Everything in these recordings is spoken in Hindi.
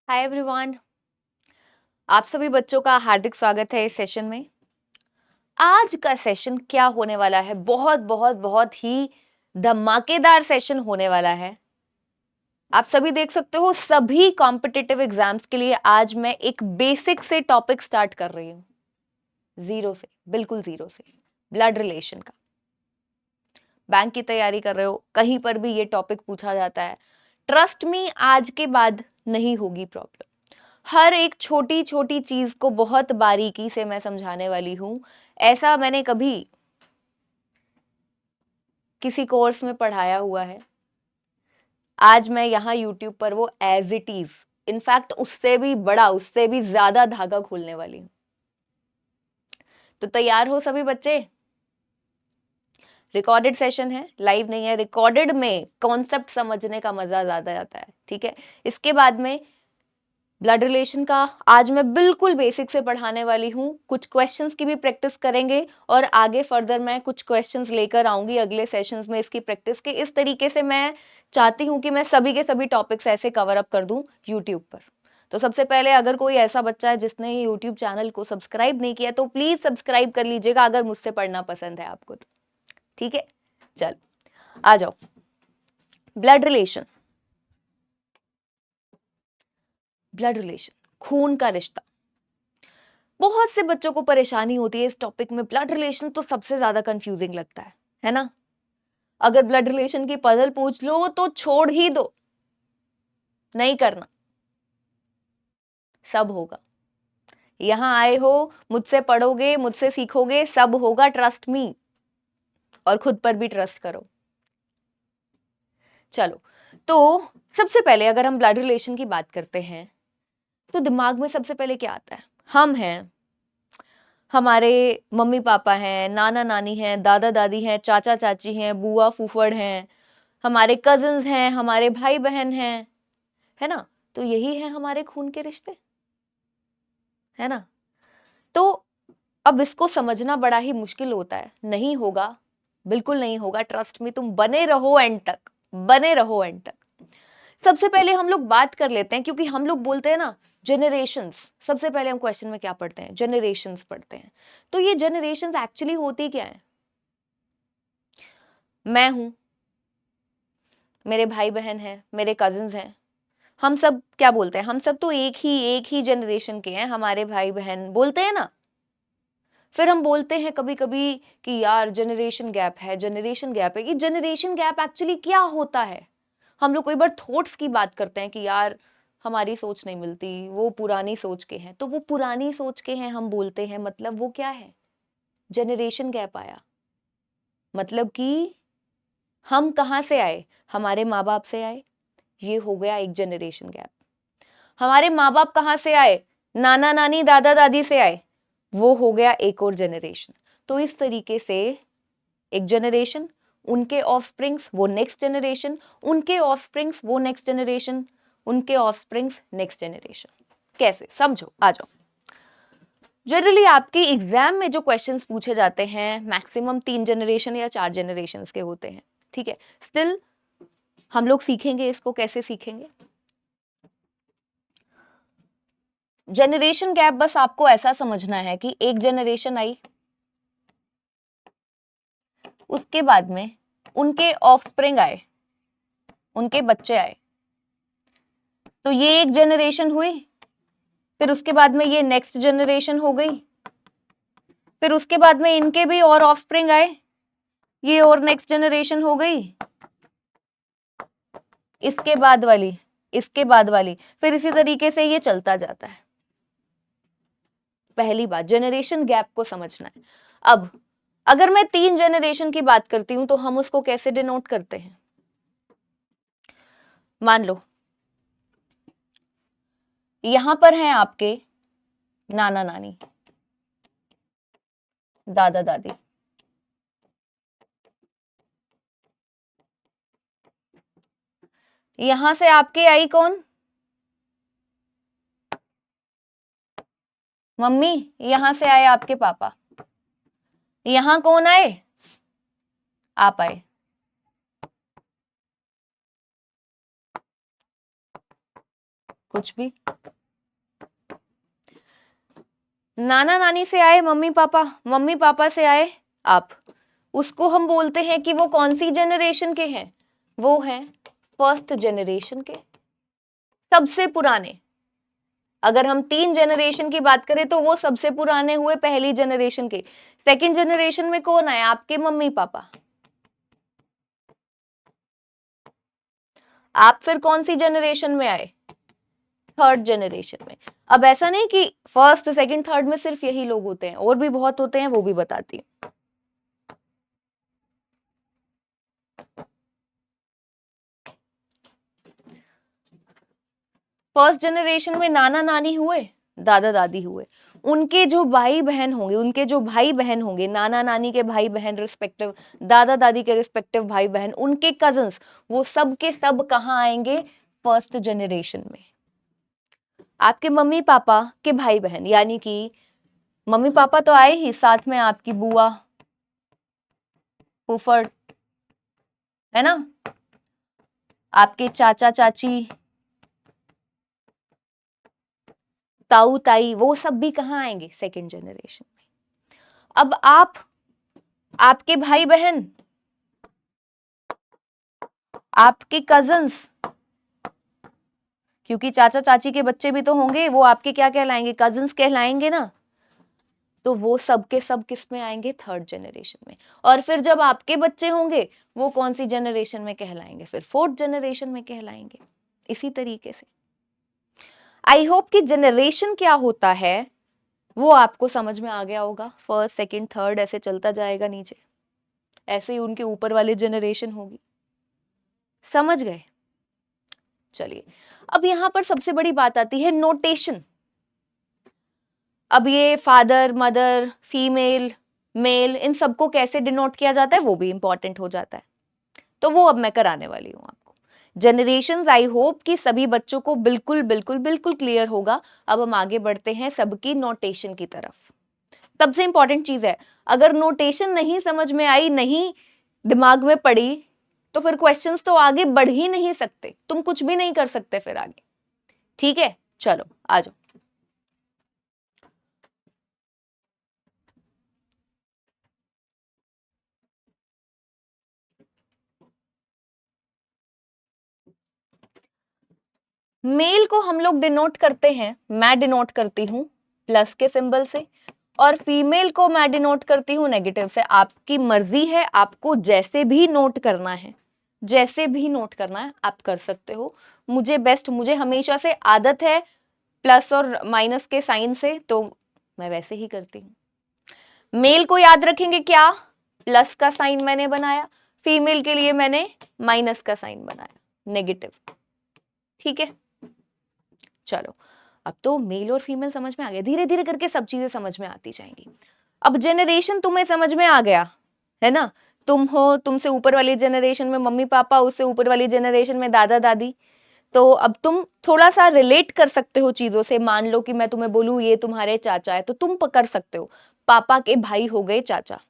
Hi everyone. आप सभी बच्चों का हार्दिक स्वागत है इस सेशन में। आज का सेशन क्या होने वाला है? बहुत बहुत बहुत ही धमाकेदार सेशन होने वाला है। आप सभी देख सकते हो, सभी कॉम्पिटिटिव एग्जाम्स के लिए आज मैं एक बेसिक से टॉपिक स्टार्ट कर रही हूँ। जीरो से, बिल्कुल जीरो से। ब्लड रिलेशन का। बैंक की तैयारी कर रहे हो, कहीं पर भी ये टॉपिक पूछा जाता है। ट्रस्ट मी, आज के बाद नहीं होगी प्रॉब्लम। हर एक छोटी छोटी चीज को बहुत बारीकी से मैं समझाने वाली हूं। ऐसा मैंने कभी किसी कोर्स में पढ़ाया हुआ है, आज मैं यहाँ यूट्यूब पर वो एज इट इज, इनफैक्ट उससे भी बड़ा, उससे भी ज्यादा धागा खोलने वाली हूँ। तो तैयार हो सभी बच्चे? रिकॉर्डेड सेशन है, लाइव नहीं है। रिकॉर्डेड में कॉन्सेप्ट समझने का मजा ज्यादा आता है, ठीक है। इसके बाद में ब्लड रिलेशन का आज मैं बिल्कुल बेसिक से पढ़ाने वाली हूँ। कुछ क्वेश्चंस की भी प्रैक्टिस करेंगे और आगे फर्दर मैं कुछ क्वेश्चंस लेकर आऊंगी अगले सेशंस में इसकी प्रैक्टिस के। इस तरीके से मैं चाहती हूँ कि मैं सभी के सभी टॉपिक्स ऐसे कवर अप कर दूं यूट्यूब पर। तो सबसे पहले, अगर कोई ऐसा बच्चा है जिसने ये यूट्यूब चैनल को सब्सक्राइब नहीं किया तो प्लीज सब्सक्राइब कर लीजिएगा, अगर मुझसे पढ़ना पसंद है आपको तो। ठीक है, चल आ जाओ। ब्लड रिलेशन, ब्लड रिलेशन, खून का रिश्ता। बहुत से बच्चों को परेशानी होती है इस टॉपिक में। ब्लड रिलेशन तो सबसे ज्यादा कंफ्यूजिंग लगता है ना। अगर ब्लड रिलेशन की पजल पूछ लो तो छोड़ ही दो, नहीं करना। सब होगा, यहां आए हो, मुझसे पढ़ोगे, मुझसे सीखोगे, सब होगा, ट्रस्ट मी। और खुद पर भी ट्रस्ट करो। चलो, तो सबसे पहले अगर हम ब्लड रिलेशन की बात करते हैं तो दिमाग में सबसे पहले क्या आता है? हम हैं, हमारे मम्मी पापा हैं, नाना नानी हैं, दादा दादी हैं, चाचा चाची हैं, बुआ फूफड़ हैं, हमारे कजिन्स हैं, हमारे भाई बहन हैं, है ना। तो यही है हमारे खून के रिश्ते, है ना। तो अब इसको समझना बड़ा ही मुश्किल होता है। नहीं होगा, बिल्कुल नहीं होगा, ट्रस्ट में। तुम बने रहो एंड तक, बने रहो एंड तक। सबसे पहले हम लोग बात कर लेते हैं, क्योंकि हम लोग बोलते हैं ना जेनरेशंस। सबसे पहले हम क्वेश्चन में क्या पढ़ते हैं? जेनरेशंस पढ़ते हैं। तो ये जेनरेशंस एक्चुअली होती क्या है? मैं हूं, मेरे भाई बहन हैं, मेरे कजिन्स हैं, हम सब क्या बोलते हैं? हम सब तो एक ही जनरेशन के हैं, हमारे भाई बहन बोलते हैं ना। फिर हम बोलते हैं कभी कभी कि यार जनरेशन गैप है, जनरेशन गैप है। ये जनरेशन गैप एक्चुअली क्या होता है? हम लोग कई बार थॉट्स की बात करते हैं कि यार हमारी सोच नहीं मिलती, वो पुरानी सोच के हैं। तो वो पुरानी सोच के हैं हम बोलते हैं, मतलब वो क्या है? जनरेशन गैप आया, मतलब कि हम कहाँ से आए? हमारे माँ बाप से आए, ये हो गया एक जनरेशन गैप। हमारे माँ बाप कहाँ से आए? नाना नानी दादा दादी से आए, वो हो गया एक और जनरेशन। तो इस तरीके से एक जनरेशन, उनके ऑफस्प्रिंग्स, वो नेक्स्ट जनरेशन, उनके ऑफस्प्रिंग्स, वो नेक्स्ट जनरेशन, उनके ऑफस्प्रिंग्स, नेक्स्ट जनरेशन। कैसे? समझो, आ जाओ। जनरली आपके एग्जाम में जो क्वेश्चंस पूछे जाते हैं मैक्सिमम 3 जनरेशन या 4 जनरेशन के होते हैं, ठीक है। स्टिल हम लोग सीखेंगे इसको, कैसे सीखेंगे? जनरेशन गैप बस आपको ऐसा समझना है कि एक जनरेशन आई, उसके बाद में उनके ऑफस्प्रिंग आए, उनके बच्चे आए। तो ये एक जनरेशन हुई, फिर उसके बाद में ये नेक्स्ट जनरेशन हो गई, फिर उसके बाद में इनके भी और ऑफस्प्रिंग आए, ये और नेक्स्ट जनरेशन हो गई, इसके बाद वाली, इसके बाद वाली, फिर इसी तरीके से ये चलता जाता है। पहली बात, जनरेशन गैप को समझना है। अब अगर मैं 3 जनरेशन की बात करती हूं तो हम उसको कैसे डिनोट करते हैं? मान लो यहां पर हैं आपके नाना नानी, दादा दादी। यहां से आपके आई कौन? मम्मी। यहां से आए आपके पापा। यहां कौन आए? आप आए। कुछ भी। नाना नानी से आए मम्मी पापा, मम्मी पापा से आए आप, उसको हम बोलते हैं कि वो कौन सी जनरेशन के हैं? वो हैं फर्स्ट जनरेशन के, सबसे पुराने। अगर हम 3 जनरेशन की बात करें तो वो सबसे पुराने हुए पहली जनरेशन के। सेकंड जनरेशन में कौन आए? आपके मम्मी पापा। आप फिर कौन सी जनरेशन में आए? थर्ड जनरेशन में। अब ऐसा नहीं कि फर्स्ट सेकंड थर्ड में सिर्फ यही लोग होते हैं, और भी बहुत होते हैं, वो भी बताती हूँ। फर्स्ट जनरेशन में नाना नानी हुए, दादा दादी हुए, उनके जो भाई बहन होंगे, नाना नानी के भाई बहन रिस्पेक्टिव, दादा दादी के रिस्पेक्टिव भाई बहन, उनके कजन्स, वो सब के सब कहाँ आएंगे? फर्स्ट जनरेशन में। आपके मम्मी पापा के भाई बहन, यानी कि मम्मी पापा तो आए ही, साथ में आपकी बुआ, फूफड़, है ना, आपके चाचा चाची, ताऊ ताई, वो सब भी कहाँ आएंगे? सेकंड जनरेशन में। अब आप, आपके भाई बहन, आपके कजन्स, क्योंकि चाचा चाची के बच्चे भी तो होंगे, वो आपके क्या कहलाएंगे? कजन्स कहलाएंगे ना। तो वो सब के सब किस में आएंगे? थर्ड जनरेशन में। और फिर जब आपके बच्चे होंगे, वो कौन सी जनरेशन में कहलाएंगे? फिर फोर्थ जनरेशन में कहलाएंगे। इसी तरीके से आई होप कि जनरेशन क्या होता है वो आपको समझ में आ गया होगा। फर्स्ट सेकंड थर्ड ऐसे चलता जाएगा नीचे, ऐसे ही उनके ऊपर वाली जनरेशन होगी। समझ गए? चलिए, अब यहां पर सबसे बड़ी बात आती है नोटेशन। अब ये फादर मदर फीमेल मेल, इन सबको कैसे डिनोट किया जाता है वो भी इंपॉर्टेंट हो जाता है, तो वो अब मैं कराने वाली हूं आपको। जनरेशन आई होप कि सभी बच्चों को बिल्कुल बिल्कुल बिल्कुल क्लियर होगा। अब हम आगे बढ़ते हैं सबकी नोटेशन की तरफ। सबसे इंपॉर्टेंट चीज है, अगर नोटेशन नहीं समझ में आई, नहीं दिमाग में पड़ी, तो फिर क्वेश्चंस तो आगे बढ़ ही नहीं सकते, तुम कुछ भी नहीं कर सकते फिर आगे। ठीक है, चलो आ जाओ। मेल को हम लोग डिनोट करते हैं, मैं डिनोट करती हूं प्लस के सिंबल से, और फीमेल को मैं डिनोट करती हूँ नेगेटिव से। आपकी मर्जी है, आपको जैसे भी नोट करना है, जैसे भी नोट करना है आप कर सकते हो। मुझे हमेशा से आदत है प्लस और माइनस के साइन से, तो मैं वैसे ही करती हूँ। मेल को याद रखेंगे क्या? प्लस का साइन मैंने बनाया, फीमेल के लिए मैंने माइनस का साइन बनाया, नेगेटिव। ठीक है, चलो अब तो मेल और फीमेल समझ में आ गया, धीरे धीरे करके सब चीजें समझ में आती जाएंगी। अब जनरेशन तुम्हें समझ में आ गया है ना, तुम हो, तुमसे ऊपर वाली जनरेशन में मम्मी पापा, उससे ऊपर वाली जनरेशन में दादा दादी। तो अब तुम थोड़ा सा रिलेट कर सकते हो चीजों से। मान लो कि मैं तुम्हें बोलूं ये तुम्हारे चाचा है, तो तुम कर सकते हो, पापा के भाई हो गए चाचा।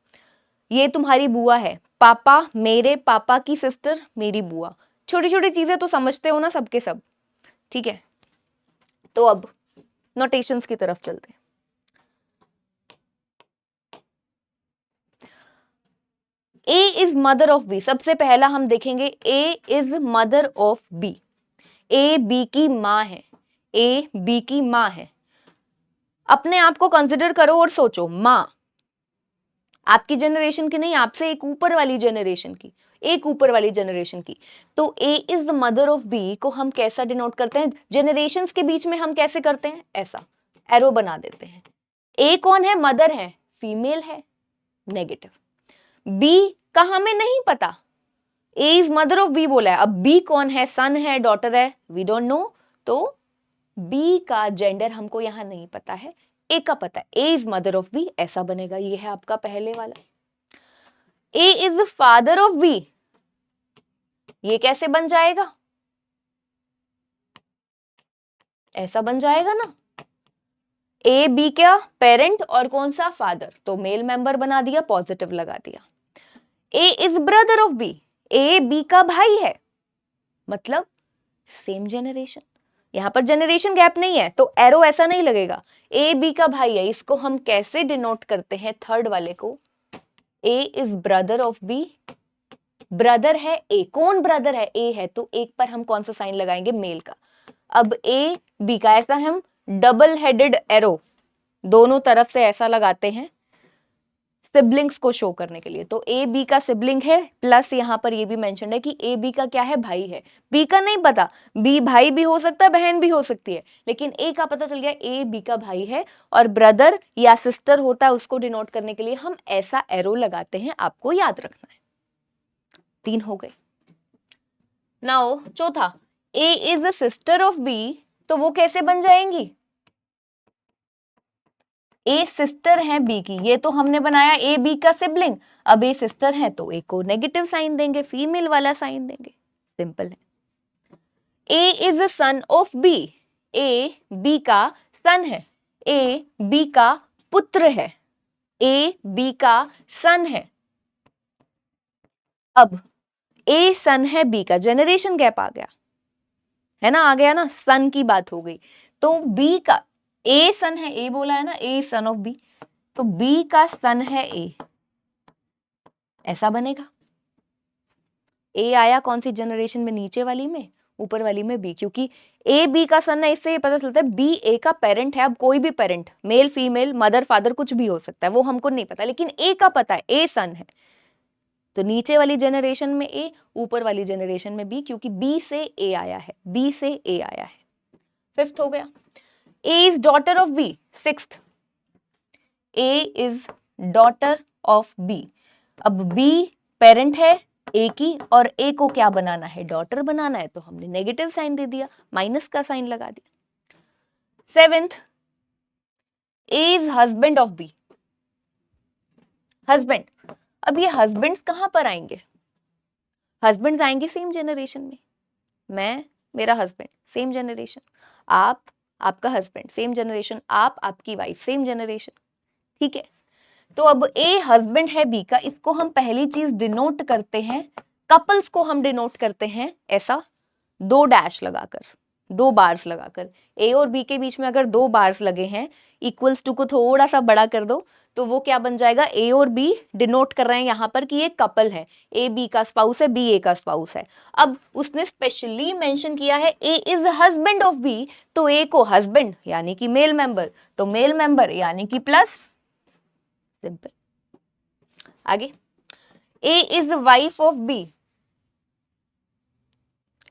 ये तुम्हारी बुआ है, पापा, मेरे पापा की सिस्टर मेरी बुआ। छोटी छोटी चीजें तो समझते हो ना सबके सब। ठीक है, तो अब नोटेशंस की तरफ चलते हैं। A is mother of B, सबसे पहला हम देखेंगे A is mother of B. A B की माँ है, A B की माँ है। अपने आप को कंसिडर करो और सोचो, माँ आपकी जनरेशन की नहीं, आपसे एक ऊपर वाली जनरेशन की, एक ऊपर वाली जनरेशन की। तो A is the mother of B को हम कैसा डिनोट करते हैं? जनरेशंस के बीच में हम कैसे करते हैं? ऐसा एरो बना देते हैं। A कौन है? मदर है, फीमेल है, नेगेटिव। B का हमें नहीं पता, A is mother of B बोला है, अब B कौन है? सन है, डॉटर है, वी डोंट नो। तो B का जेंडर हमको यहां नहीं पता है, A का पता है, A is mother of B, ऐसा बनेगा। ये है आपका पहले वाला। A is the father of B, ये कैसे बन जाएगा? ऐसा बन जाएगा ना, A B क्या? पेरेंट, और कौन सा? फादर, तो मेल मेंबर बना दिया, पॉजिटिव लगा दिया। A is brother of B, A B का भाई है, मतलब सेम जनरेशन, यहाँ पर जनरेशन गैप नहीं है तो एरो ऐसा नहीं लगेगा। ए बी का भाई है, इसको हम कैसे डिनोट करते हैं? थर्ड वाले को, A is brother of B, brother है ए, कौन ब्रदर है? ए है, तो एक पर हम कौन सा साइन लगाएंगे? मेल का। अब ए बी का ऐसा हम डबल हेडेड एरो दोनों तरफ से ऐसा लगाते हैं सिबलिंग्स को शो करने के लिए। तो ए बी का सिबलिंग है, प्लस यहाँ पर ये भी मेंशन है कि ए बी का क्या है? भाई है। बी का नहीं पता, बी भाई भी हो सकता है, बहन भी हो सकती है, लेकिन ए का पता चल गया, ए बी का भाई है। और ब्रदर या सिस्टर होता है, उसको डिनोट करने के लिए हम ऐसा एरो लगाते हैं, आपको याद रखना है। 3 हो गए। नाउ चौथा, A is the sister of B, तो वो कैसे बन जाएंगी? ए सिस्टर है बी की, ये तो हमने बनाया ए बी का सिबलिंग। अब ए सिस्टर है तो ए को नेगेटिव साइन देंगे, फीमेल वाला साइन देंगे, सिंपल है। A is the son of B, A B का सन है, ए बी का पुत्र है, ए बी का सन है। अब ए सन है बी का, जनरेशन गैप आ गया है ना, आ गया ना, सन की बात हो गई। तो बी का, ए सन है, ए बोला है ना, ए सन ऑफ बी, तो बी का सन है ए, ऐसा बनेगा। ए आया कौन सी जनरेशन में? नीचे वाली में, ऊपर वाली में बी, क्योंकि ए बी का सन है, इससे ये पता चलता है बी ए का पेरेंट है। अब कोई भी parent, male female, mother father कुछ भी हो सकता है, वो हमको नहीं पता, लेकिन ए का पता है, ए सन है। तो नीचे वाली जनरेशन में ए, ऊपर वाली जनरेशन में बी, क्योंकि बी से ए आया है, बी से ए आया है। 5th हो गया, A is daughter of B. 6th, A is daughter of B. अब बी पेरेंट है ए की, और ए को क्या बनाना है? डॉटर बनाना है, तो हमने नेगेटिव साइन दे दिया, माइनस का साइन लगा दिया। 7th, A is husband of B, husband. अब ये हस्बैंड कहां पर आएंगे? हस्बैंड आएंगे सेम जनरेशन में, मैं, मेरा हस्बैंड, सेम जनरेशन, आप, आपका हस्बैंड, सेम जनरेशन, आप, आपकी वाइफ, सेम जनरेशन, ठीक है। तो अब ए हस्बैंड है बी का, इसको हम पहली चीज डिनोट करते हैं, कपल्स को हम डिनोट करते हैं ऐसा, 2 डैश लगाकर, 2 बार्स लगाकर। ए और बी के बीच में अगर 2 बार्स लगे हैं, इक्वल्स टू को थोड़ा सा बड़ा कर दो, तो वो क्या बन जाएगा? ए और बी डिनोट कर रहे हैं यहाँ पर कि ये कपल है, ए बी का स्पाउस है, बी ए का स्पाउस है। अब उसने स्पेशली मेंशन किया है A is husband of B, तो ए को हस्बैंड यानी कि मेल मेंबर, तो मेल मेंबर यानी कि प्लस, सिंपल। आगे, A is wife of B,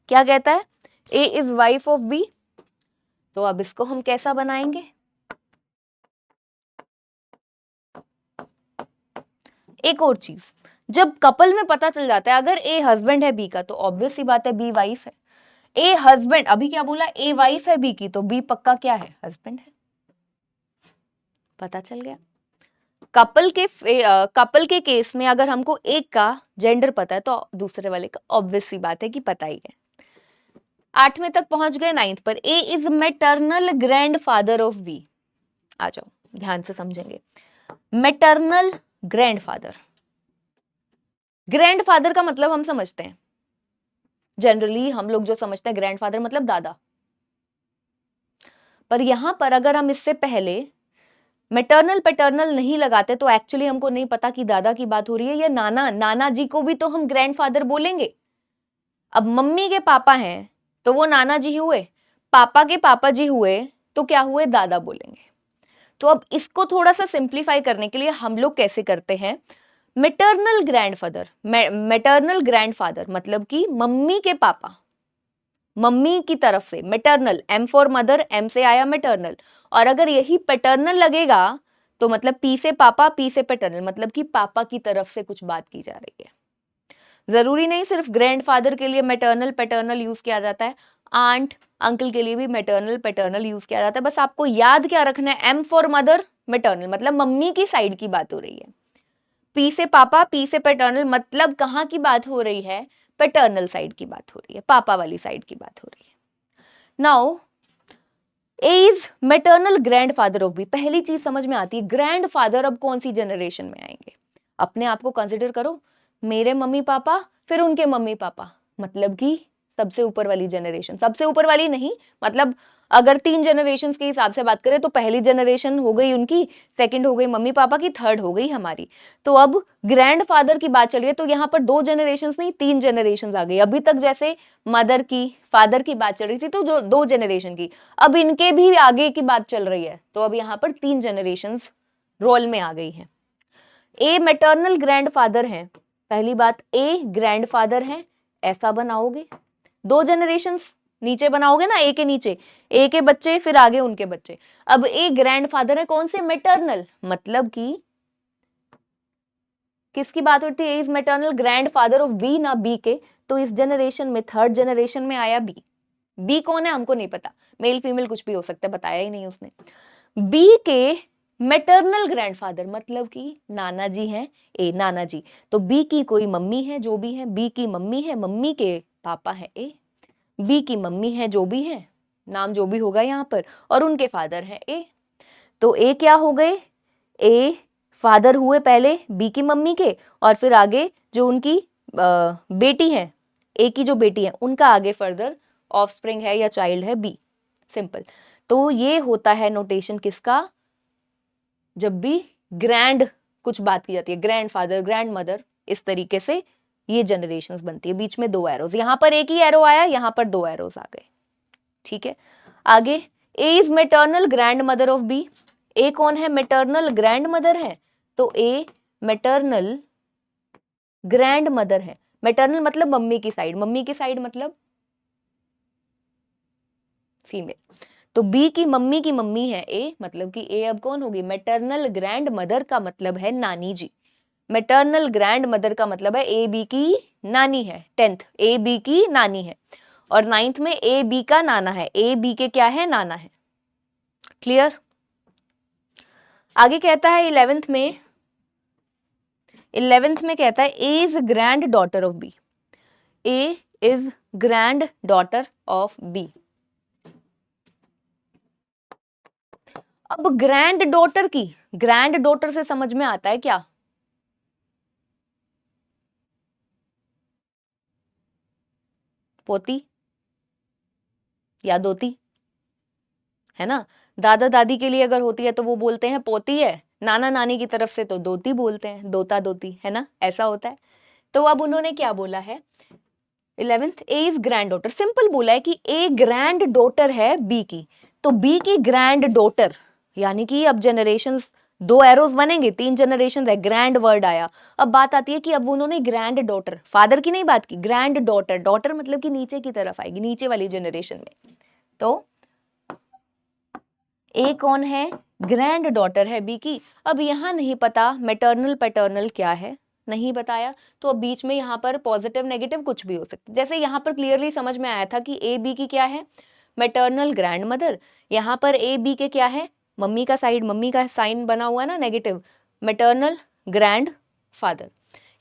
क्या कहता है? A is wife of B, तो अब इसको हम कैसा बनाएंगे? एक और चीज, जब कपल में पता चल जाता है अगर ए हस्बैंड है बी का, तो ऑब्वियस सी बात है बी वाइफ है। ए हस्बैंड, अभी क्या बोला? ए वाइफ है बी की, तो बी पक्का क्या है? हस्बैंड है। पता चल गया। कपल के केस में अगर हमको एक का जेंडर पता है, तो दूसरे वाले का ऑब्वियस सी बात है कि पता ही है। 8वें तक पहुंच गए। 9th पर, A is maternal grandfather of B. आ जाओ, ध्यान से समझेंगे। मैटरनल ग्रैंडफादर, ग्रैंडफादर का मतलब हम समझते हैं, जनरली हम लोग जो समझते हैं ग्रैंडफादर मतलब दादा, पर यहां पर अगर हम इससे पहले मैटरनल पैटर्नल नहीं लगाते तो एक्चुअली हमको नहीं पता कि दादा की बात हो रही है या नाना, नाना जी को भी तो हम ग्रैंडफादर बोलेंगे। अब मम्मी के पापा हैं तो वो नाना जी हुए, पापा के पापा जी हुए तो क्या हुए? दादा बोलेंगे। तो अब इसको थोड़ा सा सिंप्लीफाई करने के लिए हम लोग कैसे करते हैं? मैटरनल ग्रैंडफादर, मैटरनल ग्रैंडफादर मतलब कि मम्मी के पापा, मम्मी की तरफ से, maternal, M for mother, M से आया मैटरनल, और अगर यही पैटर्नल लगेगा तो मतलब पी से पापा, पी से पैटर्नल, मतलब कि पापा की तरफ से कुछ बात की जा रही है। जरूरी नहीं सिर्फ ग्रैंडफादर के लिए मैटरनल पैटर्नल यूज किया जाता है, आंट अंकल के लिए भी मैटरनल पैटर्नल यूज किया जाता है। बस आपको याद क्या रखना है? एम फॉर मदर, मैटरनल, मतलब मम्मी की साइड की बात हो रही है। पी से पापा, पी से पैटर्नल, मतलब कहाँ की बात हो रही है? पैटर्नल साइड की बात हो रही है, पापा वाली साइड की बात हो रही है। Now A is maternal grandfather of B, पहली चीज समझ में आती है, ग्रैंडफादर अब कौन सी जनरेशन में आएंगे? अपने आप को कंसिडर करो, मेरे मम्मी पापा फिर उनके मम्मी पापा, मतलब कि सबसे ऊपर वाली जनरेशन, सबसे ऊपर वाली नहीं, मतलब अगर 3 जनरेशन के हिसाब से बात करें तो पहली जनरेशन हो गई उनकी, सेकंड हो गई मम्मी पापा की, थर्ड हो गई हमारी। तो अब ग्रैंडफादर की बात चल रही है तो यहाँ पर 2 जनरेशन नहीं 3 जनरेशन आ गई। अभी तक जैसे मदर की फादर की बात चल रही थी तो जो 2 जनरेशन की, अब इनके भी आगे की बात चल रही है तो अब यहाँ पर 3 जनरेशन रोल में आ गई है। ए मैटरनल ग्रैंडफादर है, पहली बात ए ग्रैंडफादर है, ऐसा बनाओगे। 2 जनरेशंस नीचे बनाओगे ना, ए के नीचे ए के बच्चे फिर आगे उनके बच्चे। अब ए ग्रैंडफादर है कौन से, मैटरनल, मतलब कि किसकी बात होती है, is maternal grandfather of B ना बी के, तो इस जनरेशन में थर्ड जनरेशन में आया बी। बी कौन है हमको नहीं पता, मेल फीमेल कुछ भी हो सकता है, बताया ही नहीं उसने। बी के मैटरनल ग्रैंडफादर मतलब कि नाना जी हैं, ए नाना जी, तो बी की कोई मम्मी है जो भी है, बी की मम्मी है, मम्मी के पापा है ए, बी की मम्मी है जो भी है, नाम जो भी होगा यहाँ पर, और उनके फादर है ए। तो ए क्या हो गए, ए फादर हुए पहले बी की मम्मी के, और फिर आगे जो उनकी बेटी है, ए की जो बेटी है उनका आगे फर्दर ऑफस्प्रिंग है या चाइल्ड है बी, सिंपल। तो ये होता है नोटेशन किसका, जब भी ग्रैंड कुछ बात की जाती है, ग्रैंडफादर ग्रैंड मदर, इस तरीके से ये जनरेशंस बनती है। बीच में 2 एरोज, यहाँ पर एक ही एरो आया, यहाँ पर 2 एरोज आ गए, ठीक है। आगे A is maternal grandmother of B, A कौन है, मैटरनल ग्रैंड मदर है, तो ए मैटरनल ग्रैंड मदर है। मैटरनल मतलब मम्मी की साइड, मम्मी की साइड मतलब फीमेल, तो बी की मम्मी है ए, मतलब कि ए अब कौन होगी, मैटरनल ग्रैंड मदर का मतलब है नानी जी। मैटरनल ग्रैंड मदर का मतलब है ए बी की नानी है, 10th ए बी की नानी है, और 9th में ए बी का नाना है, ए बी के क्या है, नाना है। क्लियर। आगे कहता है 11th में कहता है A is granddaughter of B, A is granddaughter of B. अब ग्रैंड डॉटर की, ग्रैंड डॉटर से समझ में आता है क्या, पोती या दोती, है ना। दादा दादी के लिए अगर होती है तो वो बोलते हैं पोती है, नाना नानी की तरफ से तो दोती बोलते हैं, दोता दोती, है ना, ऐसा होता है। तो अब उन्होंने क्या बोला है, 11th A is grand daughter, simple बोला है कि ए ग्रैंड डॉटर है बी की, तो बी की ग्रैंड डॉटर, यानी कि अब जनरेशंस 2 एरोज बनेंगे, 3 जनरेशन है, ग्रैंड वर्ड आया। अब बात आती है कि अब उन्होंने ग्रैंड डॉटर, फादर की नहीं बात की, ग्रैंड डॉटर, डॉटर मतलब कि नीचे की तरफ आएगी, नीचे वाली जनरेशन में। तो ए कौन है, ग्रैंड डॉटर है बी की। अब यहाँ नहीं पता मैटरनल पैटर्नल क्या है, नहीं बताया, तो अब बीच में यहाँ पर पॉजिटिव नेगेटिव कुछ भी हो सकता है। जैसे यहाँ पर क्लियरली समझ में आया था कि ए बी की क्या है, मैटरनल ग्रैंड मदर, यहाँ पर ए बी के क्या है, मम्मी का साइड, मम्मी का साइन बना हुआ है ना नेगेटिव, मैटरनल ग्रैंड फादर।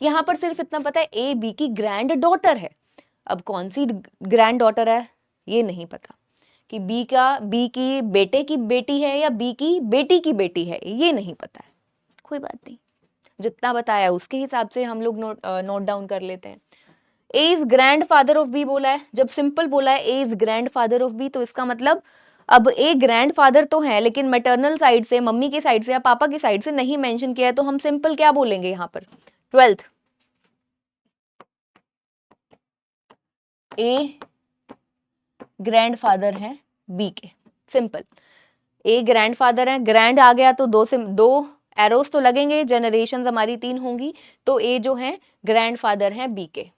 यहाँ पर सिर्फ इतना पता है ए बी की ग्रैंड डॉटर है, अब कौन सी ग्रैंड डॉटर है ये नहीं पता, कि बी की बेटे की बेटी है या बी की बेटी की बेटी है ये नहीं पता है, कोई बात नहीं, जितना बताया उसके हिसाब से हम लोग नोट डाउन कर लेते हैं। A is grandfather of B बोला है, जब सिंपल बोला है A is grandfather of B, तो इसका मतलब अब ए ग्रैंड फादर तो है लेकिन मैटरनल साइड से, मम्मी की साइड से या पापा की साइड से नहीं मेंशन किया है, तो हम सिंपल क्या बोलेंगे यहाँ पर, 12th ए ग्रैंड फादर है बी के, सिंपल। ए ग्रैंड फादर है, ग्रैंड आ गया तो दो एरोस तो लगेंगे, जनरेशन हमारी 3 होंगी, तो ए जो है ग्रैंड फादर है बी के,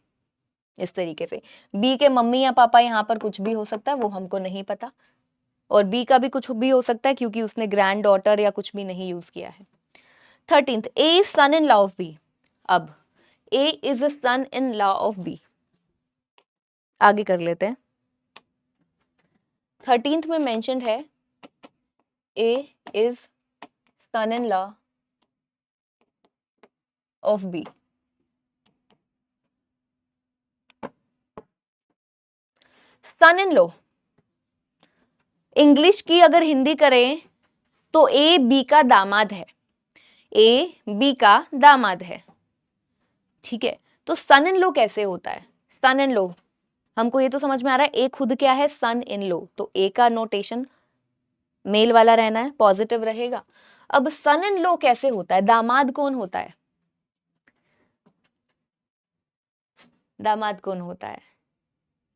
इस तरीके से। बी के मम्मी या पापा यहाँ पर कुछ भी हो सकता है, वो हमको नहीं पता, और बी का भी कुछ भी हो सकता है क्योंकि उसने ग्रैंड डॉटर या कुछ भी नहीं यूज किया है। 13th A is son in law of B, अब A is a son in law of B, आगे कर लेते हैं। 13th में मेंशन्ड है A is son in law of B, son in law English की अगर हिंदी करें तो ए बी का दामाद है, ए बी का दामाद है, ठीक है। तो सन इन लॉ कैसे होता है, सन इन लॉ हमको ये तो समझ में आ रहा है ए खुद क्या है, सन इन लॉ, तो ए का नोटेशन मेल वाला रहना है, पॉजिटिव रहेगा। अब सन इन लॉ कैसे होता है, दामाद कौन होता है, दामाद कौन होता है?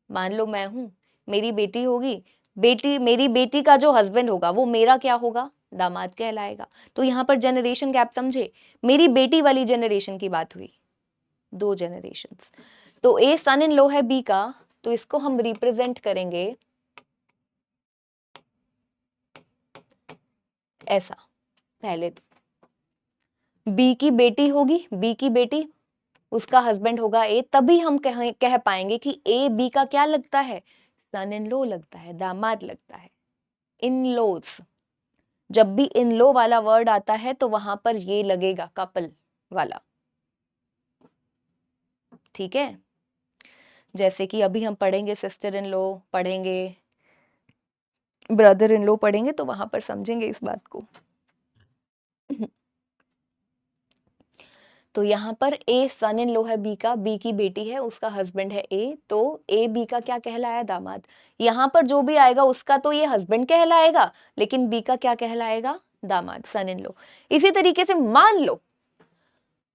मान लो मैं हूं, मेरी बेटी होगी, मेरी बेटी का जो हस्बैंड होगा वो मेरा क्या होगा, दामाद कहलाएगा। तो यहाँ पर जनरेशन गैप समझे, मेरी बेटी वाली जनरेशन की बात हुई, 2 जनरेशन। तो ए सन इन लॉ है बी का, तो इसको हम रिप्रेजेंट करेंगे ऐसा। पहले तो बी की बेटी होगी, बी की बेटी, उसका हस्बैंड होगा ए, तभी हम कह पाएंगे कि ए बी का क्या लगता है, सन इन लॉ लगता है, दामाद लगता है। इन लॉज, जब भी इन लॉ वाला वर्ड आता है तो वहां पर ये लगेगा, कपल वाला, ठीक है। जैसे कि अभी हम पढ़ेंगे सिस्टर इन लॉ, पढ़ेंगे ब्रदर इन लॉ, पढ़ेंगे तो वहां पर समझेंगे इस बात को। तो यहाँ पर ए सन इन लॉ है बी का, बी की बेटी है, उसका हस्बैंड है ए, तो ए बी का क्या कहलाया, दामाद। यहाँ पर जो भी आएगा उसका तो ये हस्बैंड कहलाएगा, लेकिन बी का क्या कहलाएगा, दामाद, सन इन लॉ। इसी तरीके से मान लो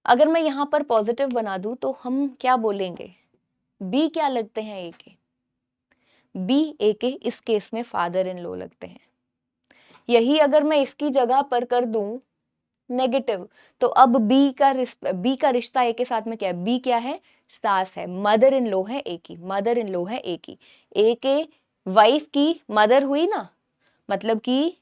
अगर मैं यहाँ पर पॉजिटिव बना दूं तो हम क्या बोलेंगे, बी क्या लगते हैं ए के, बी ए के इस केस में फादर इन लॉ लगते हैं। यही अगर मैं इसकी जगह पर कर दूं नेगेटिव, तो अब बी का रिश्ता ए के साथ में क्या है, बी क्या है, सास है, मदर इन लॉ है ए की, मदर इन लॉ है ए की, ए के वाइफ की मदर हुई ना, मतलब कि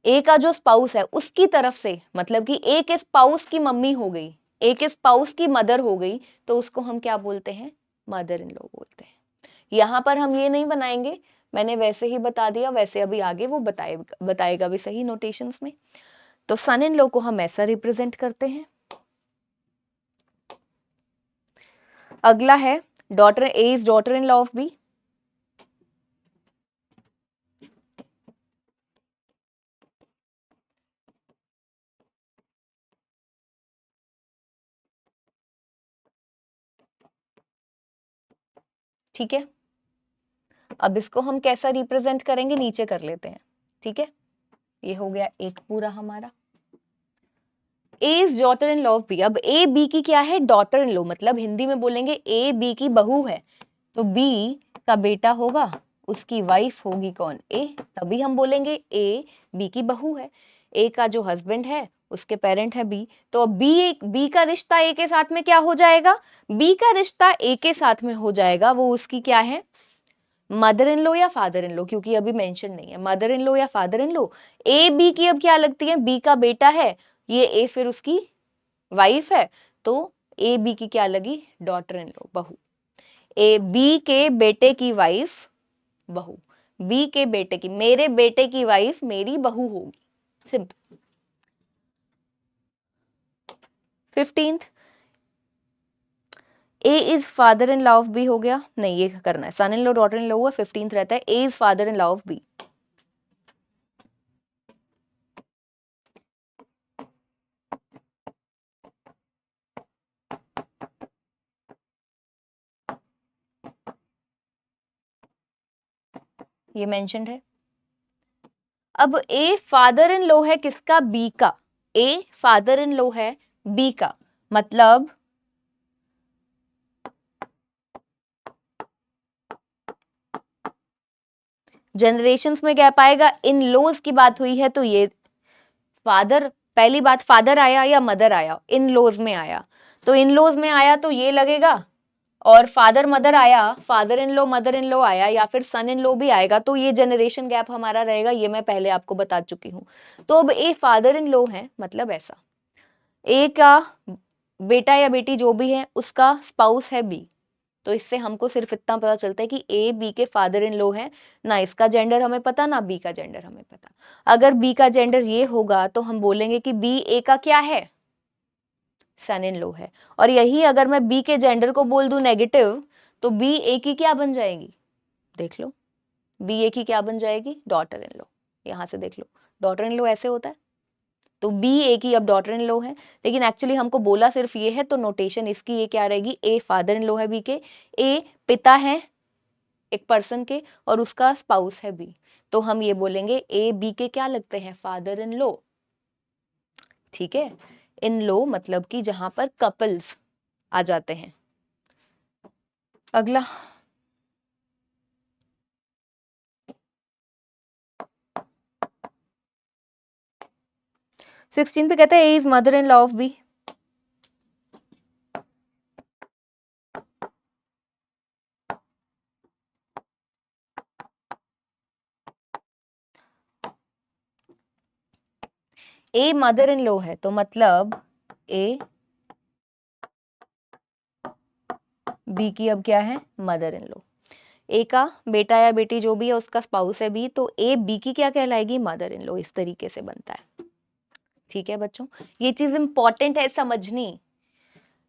ए का जो स्पाउस है उसकी तरफ से, मतलब कि ए के स्पाउस की मम्मी हो गई, ए के स्पाउस की मदर हो गई, तो उसको हम क्या बोलते हैं, मदर इन लॉ बोलते हैं। यहां पर हम ये नहीं बनाएंगे, मैंने वैसे ही बता दिया, वैसे अभी आगे वो बताएगा भी सही नोटेशंस में। तो सन इन लॉ को हम ऐसा रिप्रेजेंट करते हैं। अगला है daughter, A is daughter in law of B. ठीक है, अब इसको हम कैसा रिप्रेजेंट करेंगे, नीचे कर लेते हैं, ठीक है। ये हो गया एक पूरा हमारा, A is daughter in law of B. अब ए बी की क्या है, डॉटर इन लॉ, मतलब हिंदी में बोलेंगे ए बी की बहू है, तो बी का बेटा होगा, उसकी वाइफ होगी कौन, ए, तभी हम बोलेंगे ए बी की बहू है। ए का जो हस्बैंड है उसके पेरेंट है बी, तो बी का रिश्ता ए के साथ में क्या हो जाएगा, बी का रिश्ता ए के साथ में हो जाएगा, वो उसकी क्या है, मदर इन लॉ या फादर इन लॉ, क्योंकि अभी मेंशन नहीं है, मदर इन लॉ या father in law. A B की अब क्या लगती है, बी का बेटा है, ये ए फिर उसकी वाइफ है, तो ए बी की क्या लगी, डॉटर इन लॉ, बहू। ए बी के बेटे की वाइफ बहू, बी के बेटे की, मेरे बेटे की वाइफ मेरी बहू होगी, simple. 15th, A is father in law of B हो गया, नहीं ये करना है, son in law daughter in law हुआ, 15th रहता है A is father in law of B. ये मेंशन्ड है। अब ए फादर इन लॉ है किसका, बी का, ए फादर इन लॉ है बी का, मतलब जनरेशंस में गैप आएगा, इन लॉज की बात हुई है तो ये फादर, पहली बात फादर आया या मदर आया, इन लॉज में आया, तो इन लॉज में आया तो ये लगेगा, और फादर मदर आया, father in law mother in law आया, या फिर सन इन लॉ भी आएगा, तो ये जनरेशन गैप हमारा रहेगा, ये मैं पहले आपको बता चुकी हूँ। तो अब ए फादर इन लॉ है, मतलब ऐसा, ए का बेटा या बेटी जो भी है उसका स्पाउस है बी, तो इससे हमको सिर्फ इतना पता चलता है कि ए बी के फादर इन लॉ है, ना इसका जेंडर हमें पता, ना बी का जेंडर हमें पता। अगर बी का जेंडर ये होगा तो हम बोलेंगे कि बी ए का क्या है, सन इन लॉ है। और यही अगर मैं बी के जेंडर को बोल दूं नेगेटिव, तो बी ए की क्या बन जाएगी, देख लो, बी ए की क्या बन जाएगी, डॉटर इन लॉ। यहां से देख लो, डॉटर इन लॉ ऐसे होता है, तो बी ए की अब डॉटर इन लॉ है, लेकिन एक्चुअली हमको बोला सिर्फ ये है, तो नोटेशन इसकी ये क्या रहेगी, ए फादर इन लॉ है बी के, ए पिता है एक पर्सन के और उसका स्पाउस है बी, तो हम ये बोलेंगे ए बी के क्या लगते हैं, फादर इन लॉ। ठीक है, इन लॉ मतलब कि जहां पर कपल्स आ जाते हैं। अगला 16 पे कहता है A is mother in law of B. A mother in law है तो मतलब ए बी की अब क्या है, मदर इन लॉ। ए का बेटा या बेटी जो भी है उसका स्पाउस है बी, तो ए बी की क्या कहलाएगी, मदर इन लॉ। इस तरीके से बनता है। ठीक है बच्चों, ये चीज इंपॉर्टेंट है समझनी।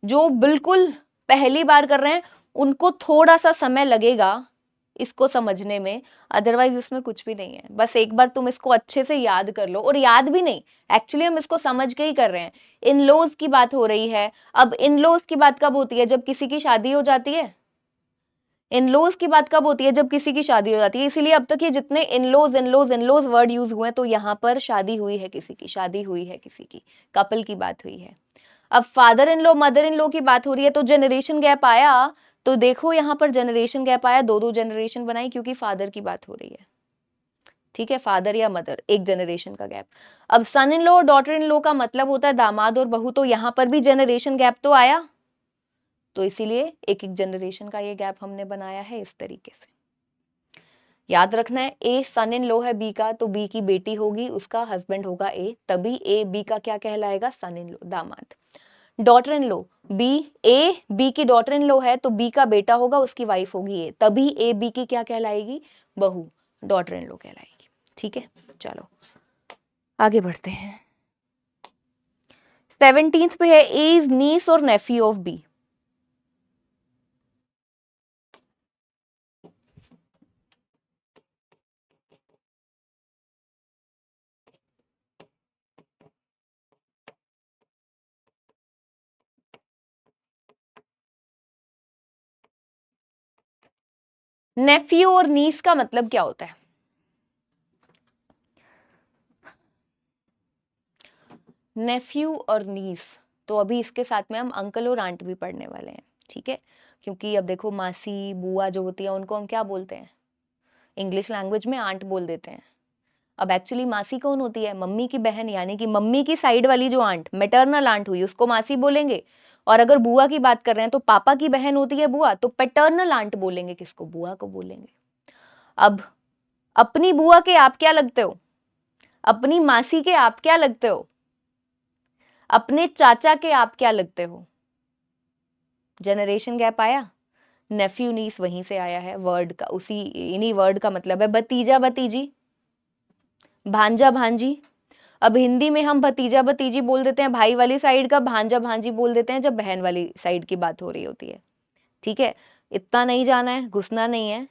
जो बिल्कुल पहली बार कर रहे हैं उनको थोड़ा सा समय लगेगा इसको समझने में, अदरवाइज इसमें कुछ भी नहीं है। बस एक बार तुम इसको अच्छे से याद कर लो, और याद भी नहीं, एक्चुअली हम इसको समझ के ही कर रहे हैं। इन लॉज की बात हो रही है। अब इन लॉज की बात कब होती है, जब किसी की शादी हो जाती है। इन लॉज की बात कब होती है, जब किसी की शादी हो जाती है। इसीलिए अब तक ये जितने in laws in laws in laws word use हुए हैं, तो यहाँ पर शादी हुई है किसी की, शादी हुई है किसी की, कपल की बात हुई है। अब father in law mother in law की बात हो रही है, तो जनरेशन गैप आया। तो देखो यहाँ पर जनरेशन गैप आया, दो दो जनरेशन बनाई, क्योंकि फादर की बात हो रही है। ठीक है, फादर या मदर, एक जनरेशन का गैप। अब सन इन लॉ और डॉटर इन लॉ का मतलब होता है दामाद और बहू, तो यहाँ पर भी जनरेशन गैप तो आया, तो इसीलिए एक एक जनरेशन का ये गैप हमने बनाया है इस तरीके से। याद रखना है, ए सन इन लॉ है बी का, तो बी की बेटी होगी, उसका हस्बैंड होगा ए, तभी ए बी का क्या कहलाएगा, सन इन लॉ, दामाद। Daughter in law, B A B की डॉटर इन लॉ है, तो बी का बेटा होगा, उसकी वाइफ होगी ए, तभी ए बी की क्या कहलाएगी, बहू, डॉटर इन लॉ कहलाएगी। ठीक है, चलो आगे बढ़ते हैं। 17th पे है ए इज नीस और नेफ्यू ऑफ बी। नेफ्यू और नीस का मतलब क्या होता है। नेफ्यू और नीस, तो अभी इसके साथ में हम अंकल और आंट भी पढ़ने वाले हैं। ठीक है, क्योंकि अब देखो मासी बुआ जो होती है उनको हम क्या बोलते हैं, इंग्लिश लैंग्वेज में आंट बोल देते हैं। अब एक्चुअली मासी कौन होती है, मम्मी की बहन, यानी कि मम्मी की साइड वाली जो आंट, मैटरनल आंट हुई, उसको मासी बोलेंगे। और अगर बुआ की बात कर रहे हैं तो पापा की बहन होती है बुआ, तो पैटर्नल आंट बोलेंगे, किसको, बुआ को बोलेंगे। अब अपनी बुआ के आप क्या लगते हो, अपनी मासी के आप क्या लगते हो, अपने चाचा के आप क्या लगते हो। जनरेशन गैप आया, नेफ्यू नीस वहीं से आया है, वर्ड का, उसी इन्हीं वर्ड का मतलब है भतीजा भतीजी, भांजा भांजी। अब हिंदी में हम भतीजा भतीजी बोल देते हैं भाई वाली साइड का, भांजा भांजी बोल देते हैं जब बहन वाली साइड की बात हो रही होती है। ठीक है, इतना नहीं जाना है, घुसना नहीं है,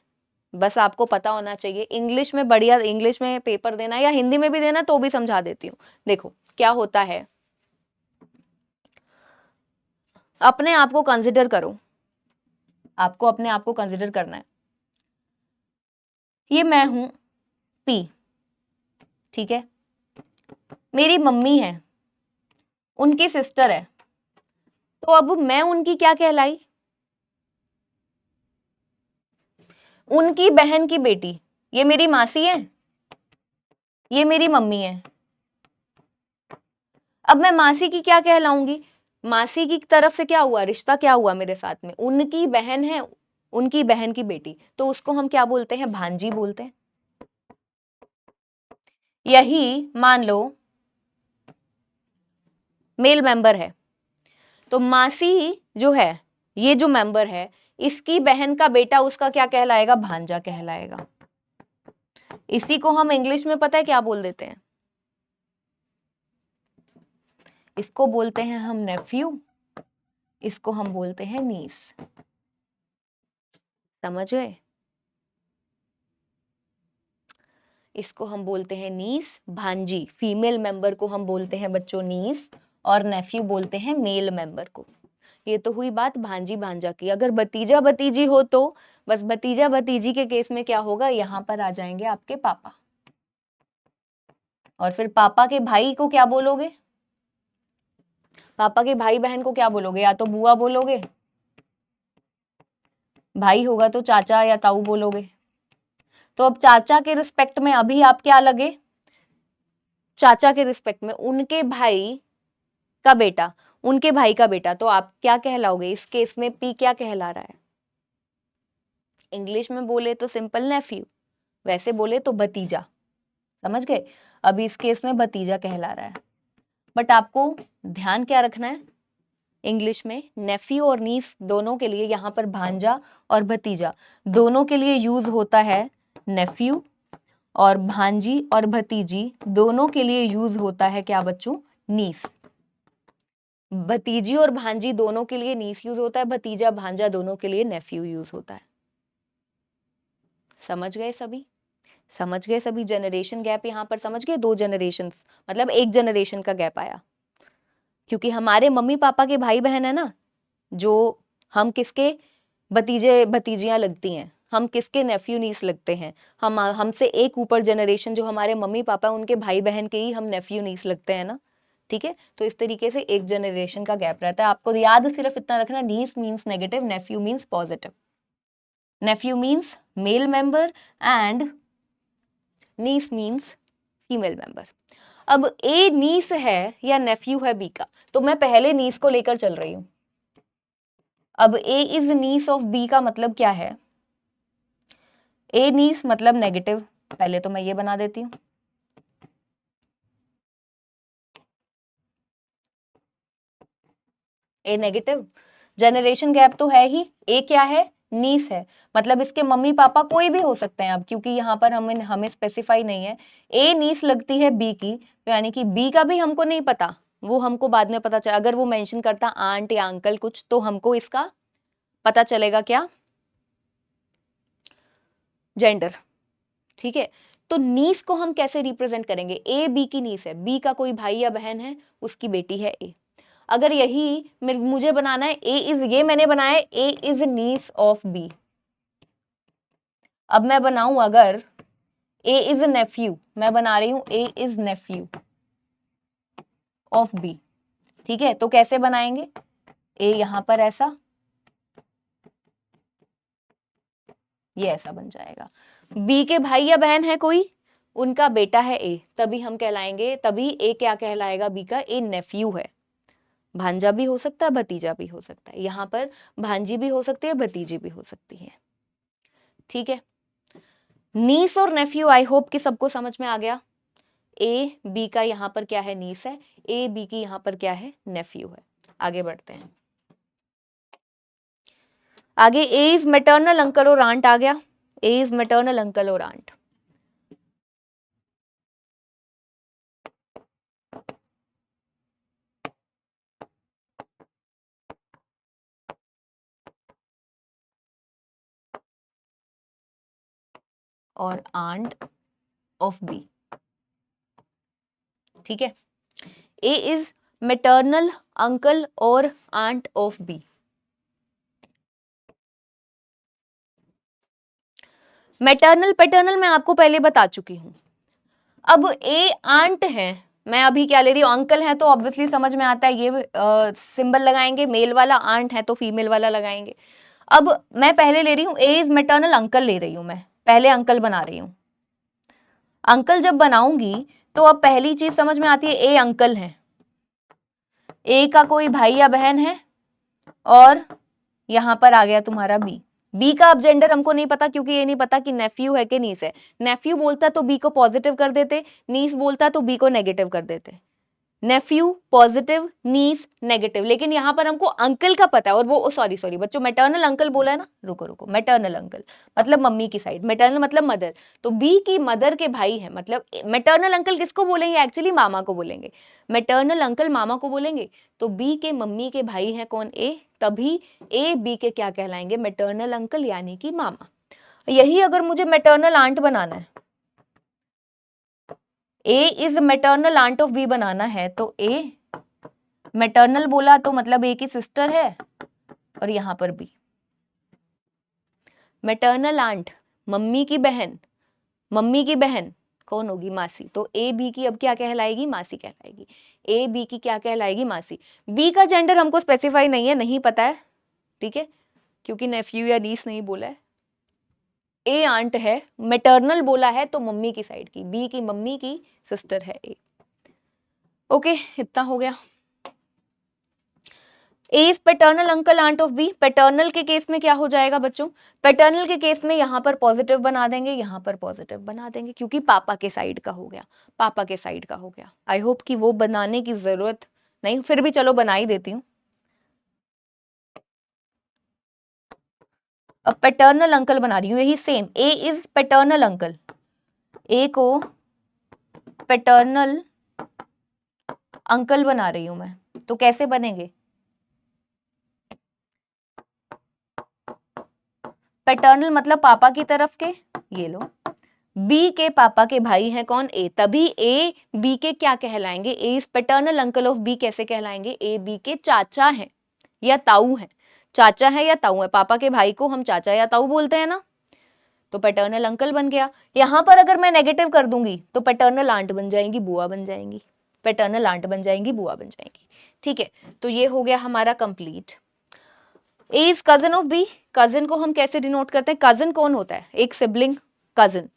बस आपको पता होना चाहिए। इंग्लिश में बढ़िया, इंग्लिश में पेपर देना या हिंदी में भी देना तो भी समझा देती हूँ। देखो क्या होता है, अपने आप को कंसिडर करो, आपको अपने आप को कंसिडर करना है। ये मैं हूं पी, ठीक है, मेरी मम्मी है, उनकी सिस्टर है, तो अब मैं उनकी क्या कहलाई, उनकी बहन की बेटी। ये मेरी मासी है, ये मेरी मम्मी है। अब मैं मासी की क्या कहलाऊंगी, मासी की तरफ से क्या हुआ, रिश्ता क्या हुआ मेरे साथ में, उनकी बहन है, उनकी बहन की बेटी, तो उसको हम क्या बोलते हैं, भांजी बोलते हैं। यही मान लो मेल मेंबर है, तो मासी जो है, ये जो मेंबर है, इसकी बहन का बेटा उसका क्या कहलाएगा, भांजा कहलाएगा। इसी को हम इंग्लिश में पता है क्या बोल देते हैं, इसको बोलते हैं हम नेफ्यू, इसको हम बोलते हैं नीस। समझ गए। इसको हम बोलते हैं नीस। भांजी, फीमेल मेंबर को हम बोलते हैं बच्चों नीस, और नेफ्यू बोलते हैं मेल मेंबर को। ये तो हुई बात भांजी भांजा की। अगर भतीजा भतीजी हो तो बस भतीजा भतीजी के केस में क्या होगा, यहाँ पर आ जाएंगे आपके पापा। और फिर पापा के भाई को क्या बोलोगे, पापा के भाई बहन को क्या बोलोगे, या तो बुआ बोलोगे, भाई होगा तो चाचा या ताऊ बोलोगे। तो अब चाचा के रिस्पेक्ट में अभी आप क्या लगे, चाचा के रिस्पेक्ट में उनके भाई का बेटा, उनके भाई का बेटा, तो आप क्या कहलाओगे इस केस में, पी क्या कहला रहा है। इंग्लिश में बोले तो सिंपल नेफ्यू, वैसे बोले तो भतीजा, समझ गए। अभी इस केस में भतीजा कहला रहा है। बट आपको ध्यान क्या रखना है, इंग्लिश में नेफ्यू और नीस दोनों के लिए, यहाँ पर भांजा और भतीजा दोनों के लिए यूज होता है नेफ्यू, और भांजी और भतीजी दोनों के लिए यूज होता है क्या बच्चों, नीस। भतीजी और भांजी दोनों के लिए नीस यूज होता है, भतीजा भांजा दोनों के लिए नेफ्यू यूज होता है। समझ गए सभी, समझ गए सभी। जनरेशन गैप यहाँ पर समझ गए, 2 जनरेशन, मतलब 1 जनरेशन का गैप आया, क्योंकि हमारे मम्मी पापा के भाई बहन है ना, जो हम किसके भतीजे भतीजियां लगती हैं, हम किसके नेफ्यू नीस लगते हैं, हम हमसे एक ऊपर जनरेशन जो हमारे मम्मी पापा उनके भाई बहन के ही हम नेफ्यू नीस लगते हैं ना, ठीक है। तो इस तरीके से 1 जनरेशन का गैप रहता है। आपको याद सिर्फ इतना रखना, niece means negative, nephew means positive. Nephew means male member and niece means female member. अब ए नीस है या नेफ्यू है बी का, तो मैं पहले नीस को लेकर चल रही हूं। अब A is gneiss of B का मतलब क्या है, ए नीस मतलब नेगेटिव, पहले तो मैं ये बना देती हूं। ए नेगेटिव, जनरेशन गैप तो है ही, ए क्या है, नीस है, मतलब इसके मम्मी पापा कोई भी हो सकते हैं अब, क्योंकि यहाँ पर हमें स्पेसिफाई नहीं है। ए नीस लगती है बी की, तो यानी कि बी का भी हमको नहीं पता, वो हमको बाद में पता चला। अगर वो मेंशन करता आंट या अंकल कुछ, तो हमको इसका पता चलेगा क्या, जेंडर, ठीक है। तो नीस को हम कैसे रिप्रेजेंट करेंगे, ए बी की नीस है, बी का कोई भाई या बहन है, उसकी बेटी है ए। अगर यही मुझे बनाना है, ए इज, ये मैंने बनाया है A is gneiss of B. अब मैं बनाऊं अगर ए इज नेफ्यू, मैं बना रही हूं ए इज नेफ्यू ऑफ बी, ठीक है। तो कैसे बनाएंगे, ए यहां पर ऐसा, ये ऐसा बन जाएगा। बी के भाई या बहन है कोई, उनका बेटा है ए, तभी हम कहलाएंगे, तभी ए क्या कहलाएगा बी का, ए नेफ्यू है। भांजा भी हो सकता है, भतीजा भी हो सकता है, यहाँ पर भांजी भी हो सकती है, भतीजी भी हो सकती है, ठीक है। नीस और नेफ्यू आई होप कि सबको समझ में आ गया। ए बी का यहाँ पर क्या है, नीस है, ए बी की यहाँ पर क्या है, नेफ्यू है। आगे बढ़ते हैं, आगे ए इज मैटरनल अंकल और आंट आ गया, ए इज मैटरनल अंकल और आंट। और आंट ऑफ बी, ठीक है। ए इज मैटरनल अंकल और aunt of B. Maternal paternal मैं आपको पहले बता चुकी हूं। अब ए आंट है, मैं अभी क्या ले रही हूँ, अंकल है तो ऑब्वियसली समझ में आता है, ये सिंबल लगाएंगे, मेल वाला, आंट है तो फीमेल वाला लगाएंगे। अब मैं पहले ले रही हूँ ए इज मैटरनल अंकल ले रही हूँ, मैं पहले अंकल बना रही हूँ। अंकल जब बनाऊंगी तो अब पहली चीज समझ में आती है, ए अंकल है, ए का कोई भाई या बहन है, और यहां पर आ गया तुम्हारा बी। बी का अब जेंडर हमको नहीं पता, क्योंकि ये नहीं पता कि नेफ्यू है कि नीस है। नेफ्यू बोलता तो बी को पॉजिटिव कर देते, नीस बोलता तो बी को नेगेटिव कर देते। नेफ्यू पॉजिटिव, नीस नेगेटिव, लेकिन यहाँ पर हमको अंकल का पता है, और वो सॉरी सॉरी बच्चों, मैटरनल अंकल बोला है ना, रुको रुको, मैटरनल अंकल मतलब मम्मी की साइड, मैटरनल मतलब मदर, तो बी की मदर के भाई है, मतलब मैटरनल अंकल किसको बोलेंगे, एक्चुअली मामा को बोलेंगे। मैटरनल अंकल मामा को बोलेंगे, तो बी के मम्मी के भाई है कौन, ए, तभी ए बी के क्या कहलाएंगे, मैटरनल अंकल यानी कि मामा। यही अगर मुझे मैटरनल आंट बनाना है, A is maternal aunt of B बनाना है तो ए मैटरनल बोला तो मतलब ए की सिस्टर है, और यहां पर बी मैटरनल आंट, मम्मी की बहन, मम्मी की बहन कौन होगी? मासी। तो ए बी की अब क्या कहलाएगी? मासी कहलाएगी। ए बी की क्या कहलाएगी? मासी। बी का जेंडर हमको स्पेसिफाई नहीं है, नहीं पता है, ठीक है, क्योंकि नेफ्यू या नीस नहीं बोला है। ए आंट है, मैटरनल बोला है तो मम्मी की साइड की, बी की मम्मी की सिस्टर है ए। ओके, इतना हो गया। A is paternal uncle aunt of B. Paternal के केस में क्या हो जाएगा बच्चों? पैटर्नल के केस में यहां पर पॉजिटिव बना देंगे, यहां पर पॉजिटिव बना देंगे, क्योंकि पापा के साइड का हो गया, पापा के साइड का हो गया। आई होप कि वो बनाने की जरूरत नहीं, फिर भी चलो बना ही देती हूँ। अब पैटर्नल अंकल बना रही हूँ, यही same, A is paternal uncle, A को पैटर्नल अंकल बना रही हूं मैं, तो कैसे बनेंगे? पैटर्नल मतलब पापा की तरफ के, ये लो, बी के पापा के भाई हैं कौन? ए, तभी ए बी के क्या कहलाएंगे? A is paternal uncle of B कैसे कहलाएंगे? ए बी के चाचा हैं या ताऊ हैं, चाचा है या ताऊ है, पापा के भाई को हम चाचा या ताऊ बोलते हैं ना, तो पैटर्नल अंकल बन गया। यहां पर अगर मैं नेगेटिव कर दूंगी तो पैटर्नल आंट बन जाएंगी, बुआ बन जाएंगी, पैटर्नल आंट बन जाएंगी, बुआ बन जाएंगी, ठीक है। तो ये हो गया हमारा complete. A is cousin of B, cousin को हम कैसे डिनोट करते हैं? कजन कौन होता है? एक सिबलिंग कजन,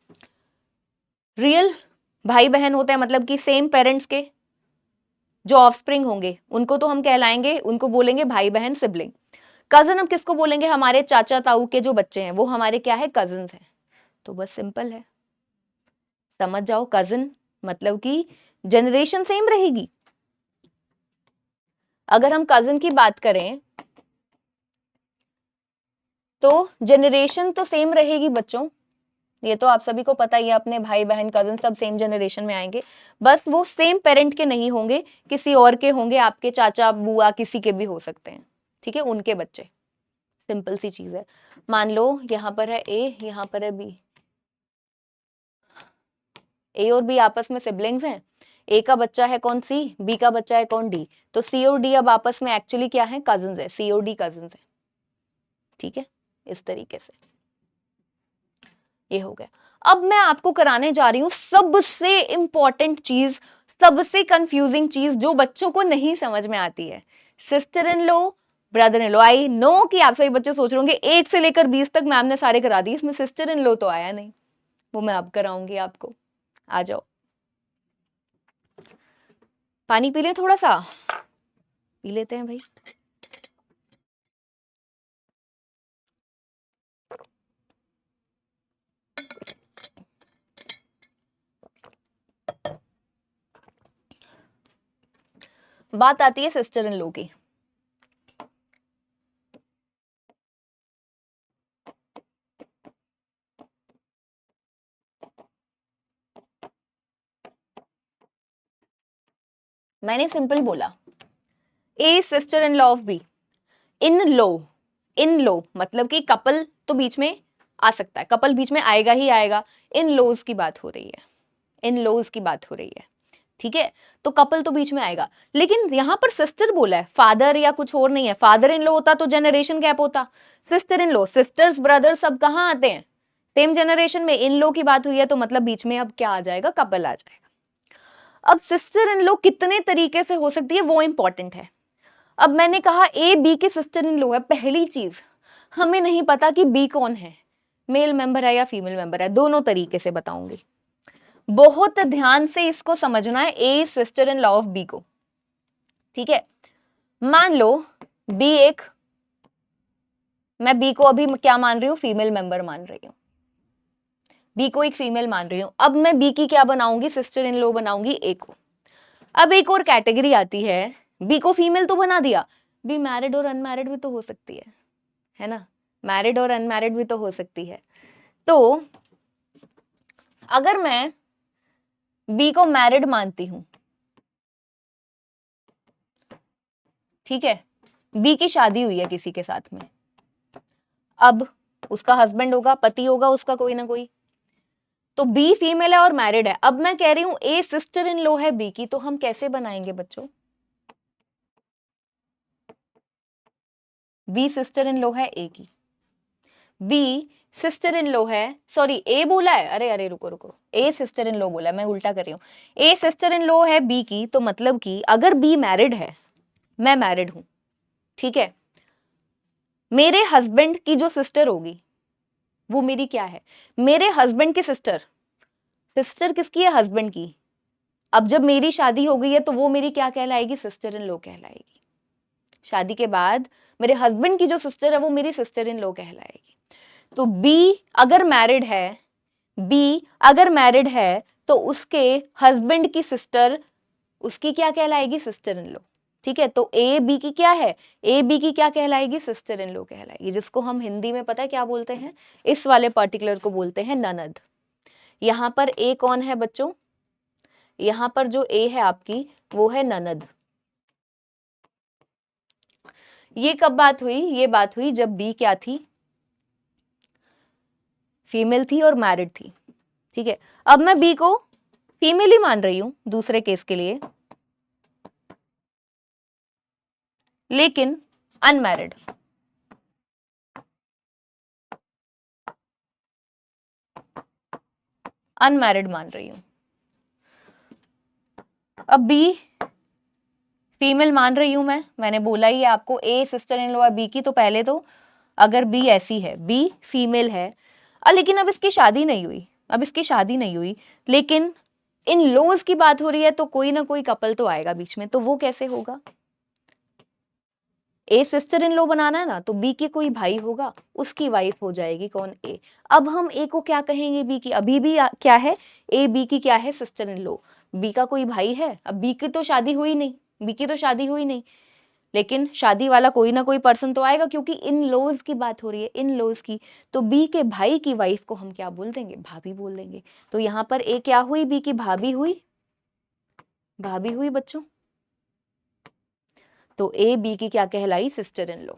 रियल भाई बहन होते हैं, मतलब कि सेम पेरेंट्स के जो ऑफस्प्रिंग होंगे उनको तो हम कहलाएंगे, उनको बोलेंगे भाई बहन सिबलिंग। कजन हम किसको बोलेंगे? हमारे चाचा ताऊ के जो बच्चे हैं वो हमारे क्या है? कजन्स हैं। तो बस सिंपल है, समझ जाओ, कजन मतलब कि जनरेशन सेम रहेगी। अगर हम कजन की बात करें तो जनरेशन तो सेम रहेगी बच्चों, ये तो आप सभी को पता ही है, अपने भाई बहन कजन सब सेम जनरेशन में आएंगे, बस वो सेम पेरेंट के नहीं होंगे, किसी और के होंगे, आपके चाचा बुआ किसी के भी हो सकते हैं, ठीक है, उनके बच्चे। सिंपल सी चीज है। मान लो यहाँ पर है ए, यहाँ पर है बी, ए और बी आपस में सिबलिंग्स हैं, ए का बच्चा है कौन? सी। बी का बच्चा है कौन? डी। तो सी और डी अब आपस में एक्चुअली क्या है? कजन्स है, सी और डी कजन्स है, ठीक है, इस तरीके से ये हो गया। अब मैं आपको कराने जा रही हूं सबसे इंपॉर्टेंट चीज, सबसे कंफ्यूजिंग चीज जो बच्चों को नहीं समझ में आती है, sister in law, brother in law. I know कि आप सभी बच्चे सोच रहे होंगे 1 से लेकर 20 तक मैम ने सारे करा दिए, इसमें सिस्टर इन लॉ तो आया नहीं, वो मैं अब कराऊंगी आपको। आ जाओ, पानी पी ले, थोड़ा सा पी लेते हैं भाई। बात आती है सिस्टर इन लॉ की। मैंने सिंपल बोला, A sister in law of B, in law, in law मतलब कि कपल तो बीच में आ सकता है, कपल बीच में आएगा ही आएगा, इन लोज की बात हो रही है, इन लोज की बात हो रही है, ठीक है, तो कपल तो बीच में आएगा। लेकिन यहां पर सिस्टर बोला है, फादर या कुछ और नहीं है, फादर इन लो होता तो जनरेशन गैप होता, sister in low, sisters brother सब कहां आते हैं? सेम जनरेशन में। इन लो की बात हुई है तो मतलब बीच में अब क्या आ जाएगा? कपल आ जाएगा। अब सिस्टर इन लो कितने तरीके से हो सकती है वो इंपॉर्टेंट है। अब मैंने कहा ए बी के सिस्टर इन लॉ है, पहली चीज हमें नहीं पता कि बी कौन है, मेल मेंबर है या फीमेल मेंबर है, दोनों तरीके से बताऊंगी, बहुत ध्यान से इसको समझना है, A sister in law of B को, ठीक है। मान लो बी एक, मैं बी को अभी क्या मान रही हूं? फीमेल मेंबर मान रही हूं, बी को एक फीमेल मान रही हूं। अब मैं बी की क्या बनाऊंगी? सिस्टर इन लॉ बनाऊंगी ए को। अब एक और कैटेगरी आती है, बी को फीमेल तो बना दिया, बी मैरिड और अनमैरिड भी तो हो सकती है ना, मैरिड और अनमैरिड भी तो हो सकती है। तो अगर मैं बी को मैरिड मानती हूं, ठीक है, बी की शादी हुई है किसी के साथ में, अब उसका हस्बैंड होगा, पति होगा उसका कोई ना कोई, तो बी फीमेल है और मैरिड है। अब मैं कह रही हूं ए सिस्टर इन लॉ है बी की, तो हम कैसे बनाएंगे बच्चों? बी सिस्टर इन लॉ है ए की, बी सिस्टर इन लॉ है, सॉरी ए बोला है, अरे अरे रुको रुको, ए सिस्टर इन लॉ बोला है, मैं उल्टा कर रही हूँ। ए सिस्टर इन लॉ है बी की, तो मतलब कि अगर बी मैरिड है, मैं मैरिड हूं, ठीक है, मेरे हस्बैंड की जो सिस्टर होगी वो मेरी क्या है? मेरे हस्बैंड की सिस्टर। सिस्टर किसकी है? हस्बैंड की। अब जब मेरी शादी हो गई है तो वो मेरी क्या कहलाएगी? सिस्टर इन लॉ कहलाएगी। शादी के बाद मेरे हस्बैंड की जो सिस्टर है वो मेरी सिस्टर इन लॉ कहलाएगी। तो बी अगर मैरिड है, बी अगर मैरिड है तो उसके हस्बैंड की सिस्टर उसकी क्या कहलाएगी? Sister in law. ठीक है, तो ए बी की क्या है? ए बी की क्या कहलाएगी? सिस्टर इन लॉ कहलाएगी, जिसको हम हिंदी में पता है क्या बोलते हैं? इस वाले पर्टिकुलर को बोलते हैं ननद। यहां पर ए कौन है बच्चों? यहां पर जो ए है आपकी वो है ननद। ये कब बात हुई? ये बात हुई जब बी क्या थी? फीमेल थी और मैरिड थी। ठीक है, अब मैं बी को फीमेल ही मान रही हूं दूसरे केस के लिए, लेकिन अनमैरिड। अनमैरिड मान रही हूं। अब बी फीमेल मान रही हूं मैंने बोला ही है आपको, ए सिस्टर इन लॉ है बी की, तो पहले तो अगर बी ऐसी है, बी फीमेल है, लेकिन अब इसकी शादी नहीं हुई, अब इसकी शादी नहीं हुई, लेकिन इन लॉज की बात हो रही है, तो कोई ना कोई कपल तो आएगा बीच में, तो वो कैसे होगा? ए सिस्टर इन लॉ बनाना है ना, तो बी की कोई भाई होगा, उसकी वाइफ हो जाएगी कौन? ए। अब हम ए को क्या कहेंगे? बी की अभी भी क्या है? ए बी की क्या है? Sister in law. बी का कोई भाई है? अब बी की तो शादी हुई नहीं, बी की तो शादी हुई नहीं, लेकिन शादी वाला कोई ना कोई पर्सन तो आएगा, क्योंकि इन लॉज की बात हो रही है, इन लॉज की। तो बी के भाई की वाइफ को हम क्या बोल देंगे? भाभी बोल देंगे। तो यहाँ पर ए क्या हुई? बी की भाभी हुई, भाभी हुई बच्चों। तो ए बी की क्या कहलाई? Sister in law.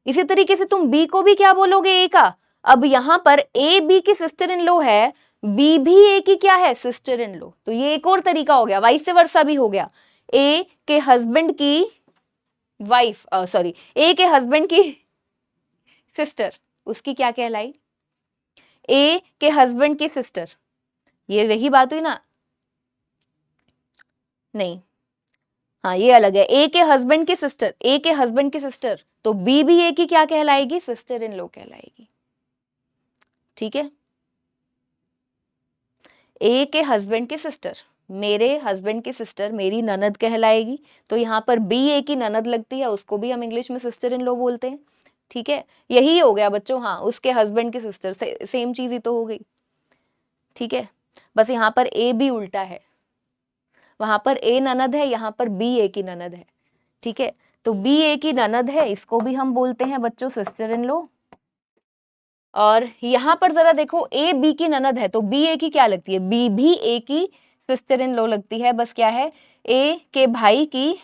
इसी तरीके से तुम बी को भी क्या बोलोगे? ए का। अब यहां पर ए बी की सिस्टर इन लॉ है, बी भी ए की क्या है? Sister in law. तो ये एक और तरीका हो गया, वाइस वर्सा भी हो गया। ए के हस्बैंड की वाइफ, सॉरी, ए के हस्बैंड की सिस्टर, उसकी क्या कहलाई? ए के हस्बैंड की सिस्टर। ये वही बात हुई ना? नहीं, हाँ ये अलग है। ए के हस्बैंड की सिस्टर, ए के हस्बैंड की सिस्टर, तो बी भी ए की क्या कहलाएगी? सिस्टर इन लॉ कहलाएगी। ठीक है, ए के हस्बैंड की सिस्टर, मेरे हस्बैंड की सिस्टर मेरी ननद कहलाएगी। तो यहाँ पर बी ए की ननद लगती है, उसको भी हम इंग्लिश में सिस्टर इन लॉ बोलते हैं। ठीक है, यही हो गया बच्चों। हाँ, उसके हस्बैंड की सिस्टर, सेम चीज ही तो हो गई। ठीक है, बस यहाँ पर ए भी उल्टा है, वहां पर ए ननद है, यहाँ पर बी ए की ननद है। ठीक है, तो बी ए की ननद है, इसको भी हम बोलते हैं बच्चों सिस्टर इन लॉ। और यहां पर जरा देखो, ए बी की ननद है, तो बी ए की क्या लगती है? बी भी ए की सिस्टर इन लॉ लगती है, बस क्या है? ए के भाई की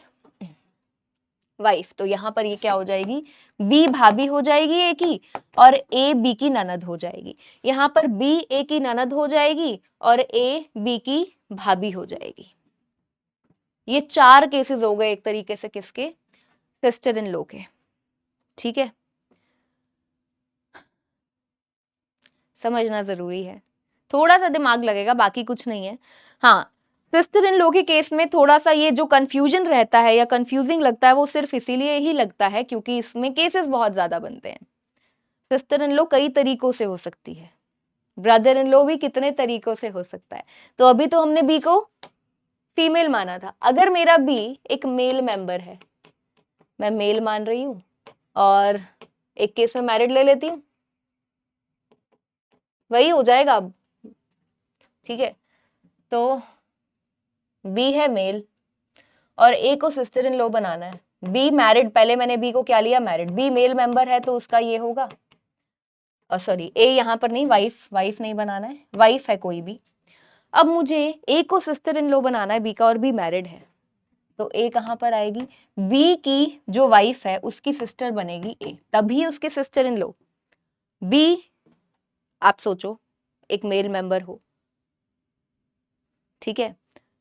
वाइफ। तो यहाँ पर ये क्या हो जाएगी? बी भाभी हो जाएगी ए की, और ए बी की ननद हो जाएगी। यहाँ पर बी ए की ननद हो जाएगी और ए बी की भाभी हो जाएगी। ये 4 केसेस हो गए एक तरीके से किसके? सिस्टर इन लॉ के। ठीक है, समझना जरूरी है, थोड़ा सा दिमाग लगेगा, बाकी कुछ नहीं है। हाँ, सिस्टर इन लॉ के केस में थोड़ा सा ये जो कंफ्यूजन रहता है या कंफ्यूजिंग लगता है, वो सिर्फ इसीलिए ही लगता है क्योंकि इसमें केसेस बहुत ज्यादा बनते हैं। सिस्टर इन लॉ कई तरीकों से हो सकती है, ब्रदर इन लॉ भी कितने तरीकों से हो सकता है। तो अभी तो हमने बी को फीमेल माना था, अगर मेरा बी एक मेल मेंबर है, मैं मेल मान रही हूं, और एक केस में मैरिड ले लेती हूँ, वही हो जाएगा अब। ठीक है, तो बी है मेल और ए को सिस्टर इन लॉ बनाना है। बी मैरिड, पहले मैंने बी को क्या लिया? मैरिड। बी मेल मेंबर है तो उसका ये होगा, सॉरी ए यहाँ पर नहीं, वाइफ नहीं बनाना है, वाइफ है कोई भी। अब मुझे ए को सिस्टर इन लॉ बनाना है बी का, और बी मैरिड है, तो ए कहां पर आएगी? बी की जो वाइफ है उसकी सिस्टर बनेगी ए, तभी उसके सिस्टर इन लॉ। बी, आप सोचो, एक मेल मेंबर हो, ठीक है।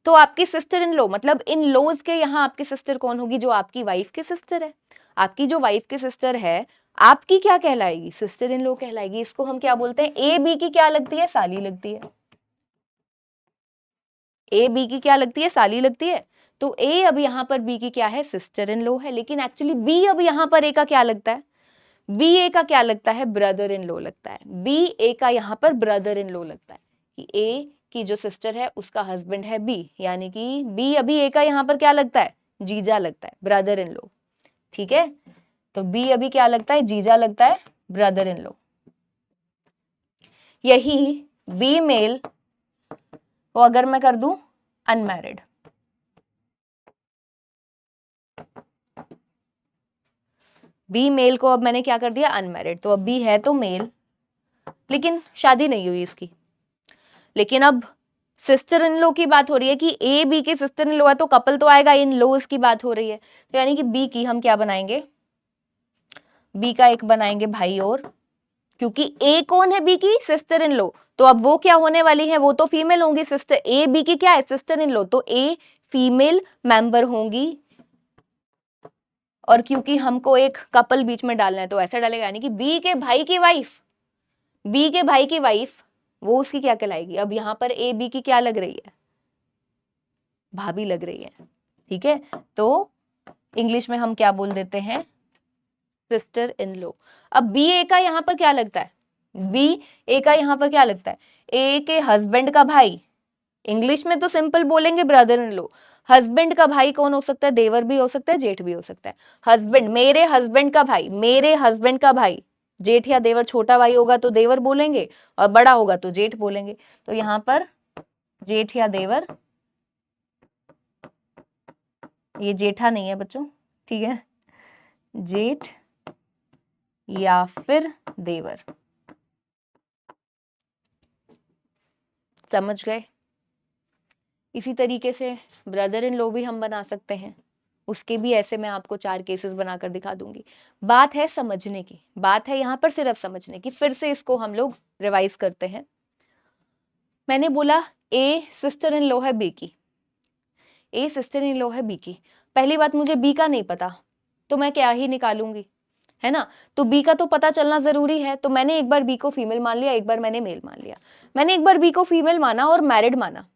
तो आपकी सिस्टर इन लॉ मतलब इन लॉज के यहाँ आपकी सिस्टर कौन होगी? जो आपकी वाइफ की सिस्टर है। आपकी जो वाइफ की सिस्टर है आपकी क्या कहलाएगी? सिस्टर इन लॉ कहलाएगी। इसको हम क्या बोलते हैं? ए बी की क्या लगती है? साली लगती है। ए बी की क्या लगती है? साली लगती है। तो ए अब यहाँ पर बी की क्या है? सिस्टर इन लॉ है। लेकिन एक्चुअली बी अब यहाँ पर ए का क्या लगता है? बी ए का क्या लगता है? ब्रदर इन लॉ लगता है। बी ए का यहाँ पर ब्रदर इन लॉ लगता है कि ए की जो सिस्टर है उसका हस्बैंड है बी, यानी कि बी अभी ए का यहाँ पर क्या लगता है? जीजा लगता है, ब्रदर इन लॉ। ठीक है, तो बी अभी क्या लगता है? जीजा लगता है, ब्रदर इन लॉ। यही बी मेल को अगर मैं कर दूं अनमैरिड, बी मेल को अब मैंने क्या कर दिया? अनमैरिड। तो अब बी है तो मेल, लेकिन शादी नहीं हुई इसकी। लेकिन अब सिस्टर इन लॉ की बात हो रही है कि ए बी के सिस्टर इन लॉ है तो कपल तो आएगा, इन लॉज की बात हो रही है। तो यानी कि बी की हम क्या बनाएंगे? बी का एक बनाएंगे भाई, और क्योंकि ए कौन है? बी की सिस्टर इन लॉ, तो अब वो क्या होने वाली है? वो तो फीमेल होंगी। सिस्टर ए बी की क्या है? सिस्टर इन लॉ, तो ए फीमेल मेंबर होंगी। और क्योंकि हमको एक कपल बीच में डालना है तो ऐसा डालेगा, यानी कि बी के भाई की वाइफ, बी के भाई की वाइफ वो उसकी क्या कहलाएगी? अब यहाँ पर ए बी की क्या लग रही है? भाभी लग रही है। ठीक है, तो इंग्लिश में हम क्या बोल देते हैं? Sister in law. अब बी ए का यहाँ पर क्या लगता है? बी ए का यहाँ पर क्या लगता है? ए के हस्बैंड का भाई। इंग्लिश में तो सिंपल बोलेंगे ब्रदर इन लॉ। हस्बैंड का भाई कौन हो सकता है? देवर भी हो सकता है, जेठ भी हो सकता है। हस्बैंड, मेरे हस्बैंड का भाई, मेरे हस्बैंड का भाई। जेठ या देवर, छोटा भाई होगा तो देवर बोलेंगे और बड़ा होगा तो जेठ बोलेंगे। तो यहाँ पर जेठ या देवर, ये जेठा नहीं है बच्चों, ठीक है, जेठ या फिर देवर। समझ गए? इसी तरीके से ब्रदर इन लॉ भी हम बना सकते हैं। उसके भी ऐसे मैं आपको 4 केसेस बनाकर दिखा दूंगी। बात है समझने की, बात है यहाँ पर सिर्फ समझने की। फिर से इसको हम लोग रिवाइज करते हैं। मैंने बोला ए सिस्टर इन लॉ है बी की, ए सिस्टर इन लॉ है बी की। पहली बात, मुझे बी का नहीं पता तो मैं क्या ही निकालूंगी, है ना? तो बी का तो पता चलना जरूरी है। तो मैंने एक बार बी को फीमेल मान लिया, एक बार मैंने मेल मान लिया। मैंने एक बार बी को फीमेल माना और मैरिड माना।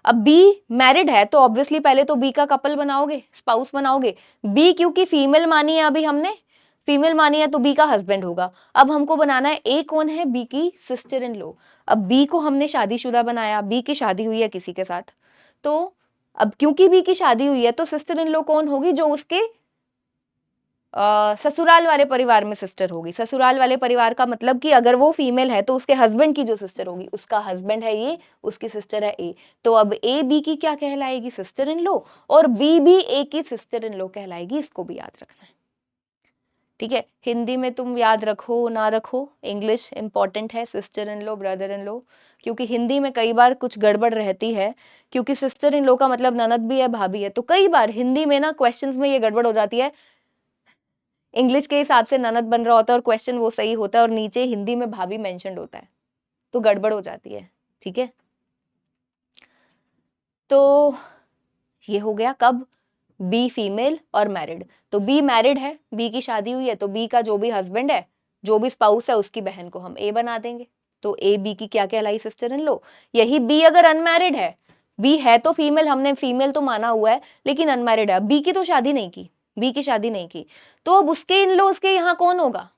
अब बी मैरिड है तो ऑब्वियसली पहले तो बी का कपल बनाओगे, स्पाउस बनाओगे। बी क्योंकि फीमेल मानी है, अभी हमने फीमेल मानी है तो बी का हस्बैंड होगा। अब हमको बनाना है ए कौन है? बी की सिस्टर इन लॉ। अब बी को हमने शादीशुदा बनाया, बी की शादी हुई है किसी के साथ। तो अब क्योंकि बी की शादी हुई है तो सिस्टर इन लॉ कौन होगी? जो उसके ससुराल वाले परिवार में सिस्टर होगी। ससुराल वाले परिवार का मतलब कि अगर वो फीमेल है तो उसके हस्बैंड की जो सिस्टर होगी, उसका हस्बैंड है ये, उसकी सिस्टर है ए। तो अब ए बी की क्या कहलाएगी? Sister in law. और बी भी ए की सिस्टर इन लॉ कहलाएगी। इसको भी याद रखना है, ठीक है? हिंदी में तुम याद रखो ना रखो, इंग्लिश इंपॉर्टेंट है। Sister in law, brother in law, क्योंकि हिंदी में कई बार कुछ गड़बड़ रहती है। क्योंकि सिस्टर इन लॉ का मतलब ननद भी है, भाभी है। तो कई बार हिंदी में ना क्वेश्चंस में ये गड़बड़ हो जाती है। इंग्लिश के हिसाब से ननद बन रहा होता है और क्वेश्चन वो सही होता है और नीचे हिंदी में भाभी मेंशन्ड होता है, तो गड़बड़ हो जाती है। ठीक है, तो ये हो गया कब? बी फीमेल और मैरिड। तो बी मैरिड है, बी की शादी हुई है, तो बी का जो भी हस्बैंड है, जो भी स्पाउस है, उसकी बहन को हम ए बना देंगे। तो ए बी की क्या कहलाई? Sister in law. यही बी अगर अनमैरिड है, बी है तो फीमेल, हमने फीमेल तो माना हुआ है, लेकिन अनमैरिड है, बी की तो शादी नहीं की, बी की शादी नहीं की, तो अब उसके इन लॉ के यहाँ कौन होगा?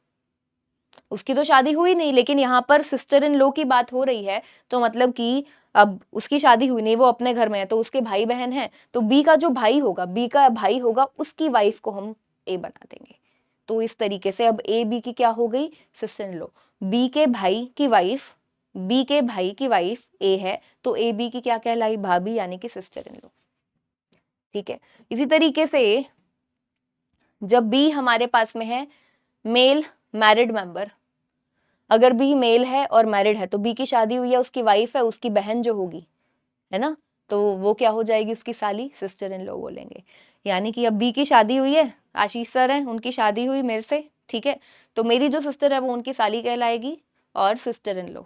उसकी तो शादी हुई नहीं, लेकिन यहाँ पर सिस्टर इन लॉ की बात हो रही है, तो मतलब कि अब उसकी शादी हुई नहीं, वो अपने घर में है, तो उसके भाई बहन है, तो बी का जो भाई होगा, बी का भाई होगा, उसकी वाइफ को हम ए बना देंगे। तो इस तरीके से अब ए बी की क्या हो गई? Sister in law. बी के भाई की वाइफ, बी के भाई की वाइफ ए है, तो ए बी की क्या कहलाई? भाभी, यानी कि सिस्टर इन लॉ। ठीक है, इसी तरीके से जब बी हमारे पास में है मेल मैरिड मेंबर, अगर बी मेल है और मैरिड है तो बी की शादी हुई है, उसकी वाइफ है, उसकी बहन जो होगी, है ना, तो वो क्या हो जाएगी? उसकी साली, सिस्टर इन लॉ बोलेंगे। यानी कि अब बी की शादी हुई है, आशीष सर हैं, उनकी शादी हुई मेरे से, ठीक है, तो मेरी जो सिस्टर है वो उनकी साली कहलाएगी और सिस्टर इन लॉ।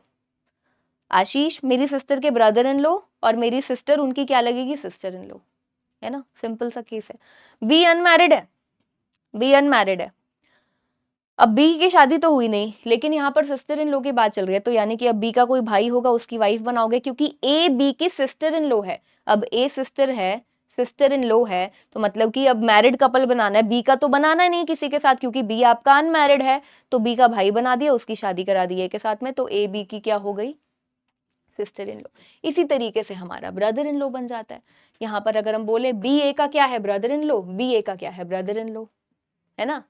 आशीष मेरी सिस्टर के ब्रदर इन लो, और मेरी सिस्टर उनकी क्या लगेगी, सिस्टर इन लो, है ना, सिंपल सा केस है। बी अनमैरिड है, बी अनमैरिड है। अब बी की शादी तो हुई नहीं, लेकिन यहाँ पर सिस्टर इन लो की बात चल रही है, तो यानी कि अब बी का कोई भाई होगा, उसकी वाइफ बनाओगे, क्योंकि ए बी की सिस्टर इन लो है। अब ए सिस्टर है, सिस्टर इन लो है, तो मतलब कि अब मैरिड कपल बनाना है, बी का तो बनाना नहीं किसी के साथ, क्योंकि बी आपका अनमैरिड है, तो बी का भाई बना दिया, उसकी शादी करा दी ए के साथ में, तो ए बी की क्या हो गई, सिस्टर इन लो। इसी तरीके से हमारा ब्रदर इन लो बन जाता है। यहाँ पर अगर हम बोले बी ए का क्या है, brother in low, B A का क्या है, ब्रदर इन लो, है ना।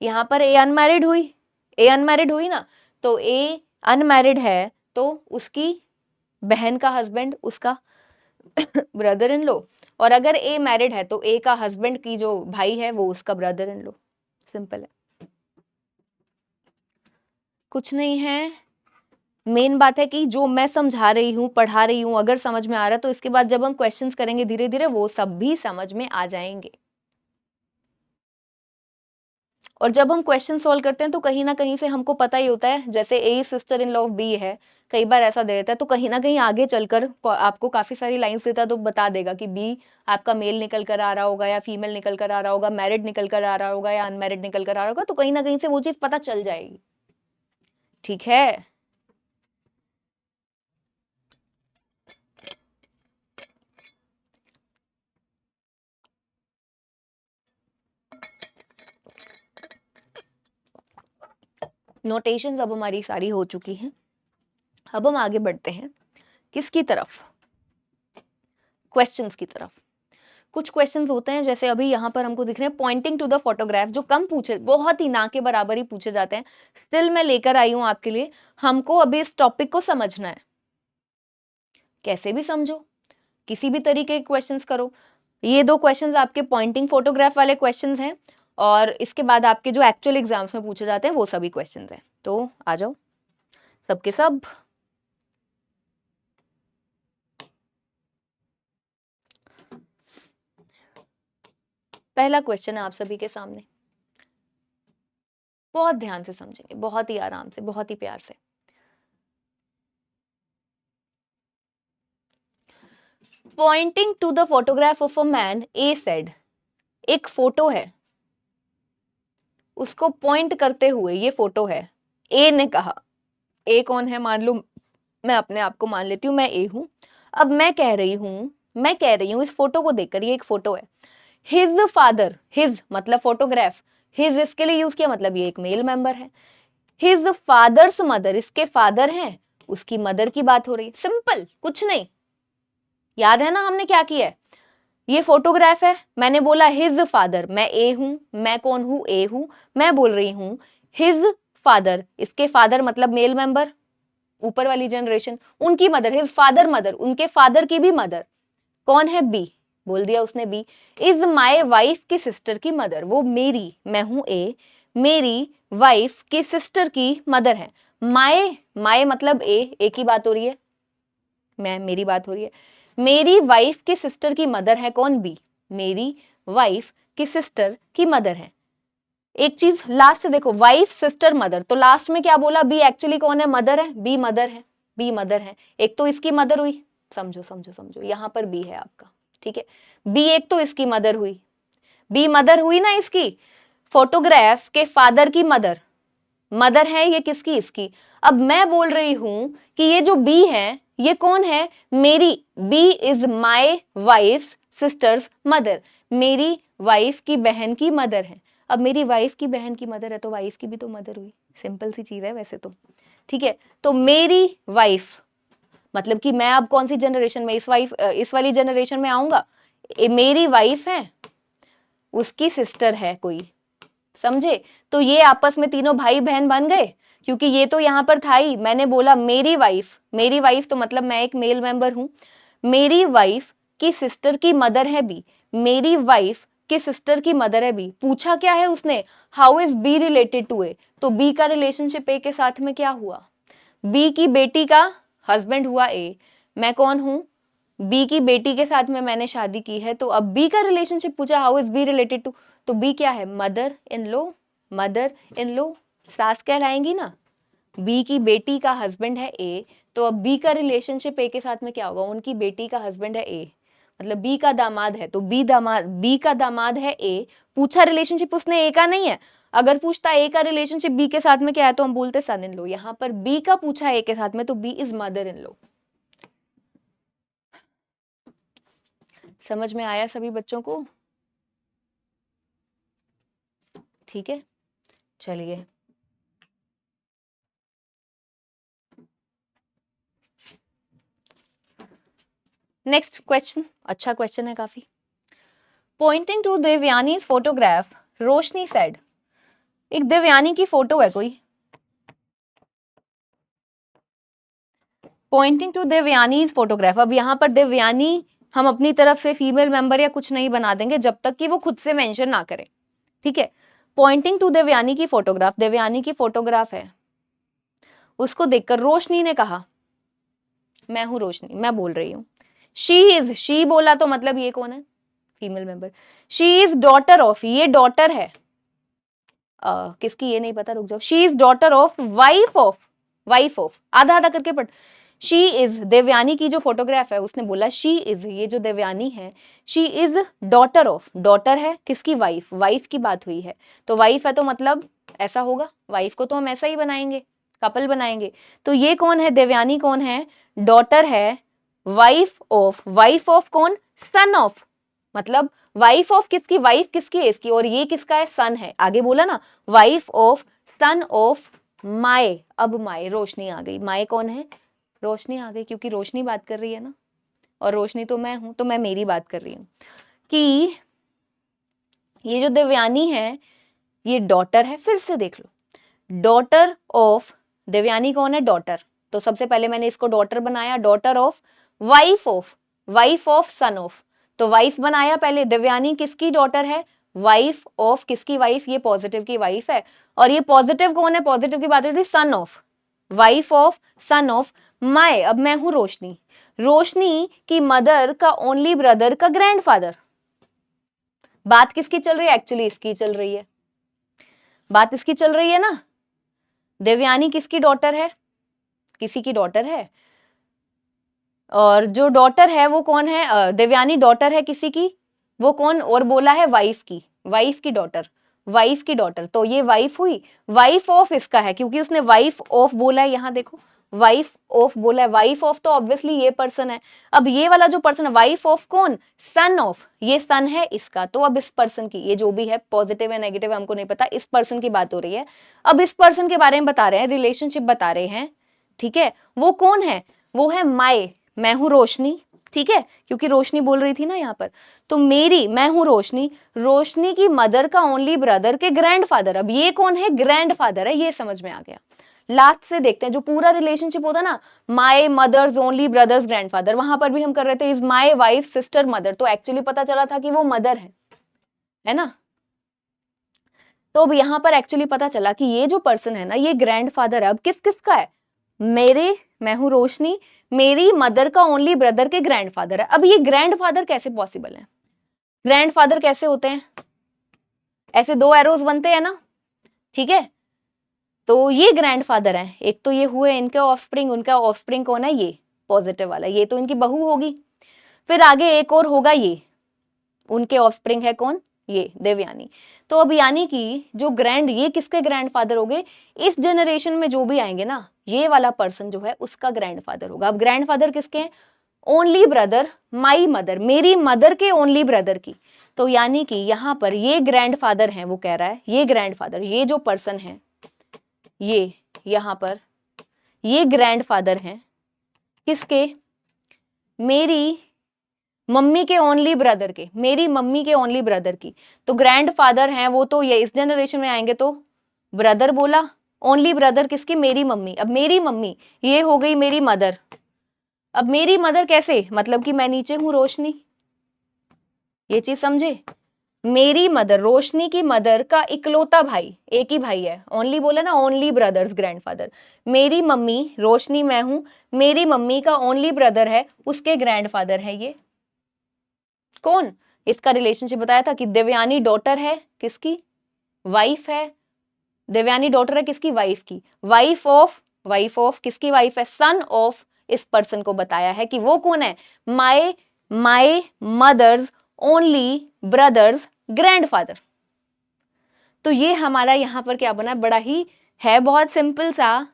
यहाँ पर ए अनमैरिड हुई, ए अनमैरिड हुई ना, तो ए अनमैरिड है, तो उसकी बहन का हस्बैंड उसका ब्रदर इन लो, और अगर ए मैरिड है तो ए का हस्बैंड की जो भाई है वो उसका ब्रदर इन लो। सिंपल है, कुछ नहीं है। मेन बात है कि जो मैं समझा रही हूँ, पढ़ा रही हूँ, अगर समझ में आ रहा है तो इसके बाद जब हम क्वेश्चंस करेंगे धीरे धीरे वो सब भी समझ में आ जाएंगे। और जब हम क्वेश्चन सॉल्व करते हैं तो कहीं ना कहीं से हमको पता ही होता है, जैसे A sister in law of B है, कई बार ऐसा दे देता है, तो कहीं ना कहीं आगे चलकर आपको काफी सारी लाइंस देता है, तो बता देगा कि बी आपका मेल निकल कर आ रहा होगा या फीमेल निकल कर आ रहा होगा, मैरिड निकल कर आ रहा होगा या अनमैरिड निकल कर आ रहा होगा, तो कहीं ना कहीं से वो चीज पता चल जाएगी। ठीक है, नोटेशंस अब हमारी सारी हो चुकी हैं। अब हम आगे बढ़ते हैं किसकी तरफ, क्वेश्चंस की तरफ। कुछ क्वेश्चंस होते हैं, जैसे अभी यहाँ पर हमको दिख रहे हैं पॉइंटिंग टू द फोटोग्राफ, जो कम पूछे, बहुत ही ना के बराबर ही पूछे जाते हैं, स्टिल मैं लेकर आई हूं आपके लिए। हमको अभी इस टॉपिक को समझना है, कैसे भी समझो, किसी भी तरीके के क्वेश्चंस करो। ये दो क्वेश्चंस आपके पॉइंटिंग फोटोग्राफ वाले क्वेश्चंस हैं, और इसके बाद आपके जो एक्चुअल एग्जाम्स में पूछे जाते हैं वो सभी क्वेश्चंस हैं। तो आ जाओ सबके सब। पहला क्वेश्चन है आप सभी के सामने, बहुत ध्यान से समझेंगे, बहुत ही आराम से, बहुत ही प्यार से। Pointing to the photograph of a man, A said, एक फोटो है, उसको पॉइंट करते हुए, ये फोटो है, ए ने कहा, ए कौन है, मान लो मैं अपने आप को मान लेती हूँ, मैं ए हूं। अब मैं कह रही हूं इस फोटो को देखकर, ये एक फोटो है, हिज फादर, हिज मतलब फोटोग्राफ, हिज इसके लिए यूज किया, मतलब ये एक मेल मेंबर है, हिज फादर्स मदर, इसके फादर हैं, उसकी मदर की बात हो रही है, सिंपल, कुछ नहीं। याद है ना हमने क्या किया है, ये फोटोग्राफ है, मैंने बोला हिज फादर, मैं ए हूं, मैं कौन हूं, ए हूं, मैं बोल रही हूं हिज फादर, इसके फादर मतलब मेल मेंबर, ऊपर वाली जनरेशन, उनकी मदर, हिज फादर मदर, उनके फादर की भी मदर कौन है, बी, बोल दिया उसने बी, इज माय वाइफ की सिस्टर की मदर, वो मेरी, मैं हूं ए, मेरी वाइफ की सिस्टर की मदर है। माय, माय मतलब ए की बात हो रही है, मैं, मेरी बात हो रही है, मेरी वाइफ की सिस्टर की मदर है कौन, बी, मेरी वाइफ की सिस्टर की मदर है। एक चीज लास्ट से देखो, वाइफ सिस्टर मदर, तो लास्ट में क्या बोला, बी एक्चुअली कौन है, मदर है, बी मदर है, बी मदर है, एक तो इसकी मदर हुई, समझो समझो समझो, यहां पर बी है आपका, ठीक है, बी एक तो इसकी मदर हुई, बी मदर हुई ना इसकी, फोटोग्राफ के फादर की मदर, मदर है ये किसकी, इसकी। अब मैं बोल रही हूं कि ये जो बी है ये कौन है, मेरी, B is my wife sisters mother, मेरी वाइफ की बहन की मदर है। अब मेरी वाइफ की बहन की मदर है तो वाइफ की भी तो मदर हुई, सिंपल सी चीज है वैसे तो, ठीक है। तो मेरी वाइफ मतलब कि मैं अब कौन सी जनरेशन में, इस वाली जनरेशन में आऊंगा, मेरी वाइफ है, उसकी सिस्टर है कोई, समझे, तो ये आपस में तीनों भाई बहन बन गए, क्योंकि ये तो यहां पर था ही, मैंने बोला मेरी वाइफ तो मतलब मैं एक मेल मेंबर हूं, मेरी वाइफ की सिस्टर की मदर है बी, मेरी वाइफ की सिस्टर की मदर है बी। पूछा क्या है उसने, how is B related to A, तो बी का रिलेशनशिप ए के साथ में क्या हुआ, बी की बेटी का हस्बैंड हुआ ए, मैं कौन हूं, बी की बेटी के साथ में मैंने शादी की है, तो अब बी का रिलेशनशिप पूछा, how is B related to, तो बी क्या है, mother in low, mother in लो, सास कहलाएंगी ना, बी की बेटी का हस्बैंड है ए, तो अब बी का रिलेशनशिप ए के साथ में क्या होगा, उनकी बेटी का हस्बैंड है ए, मतलब बी का दामाद है, तो बी का दामाद है ए, पूछा रिलेशनशिप उसने ए का नहीं है। अगर पूछता ए का रिलेशनशिप बी के साथ में क्या है तो हम बोलते सन इन लॉ। यहाँ पर बी का पूछा ए के साथ में, तो B is mother in law. समझ में आया सभी बच्चों को? ठीक है, चलिए नेक्स्ट क्वेश्चन। अच्छा क्वेश्चन है काफी। Pointing to Devyani photograph, Roshni said, एक देवयानी की फोटो है कोई, पॉइंटिंग टू देवयानी फोटोग्राफ। अब यहाँ पर देवयानी हम अपनी तरफ से फीमेल मेंबर या कुछ नहीं बना देंगे जब तक कि वो खुद से मेंशन ना करे, ठीक है। पॉइंटिंग टू देवयानी की फोटोग्राफ, देवयानी की फोटोग्राफ है, उसको देखकर रोशनी ने कहा, मैं हूं रोशनी, मैं बोल रही हूं, शी इज, शी बोला तो मतलब ये कौन है, female member. She is daughter of, ये डॉटर है किसकी ये नहीं पता, रुक जाओ। She is daughter of, wife of, wife of, आधा आधा करके पढ़। शी इज, देवयानी की जो फोटोग्राफ है उसने बोला शी इज, ये जो देवयानी है, she is daughter of, daughter है किसकी, वाइफ, वाइफ की बात हुई है, तो वाइफ है तो मतलब ऐसा होगा, वाइफ को तो हम ऐसा ही बनाएंगे, कपल बनाएंगे। तो ये कौन है, देवयानी कौन है, डॉटर है, वाइफ ऑफ कौन, सन ऑफ, मतलब वाइफ ऑफ किसकी, वाइफ किसकी है इसकी, और ये किसका है, सन है। आगे बोला ना, वाइफ ऑफ, सन ऑफ माए। अब माए, रोशनी आ गई, माए कौन है, रोशनी आ गई, क्योंकि रोशनी बात कर रही है ना, और रोशनी तो मैं हूं, तो मैं मेरी बात कर रही हूं कि ये जो देवयानी है ये डॉटर है। फिर से देख लो, डॉटर ऑफ, देवयानी कौन है, डॉटर, तो सबसे पहले मैंने इसको डॉटर बनाया, daughter of, wife of son of, तो वाइफ बनाया पहले। देवयानी किसकी डॉटर है, वाइफ ऑफ किसकी वाइफ, ये पॉजिटिव की वाइफ है, और ये पॉजिटिव कौन है, पॉजिटिव की बात होती है, son of, wife of, son of my. अब मैं हूं रोशनी, रोशनी की मदर का ओनली ब्रदर का ग्रैंडफादर। बात किसकी चल रही है, एक्चुअली इसकी चल रही है, बात इसकी चल रही है ना। देवयानी किसकी डॉटर है, किसी की डॉटर है, और जो डॉटर है वो कौन है, देवयानी डॉटर है किसी की, वो कौन, और बोला है वाइफ की, वाइफ की डॉटर, वाइफ की डॉटर, तो ये वाइफ हुई, वाइफ ऑफ इसका है, क्योंकि उसने वाइफ ऑफ बोला है, यहाँ देखो वाइफ ऑफ बोला है, वाइफ ऑफ तो ऑब्वियसली ये पर्सन है। अब ये वाला जो पर्सन है, वाइफ ऑफ कौन, सन ऑफ, ये सन है इसका, तो अब इस पर्सन की, ये जो भी है पॉजिटिव है नेगेटिव हमको नहीं पता, इस पर्सन की बात हो रही है। अब इस पर्सन के बारे में बता रहे हैं, रिलेशनशिप बता रहे हैं, ठीक है। वो कौन है, वो है माए, मैं हूं रोशनी, ठीक है, क्योंकि रोशनी बोल रही थी ना यहाँ पर, तो मेरी, मैं हूं रोशनी, रोशनी की मदर का ओनली ब्रदर के ग्रैंडफादर। अब ये कौन है, ग्रैंडफादर है, ये समझ में आ गया। लास्ट से देखते हैं, जो पूरा रिलेशनशिप होता ना, my mother's only brothers grandfather, वहां पर भी हम कर रहे थे is my wife sister mother, तो एक्चुअली पता चला था कि वो मदर है ना। तो अब यहाँ पर एक्चुअली पता चला कि ये जो पर्सन है ना, ये ग्रैंडफादर है। अब किस किस का है, मेरे, मैं हूं रोशनी, मेरी मदर का ओनली ब्रदर के ग्रैंडफादर है। अब ये ग्रैंडफादर कैसे पॉसिबल है, ग्रैंडफादर कैसे होते हैं, ऐसे दो एरोज बनते हैं ना, ठीक है। तो ये ग्रैंडफादर है, एक तो ये हुए इनके ऑफस्प्रिंग, उनका ऑफस्प्रिंग कौन है, ये पॉजिटिव वाला, ये तो इनकी बहू होगी। फिर आगे एक और होगा, ये उनके ऑफस्प्रिंग है कौन, ये देवयानी। तो अब यानी कि जो ये किसके ग्रैंडफादर हो गए, इस जनरेशन में जो भी आएंगे ना, ये वाला पर्सन जो है उसका ग्रैंडफादर होगा। अब ग्रैंडफादर किसके हैं, ओनली ब्रदर, माई मदर, मेरी मदर के ओनली ब्रदर की। तो यानी कि यहाँ पर ये ग्रैंडफादर हैं, वो कह रहा है ये ग्रैंडफादर, ये जो पर्सन है, ये यहाँ पर ये ग्रैंडफादर हैं किसके, मेरी मम्मी के ओनली ब्रदर के, मेरी मम्मी के ओनली ब्रदर की। तो ग्रैंडफादर हैं वो, तो ये इस जनरेशन में आएंगे तो ब्रदर बोला, ओनली ब्रदर किसकी, मेरी मम्मी। अब मेरी मम्मी ये हो गई मेरी मदर। अब मेरी मदर कैसे, मतलब कि मैं नीचे हूं रोशनी, ये चीज समझे। मेरी मदर, रोशनी की मदर का इकलौता भाई, एक ही भाई है, ओनली बोला ना, ओनली ब्रदर्स ग्रैंडफादर। मेरी मम्मी, रोशनी मैं हूं, मेरी मम्मी का ओनली ब्रदर है, उसके ग्रैंडफादर है ये कौन। इसका रिलेशनशिप बताया था कि देवयानी डॉटर है किसकी, वाइफ है, देवयानी डॉटर है किसकी, वाइफ की, वाइफ ऑफ वाइफ ऑफ, किसकी वाइफ है? सन ऑफ इस पर्सन को बताया है कि वो कौन है? My mother's only brothers grandfather. तो ये हमारा यहाँ पर क्या बना? बड़ा ही है बहुत सिंपल सा।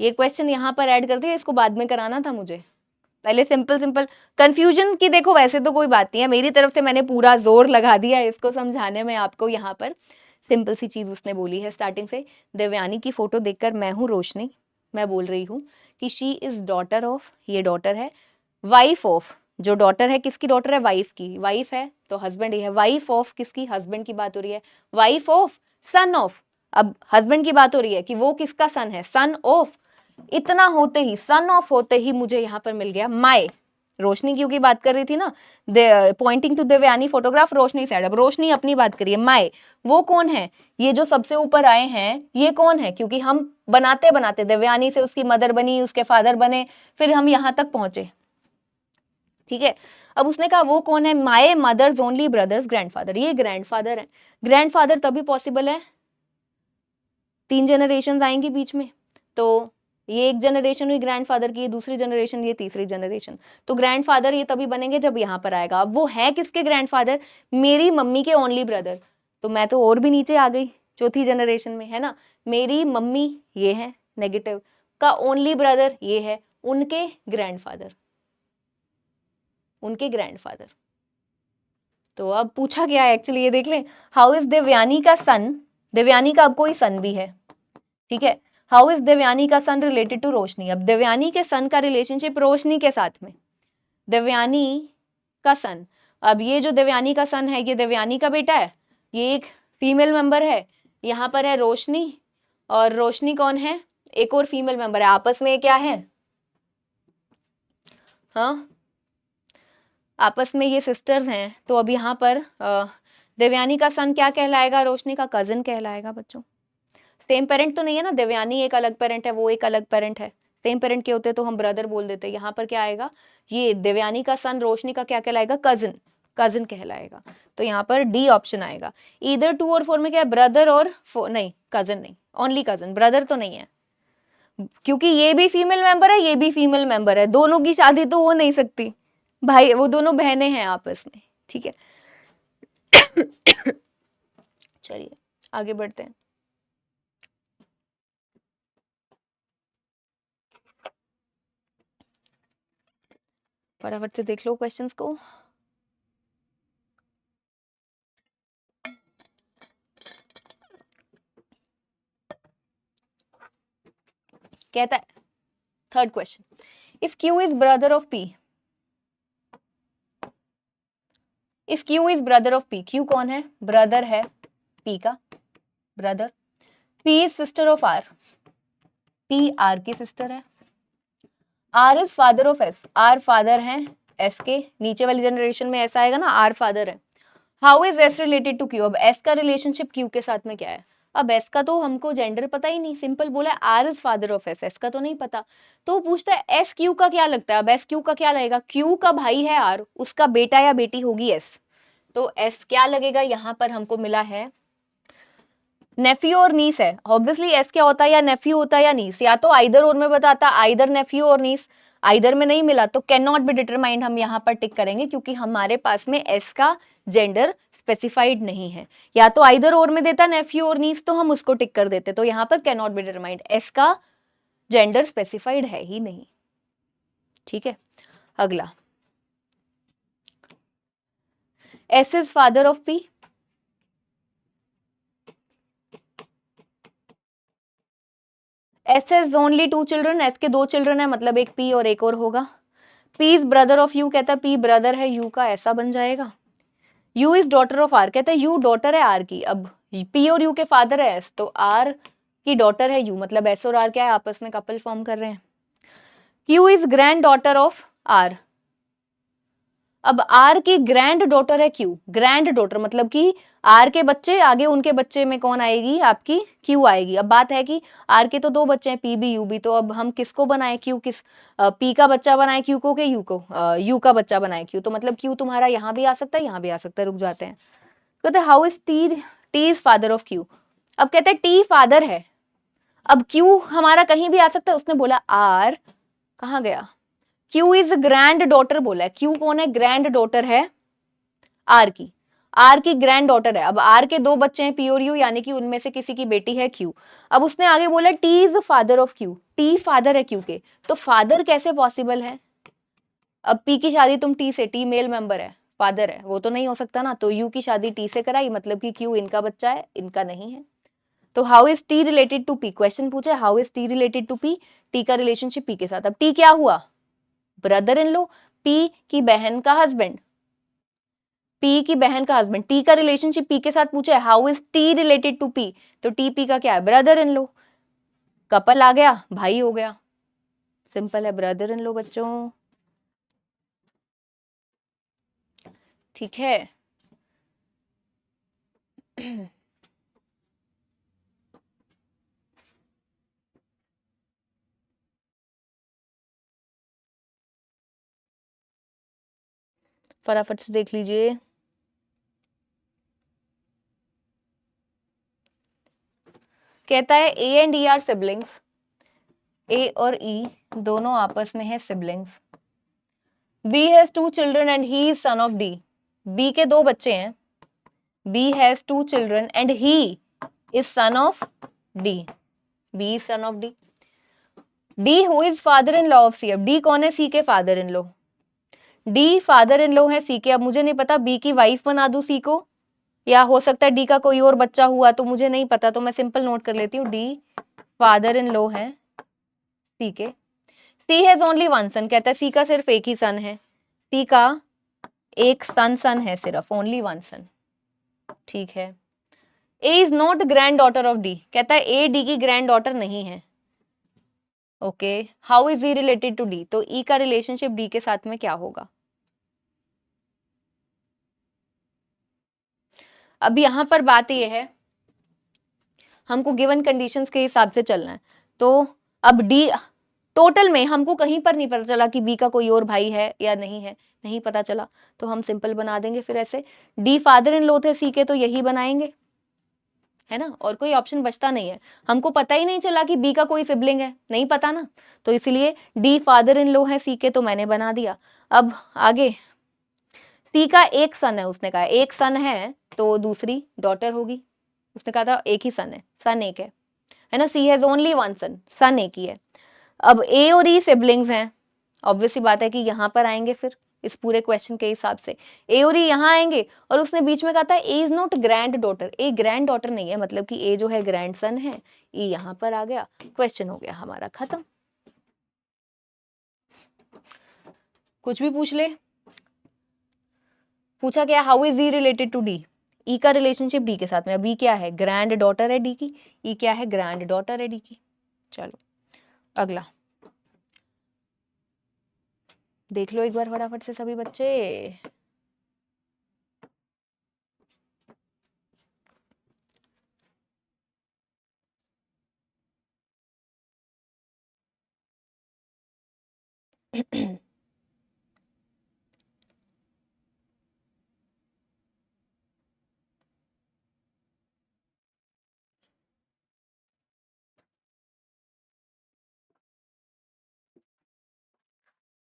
ये क्वेश्चन यहाँ पर ऐड कर दिया, इसको बाद में कराना था मुझे, पहले सिंपल सिंपल। कंफ्यूजन की देखो वैसे तो कोई बात नहीं है, मेरी तरफ से मैंने पूरा जोर लगा दिया इसको समझाने में आपको। यहाँ पर सिंपल सी चीज उसने बोली है स्टार्टिंग से। देवयानी की फोटो देखकर मैं हूँ रोशनी, मैं बोल रही हूँ कि शी इज डॉटर ऑफ, ये डॉटर है, वाइफ ऑफ, जो डॉटर है किसकी डॉटर है? वाइफ की, वाइफ है तो हस्बैंड ही है, वाइफ ऑफ किसकी? हस्बैंड की बात हो रही है, वाइफ ऑफ सन ऑफ। अब हस्बैंड की बात हो रही है कि वो किसका सन है? Son of. इतना होते ही, सन ऑफ होते ही मुझे यहाँ पर मिल गया माय। रोशनी क्योंकि बात कर रही थी ना, pointing to Devyani photograph, Roshni said. अब रोशनी अपनी बात करिए, माय वो कौन है? ये जो सबसे ऊपर आए हैं ये कौन है? क्योंकि हम बनाते बनाते देवयानी से उसकी मदर बनी, उसके फादर बने, फिर हम यहाँ तक पहुंचे, ठीक है। अब उसने कहा वो कौन है? My mother's only brothers grandfather, ये ग्रैंडफादर है। ग्रैंडफादर तभी पॉसिबल है 3 जनरेशन आएंगी बीच में, तो ये एक जनरेशन हुई ग्रैंडफादर की, ये दूसरी जनरेशन, ये तीसरी जनरेशन। तो ग्रैंडफादर ये तभी बनेंगे जब यहाँ पर आएगा। अब वो है किसके ग्रैंडफादर? मेरी मम्मी के ओनली ब्रदर। तो मैं तो और भी नीचे आ गई, चौथी जनरेशन में, है ना। मेरी मम्मी ये है नेगेटिव का ओनली ब्रदर ये है, उनके ग्रैंडफादर, उनके ग्रैंडफादर। तो अब पूछा गया है एक्चुअली, ये देख लें। हाउ इज देवयानी का सन, देवयानी का अब कोई सन भी है, ठीक है। हाउ इज देवयानी का सन रिलेटेड टू रोशनी? अब देवयानी के सन का रिलेशनशिप रोशनी के साथ में, देवयानी का सन। अब ये जो देवयानी का सन है ये देवयानी का बेटा है, ये एक फीमेल मेंबर है। यहाँ पर है रोशनी, और रोशनी कौन है? एक और फीमेल मेंबर है। आपस में क्या है? हाँ, आपस में ये सिस्टर्स हैं। तो अब यहाँ पर देवयानी का सन क्या कहलाएगा? रोशनी का कजिन कहलाएगा बच्चों। सेम पेरेंट तो नहीं है ना, देवयानी एक अलग पेरेंट है, वो एक अलग पेरेंट है। सेम पेरेंट के होते तो हम ब्रदर बोल देते। यहाँ पर क्या आएगा? ये देवयानी का सन रोशनी का क्या कहलाएगा? कजिन, कजिन कहलाएगा। तो यहाँ पर डी ऑप्शन आएगा। इधर 2 और 4 में क्या है? ब्रदर और नहीं, कजिन नहीं, ओनली कजिन, ब्रदर तो नहीं है, क्योंकि ये भी फीमेल मेंबर है, ये भी फीमेल मेंबर है, दोनों की शादी तो हो नहीं सकती भाई, वो दोनों बहनें हैं आपस में, ठीक है। चलिए आगे बढ़ते हैं। फटाफट से देख लो क्वेश्चंस को। कहता है third question, if Q is brother of P, if Q is brother of P, Q कौन है? ब्रदर है P का, brother. P is sister of R, P R की सिस्टर है। R is father of S, R father है S के, नीचे वाली जनरेशन में ऐसा आएगा ना, R फादर है। How is S related to Q? अब S का रिलेशनशिप Q के साथ में क्या है? अब S का तो हमको जेंडर पता ही नहीं, सिंपल बोला है R is father of S, S का तो नहीं पता। तो पूछता है S Q का क्या लगता है? अब S Q का क्या लगेगा? Q का भाई है R, उसका बेटा या बेटी होगी S, तो S क्या लगेगा? यहाँ पर हमको मिला है नेफ्यू और नीस है। ऑब्वियसली S क्या होता है? या नेफ्यू होता है या नीस, या तो आइदर और में बताता, आइदर नेफ्यू और नीस। आइदर में नहीं मिला तो कैन नॉट बी डिटरमाइंड, हम यहाँ पर टिक करेंगे क्योंकि हमारे पास में S का जेंडर स्पेसिफाइड नहीं है। या तो आइदर और में देता नेफ्यू और नीस तो हम उसको टिक कर देते, तो यहाँ पर can not be determined, S का जेंडर स्पेसिफाइड है ही नहीं, ठीक है। अगला, S is father of P, S has only 2 children, S के 2 चिल्ड्रन है, मतलब एक P और एक और होगा। P is brother of U, कहता है P ब्रदर है U का, ऐसा बन जाएगा। U is daughter of R, कहता है U डॉटर है R की। अब P और U के फादर है S, तो R की डॉटर है U, मतलब S और R क्या है? आपस में कपल फॉर्म कर रहे हैं। Q is granddaughter of R, अब R की ग्रैंड डॉटर है Q, ग्रैंड डॉटर मतलब कि R के बच्चे आगे उनके बच्चे में कौन आएगी? आपकी Q आएगी। अब बात है कि R के तो 2 बच्चे हैं, P भी U भी, तो अब हम किसको बनाए? Q किस P का बच्चा बनाए Q को, कि U को U का बच्चा बनाए Q, तो मतलब Q तुम्हारा यहाँ भी आ सकता है, यहाँ भी आ सकता है। रुक जाते हैं, कहते हैं how is T is father of Q। अब कहते हैं T फादर है, अब Q हमारा कहीं भी आ सकता है, उसने बोला R, कहाँ गया, Q इज ग्रैंड डॉटर बोला है। Q कौन है, ग्रैंड डॉटर है R की, R की ग्रैंड डॉटर है। अब R के 2 बच्चे हैं P और U, यानी कि उनमें से किसी की बेटी है Q। अब उसने आगे बोला T is father of Q, T father है Q के, तो फादर कैसे पॉसिबल है। अब P की शादी तुम T से, T मेल मेंबर है, फादर है, वो तो नहीं हो सकता ना, तो U की शादी T से कराई, मतलब कि Q इनका बच्चा है, इनका नहीं है। तो how is T related to P, question पूछे how is T related to P, T का रिलेशनशिप P के साथ। अब T क्या हुआ, ब्रदर इन लो, P की बहन का हस्बैंड, P की बहन का हस्बैंड, T का रिलेशनशिप P के साथ पूछा है, how is T related to P, तो T P का क्या है, ब्रदर इन लो, कपल आ गया, भाई हो गया, सिंपल है, ब्रदर इन लो बच्चों, ठीक है। फटाफट से देख लीजिए। कहता है A and E are siblings, A और E दोनों आपस में है siblings. B has 2 children and he is son of D, B के 2 बच्चे हैं, B has 2 children and he is son of D, B is son of D। D who is father in law of C, अब D कौन है, C के father in law, D father in law है C के। अब मुझे नहीं पता B की वाइफ बना दूं C को, या हो सकता है D का कोई और बच्चा हुआ, तो मुझे नहीं पता, तो मैं सिंपल नोट कर लेती हूँ, D फादर इन लॉ है C के। C हैज ओनली 1 सन, कहता है C का सिर्फ एक ही सन है, C का एक सन है सिर्फ, ओनली 1 सन, ठीक है। A is not granddaughter of D, कहता है A D की ग्रैंड डॉटर नहीं है, okay. How is E related to D, तो E का रिलेशनशिप D के साथ में क्या होगा। अब यहां पर बात यह है, हमको गिवन कंडीशंस के हिसाब से चलना है, तो अब डी टोटल में हमको कहीं पर नहीं पता चला कि बी का कोई और भाई है या नहीं है, नहीं पता चला, तो हम सिंपल बना देंगे फिर ऐसे, डी फादर इन लॉ थे सी के, तो यही बनाएंगे, है ना, और कोई ऑप्शन बचता नहीं है। हमको पता ही नहीं चला कि बी का कोई सिबलिंग है, नहीं पता ना, तो इसलिए डी फादर इन लॉ है सी के, तो मैंने बना दिया। अब आगे सी का एक सन है, उसने कहा एक सन है तो दूसरी डॉटर होगी, उसने कहा था एक ही सन है, सन एक है ना, सी हैज ओनली 1 सन, सन एक ही है। अब ए और ई सिबलिंग्स हैं, ऑब्वियस सी बात है कि यहाँ पर आएंगे, फिर इस पूरे क्वेश्चन के हिसाब से ए और ई यहाँ आएंगे, और उसने बीच में कहा था A is not granddaughter, A granddaughter नहीं है, मतलब कि ए जो है ग्रैंड सन है, ई यहाँ पर आ गया, क्वेश्चन हो गया हमारा खत्म। कुछ भी पूछ ले, पूछा क्या, how is E related to D, E का रिलेशनशिप डी के साथ में, बी क्या है, ग्रैंड डॉटर है डी की, ई क्या है, ग्रैंड डॉटर है डी की। चलो अगला देख लो एक बार फटाफट से सभी बच्चे।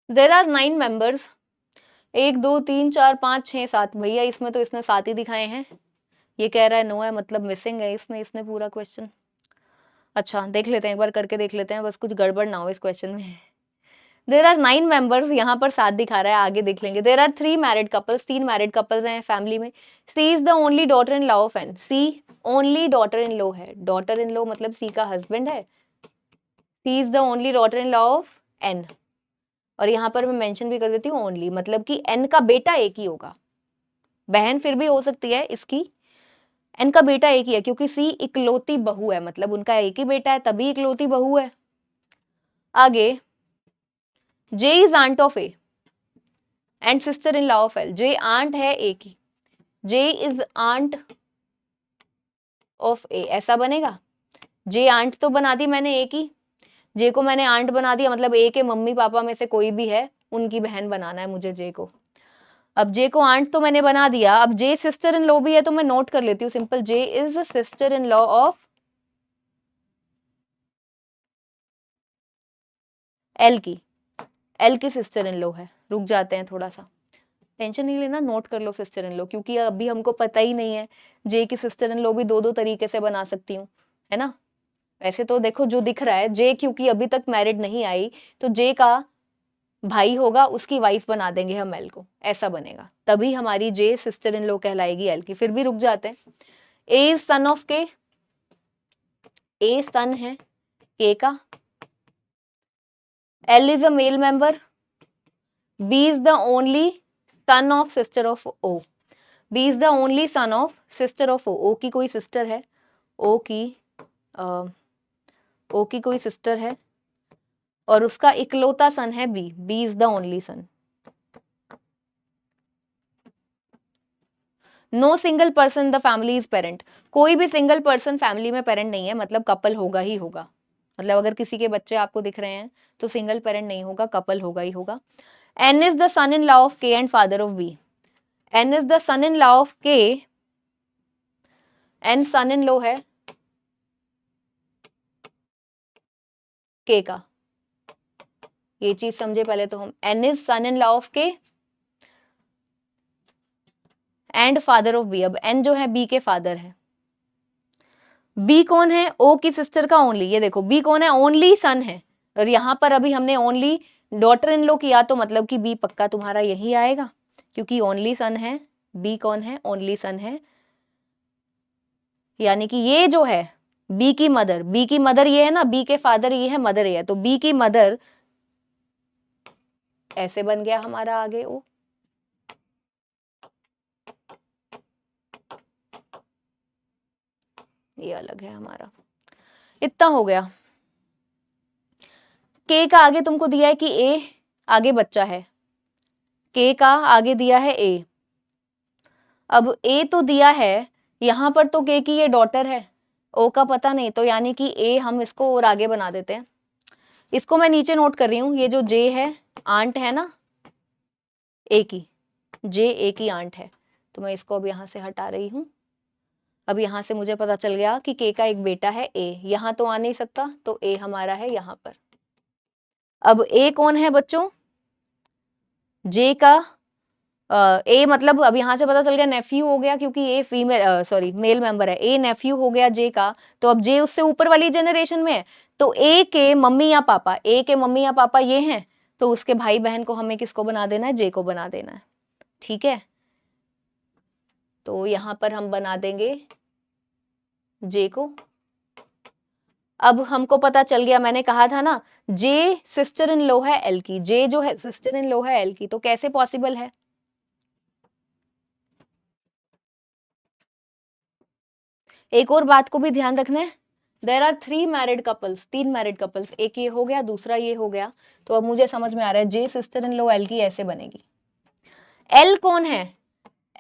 देर आर 9 मेंबर्स, 1 2 3 4 5 6 7, भैया इसमें तो इसने 7 ही दिखाए हैं, ये कह रहा है नो है, मतलब मिसिंग है इसमें, इसने पूरा क्वेश्चन। अच्छा देख लेते हैं, एक बार करके देख लेते हैं, बस कुछ गड़बड़ ना हो इस क्वेश्चन में। देर आर 9 मेंबर्स, यहाँ पर 7 दिखा रहा है, आगे देख लेंगे। There are 3 married couples, 3 married couples हैं फैमिली में। C is the only daughter in law of N, C only daughter in law है, डॉटर इन लॉ मतलब सी का हस्बैंड है, C is the only daughter in law of N, और यहाँ पर मैं मेंशन भी कर देती हूँ ओनली, मतलब कि एन का बेटा एक ही होगा, बहन फिर भी हो सकती है इसकी, एन का बेटा एक ही है, क्योंकि सी इकलौती बहू है, मतलब उनका एक ही बेटा है, तभी इकलौती बहू है। आगे J is aunt of A and sister in law of L, J aunt है ए की, J is aunt of A, ऐसा बनेगा, जे आंट तो बना दी मैंने ए की, जे को मैंने आंट बना दिया, मतलब ए के मम्मी पापा में से कोई भी है उनकी बहन बनाना है मुझे जे को। अब जे को आंट तो मैंने बना दिया, अब जे सिस्टर इन लॉ भी है, तो मैं नोट कर लेती हूँ simple, J is sister in law of L की सिस्टर इन लॉ है। रुक जाते हैं थोड़ा सा, टेंशन नहीं लेना, नोट कर लो सिस्टर इन लॉ, क्योंकि अभी हमको पता ही नहीं है जे की सिस्टर इन लॉ भी दो दो तरीके से बना सकती हूँ, है ना। वैसे तो देखो जो दिख रहा है जे, क्योंकि अभी तक मैरिड नहीं आई, तो जे का भाई होगा, उसकी वाइफ बना देंगे हम एल को, ऐसा बनेगा, तभी हमारी जे सिस्टर इन लॉ कहलाएगी एल की। फिर भी रुक जाते हैं। ए इज सन ऑफ के, ए सन है के का, L is a male member, B is the only son of sister of O, B is the only son of sister of O, O की कोई सिस्टर है, ओ की ओ की कोई सिस्टर है और उसका इकलौता सन है B, B is the only son. No single person the family is parent, कोई भी सिंगल पर्सन फैमिली में पेरेंट नहीं है, मतलब कपल होगा ही होगा, मतलब अगर किसी के बच्चे आपको दिख रहे हैं तो सिंगल पेरेंट नहीं होगा, कपल होगा ही होगा। N is the son in law of K and father of B, N is the son in law of K, N son in law है के का, ये चीज समझे पहले तो हम, N is son in law of K and father of B. अब एन जो है बी के फादर है, बी कौन है, ओ की सिस्टर का ओनली, ये देखो बी कौन है, ओनली सन है, और यहां पर अभी हमने ओनली डॉटर इन लॉ किया, तो मतलब कि बी पक्का तुम्हारा यही आएगा, क्योंकि ओनली सन है, बी कौन है, ओनली सन है, यानी कि ये जो है बी की मदर, बी की मदर ये है ना, बी के फादर ये है, मदर ये है, तो बी की मदर ऐसे बन गया हमारा आगे ओ। ये अलग है हमारा, इतना हो गया। के का आगे तुमको दिया है कि ए आगे बच्चा है, के का आगे दिया है ए, अब ए तो दिया है, यहां पर तो के की ये डॉटर है, ओ का पता नहीं, तो यानी कि ए हम इसको और आगे बना देते हैं, इसको मैं नीचे नोट कर रही हूं, ये जो जे है आंट है ना ए की, जे ए की आंट है, तो मैं इसको अब यहां से हटा रही हूं। अब यहां से मुझे पता चल गया कि के का एक बेटा है ए, यहां तो आ नहीं सकता, तो ए हमारा है यहां पर। अब ए कौन है बच्चों, जे का ए, मतलब अब यहां से पता चल गया नेफ्यू हो गया, क्योंकि a female sorry male member है, ए नेफ्यू हो गया जे का, तो अब जे उससे ऊपर वाली जनरेशन में है, तो ए के मम्मी या पापा, ए के मम्मी या पापा ये हैं, तो उसके भाई बहन को हमें किसको बना देना है, जे को बना देना है, ठीक है। तो यहां पर हम बना देंगे जे को। अब हमको पता चल गया, मैंने कहा था ना जे सिस्टर इन लॉ है एल की, जे जो है सिस्टर इन लॉ है एल की, तो कैसे पॉसिबल है, एक और बात को भी ध्यान रखना है, there are 3 married couples, 3 married couples, एक ये हो गया, दूसरा ये हो गया, तो अब मुझे समझ में आ रहा है जे सिस्टर इन लॉ एल की ऐसे बनेगी। एल कौन है,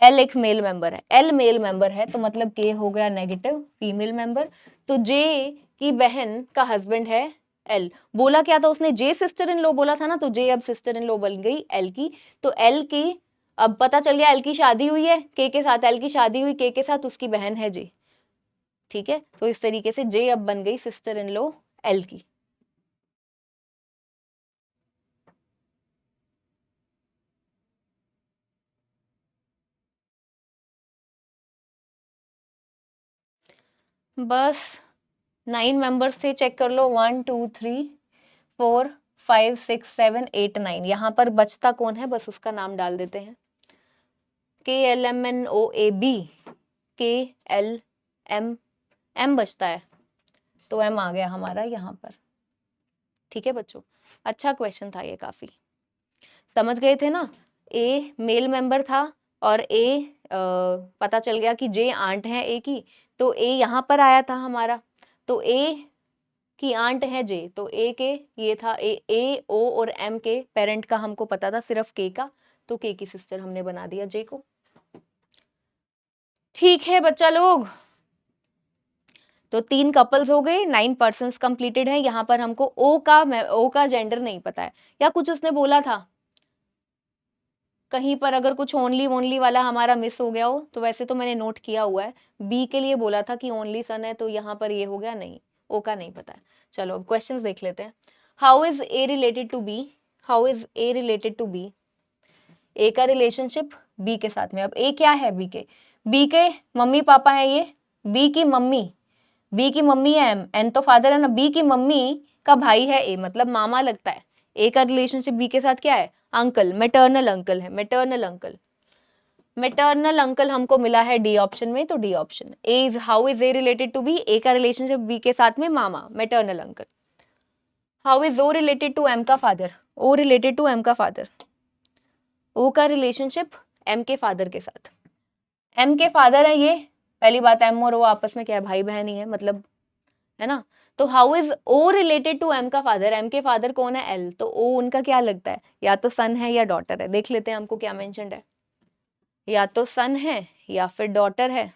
एल एक मेल मेंबर है, एल मेल मेंबर है, तो मतलब के हो गया नेगेटिव फीमेल मेंबर, तो जे की बहन का हस्बैंड है एल, बोला क्या था उसने, जे सिस्टर इन लॉ बोला था ना, तो जे अब सिस्टर इन लॉ बन गई एल की, तो एल की अब पता चल गया एल की शादी हुई है के साथ, एल की शादी हुई के साथ, उसकी बहन है जे, ठीक है, तो इस तरीके से जे अब बन गई सिस्टर इन लॉ एल की। बस 9 मेंबर्स थे, चेक कर लो, 1 2 3 4 5 6 7 8 9, यहाँ पर बचता कौन है, बस उसका नाम डाल देते हैं, K L M N O A B, K L M, M बचता है, तो एम आ गया हमारा यहाँ पर, ठीक है बच्चों। अच्छा क्वेश्चन था ये, काफी समझ गए थे ना, ए मेल मेंबर था और ए पता चल गया कि जे आंट है ए की, तो ए यहाँ पर आया था हमारा, तो ए की आंट है जे, तो ए के ये था ए ओ और एम के पेरेंट का हमको पता था सिर्फ के का, तो के की सिस्टर हमने बना दिया जे को, ठीक है बच्चा लोग। तो 3 कपल्स हो गए, 9 पर्सन्स कंप्लीटेड है, यहाँ पर हमको ओ का जेंडर नहीं पता है, या कुछ उसने बोला था कहीं पर, अगर कुछ ओनली ओनली वाला हमारा मिस हो गया हो, तो वैसे तो मैंने नोट किया हुआ है, बी के लिए बोला था कि ओनली सन है, तो यहाँ पर ये हो गया नहीं, ओ का नहीं पता है। चलो अब क्वेश्चंस देख लेते हैं। How is A related to B, how is A related to B, A का रिलेशनशिप बी के साथ में। अब ए क्या है, बी के मम्मी पापा है ये, बी की मम्मी है एम, एन तो फादर है ना, बी की मम्मी का भाई है ए, मतलब मामा लगता है। ए का रिलेशनशिप बी के साथ क्या है, अंकल, मैटरनल अंकल है, मैटरनल अंकल। मैटरनल अंकल हमको मिला है डी ऑप्शन में, तो D option. A is, how is A related to B, A का रिलेशनशिप बी के साथ में मामा, maternal uncle. How is O related to M का father, O related to M का फादर, ओ का रिलेशनशिप एम के फादर के साथ। एम के फादर है ये, पहली बात एम और ओ आपस में क्या है, भाई बहन ही है, मतलब है ना। तो how is O related to M का फादर, एम के फादर कौन है, एल, तो ओ उनका क्या लगता है, या तो सन है या डॉटर है। देख लेते हैं हमको क्या मेंशन्ड है, या तो सन है या फिर डॉटर है।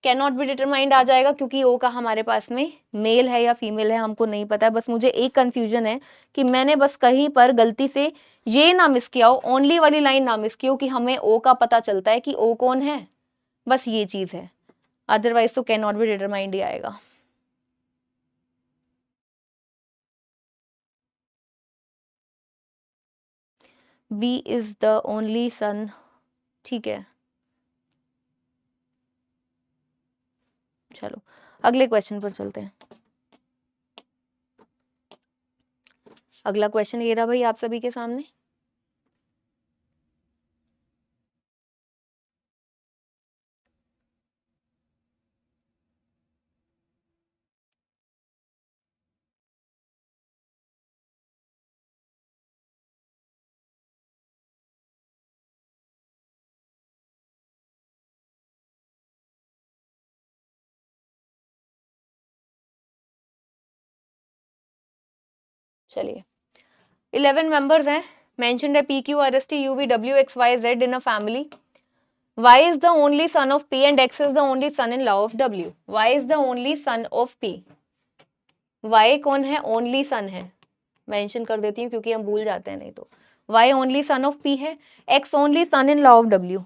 कैन नॉट बी डिटरमाइंड आ जाएगा, क्योंकि ओ का हमारे पास में मेल है या फीमेल है हमको नहीं पता है। बस मुझे एक कंफ्यूजन है कि मैंने बस कहीं पर गलती से ये ना मिस किया हो, ओनली वाली लाइन ना मिस की हो, कि हमें ओ का पता चलता है कि ओ कौन है, बस ये चीज है। अदरवाइज तो कैन नॉट बी डिटरमाइंड ही आएगा। B is the only son, ठीक है। चलो अगले क्वेश्चन पर चलते हैं। अगला क्वेश्चन ये रहा भाई आप सभी के सामने। चलिए 11 मेंबर्स हैं, मेंशन्ड है P Q R S T U V W X Y Z in a family. Y is the only son of P and X is the only son-in-law of W. Y is the only son of P. Y कौन है, ओनली सन है, मेंशन कर देती हूँ क्योंकि हम भूल जाते हैं नहीं तो। Y only son of P है, X only son in law of W,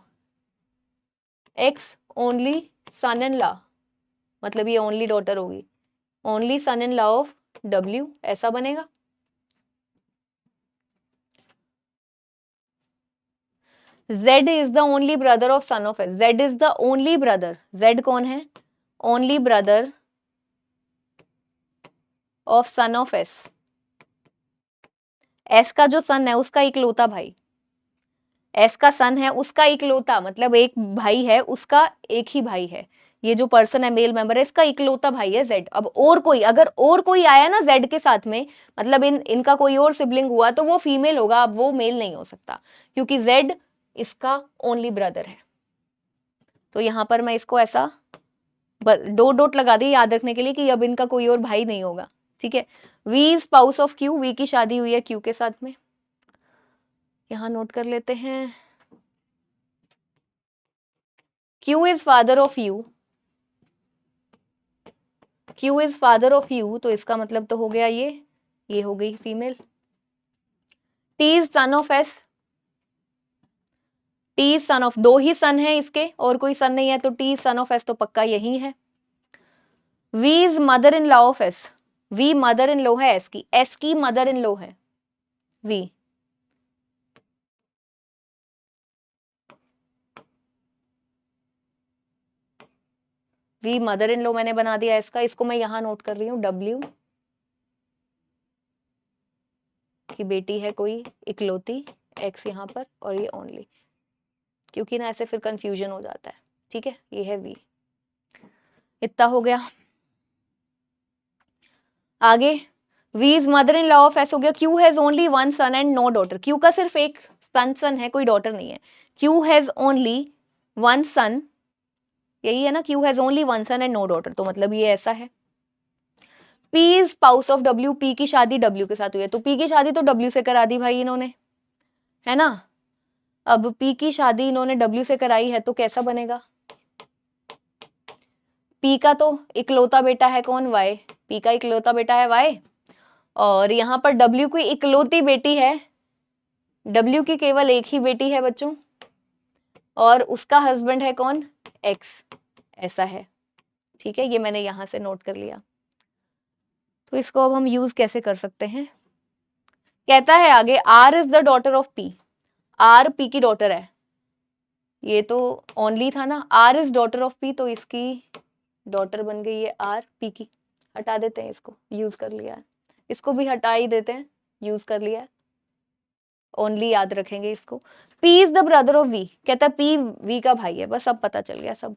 X only son in law, मतलब ये ओनली डॉटर होगी, only son in law of W, ऐसा बनेगा। Z is the only brother of son of S. Z is the only brother. Z कौन है, only brother of son of S. S का जो सन है उसका इकलौता भाई, S का सन है उसका इकलौता, मतलब एक भाई है उसका एक ही भाई है, ये जो पर्सन है मेल मेंबर है इसका इकलौता भाई है Z। अब और कोई, अगर और कोई आया ना Z के साथ में, मतलब इनका कोई और सिबलिंग हुआ तो वो फीमेल होगा, अब वो मेल नहीं हो सकता, क्योंकि Z इसका ओनली ब्रदर है। तो यहां पर मैं इसको ऐसा दो डॉट लगा दी याद रखने के लिए कि अब इनका कोई और भाई नहीं होगा, ठीक है। V spouse of Q, V की शादी हुई है Q के साथ में, यहां नोट कर लेते हैं। Q is father of U, Q is father of U, तो इसका मतलब तो हो गया ये हो गई female. T is son of S, T is son of, दो ही सन है इसके और कोई सन नहीं है, तो T सन ऑफ S तो पक्का यही है। V is mother in law of S, V mother in law है S की मदर इन लॉ है V। V mother in law मैंने बना दिया इसका, इसको मैं यहां नोट कर रही हूँ, W की बेटी है कोई इकलौती, X यहाँ पर, और ये ओनली, क्योंकि ना ऐसे फिर कंफ्यूजन हो जाता है, ठीक है। ये है V, इतना हो गया। आगे V is mother in law of S हो गया। Q has only one son and no daughter, Q का सिर्फ एक सन है, कोई डॉटर नहीं है। Q has only one son, यही है ना, Q has only one son and no daughter, तो मतलब ये ऐसा है। P is spouse of W, P की शादी W के साथ हुई है, तो P की शादी तो W से करा दी भाई इन्होंने, है ना। अब P की शादी इन्होंने W से कराई है, तो कैसा बनेगा, P का तो इकलौता बेटा है कौन, Y, P का इकलौता बेटा है Y, और यहाँ पर W की इकलौती बेटी है, W की केवल एक ही बेटी है बच्चों, और उसका हस्बैंड है कौन, X, ऐसा है, ठीक है, ये मैंने यहाँ से नोट कर लिया। तो इसको अब हम यूज कैसे कर सकते हैं? कहता है आगे R is the daughter of P, R P की डॉटर है, ये तो ओनली था ना, R is daughter of P, तो इसकी डॉटर बन गई है आर पी की, हटा देते हैं इसको, यूज कर लिया है, इसको भी हटा ही देते हैं, यूज कर लिया है, ओनली याद रखेंगे इसको। P is the brother of V, कहता है पी वी का भाई है, बस अब पता चल गया सब।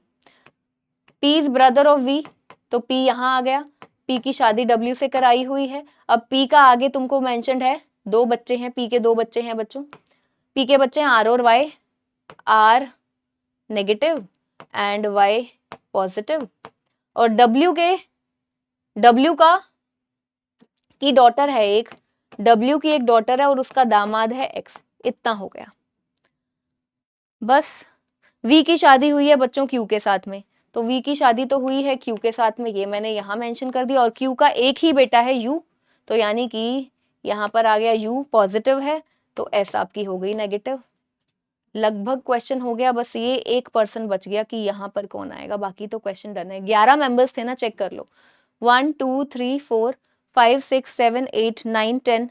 P is brother of V, तो पी यहाँ आ गया, पी की शादी डब्ल्यू से कराई हुई है। अब पी का आगे तुमको मेंशन्ड है, 2 बच्चे हैं, पी के 2 बच्चे हैं बच्चों, पी के बच्चे हैं आर और Y, R negative and Y positive, और डब्ल्यू का की डॉटर है एक, डब्ल्यू की एक डॉटर है और उसका दामाद है एक्स, इतना हो गया बस। वी की शादी हुई है बच्चों क्यू के साथ में, तो वी की शादी तो हुई है क्यू के साथ में, ये मैंने यहाँ मेंशन कर दिया, और क्यू का एक ही बेटा है यू, तो यानी कि यहाँ पर आ गया यू पॉजिटिव है, तो एस आपकी हो गई नेगेटिव। लगभग क्वेश्चन हो गया, बस ये 1% बच गया कि यहाँ पर कौन आएगा, बाकी तो क्वेश्चन डन है। 11 मेंबर्स थे ना, चेक कर लो, 1 2 3 4 5 6 7 8 9 10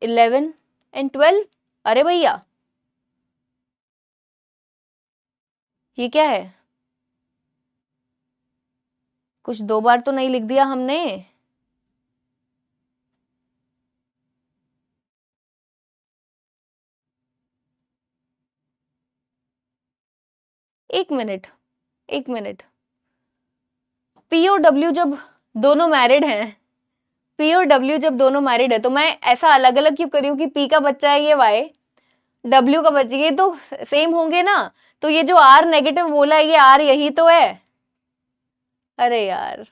11 एंड 12। अरे भैया ये क्या है, कुछ 2 बार तो नहीं लिख दिया हमने? एक मिनट, एक मिनट, पी और डब्ल्यू जब दोनों मैरिड हैं, पी और डब्ल्यू जब दोनों मैरिड है, तो मैं ऐसा अलग अलग क्यों करी हूँ कि पी का बच्चा है ये वाई, डब्ल्यू का बच्चा, ये तो सेम होंगे ना, तो ये जो आर नेगेटिव बोला है ये आर यही तो है। अरे यार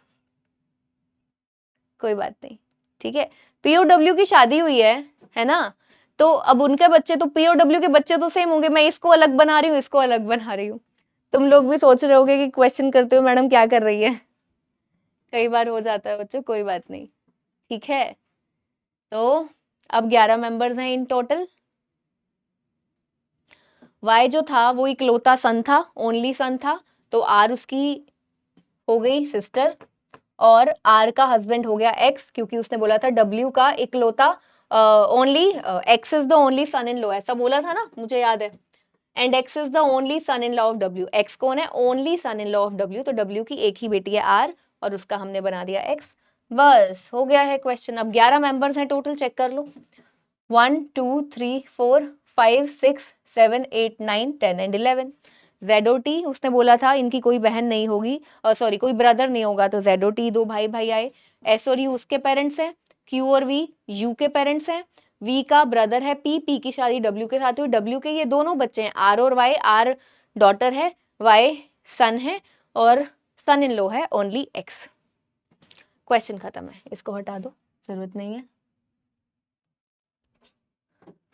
कोई बात नहीं, ठीक है, पी और डब्ल्यू की शादी हुई है ना, तो अब उनके बच्चे, तो पी और डब्ल्यू के बच्चे तो सेम होंगे, मैं इसको अलग बना रही हूँ, इसको अलग बना रही हूँ। तुम लोग भी सोच रहे होगे कि क्वेश्चन करते हो मैडम क्या कर रही है, कई बार हो जाता है बच्चों, कोई बात नहीं, ठीक है। तो अब 11 मेंबर्स हैं इन टोटल। वाई जो था वो इकलौता सन था, ओनली सन था, तो आर उसकी हो गई सिस्टर, और आर का हस्बैंड हो गया एक्स, क्योंकि उसने बोला था डब्ल्यू का इकलौता only, x is the only son in law, ऐसा बोला था ना, मुझे याद है, and x is the only son in law of W, x कौन है, only son in law of W, तो डब्ल्यू की एक ही बेटी है आर, और उसका हमने बना दिया एक्स, बस हो गया है क्वेश्चन। अब 11 मेंबर्स हैं टोटल, चेक कर लो, 1 2 3 4 5 6 7 8 9 10 एंड 11। ZOT उसने बोला था इनकी कोई बहन नहीं होगी, और सॉरी कोई ब्रदर नहीं होगा, तो ZOT 2 भाई भाई आए, S और U उसके पेरेंट्स हैं, Q और V U के पेरेंट्स हैं, V का ब्रदर है P की शादी W के साथ हुई, W के ये दोनों बच्चे हैं R और Y, R डॉटर है, Y सन है, और सन इन लॉ है ओनली X। क्वेश्चन खत्म है, इसको हटा दो, जरूरत नहीं है।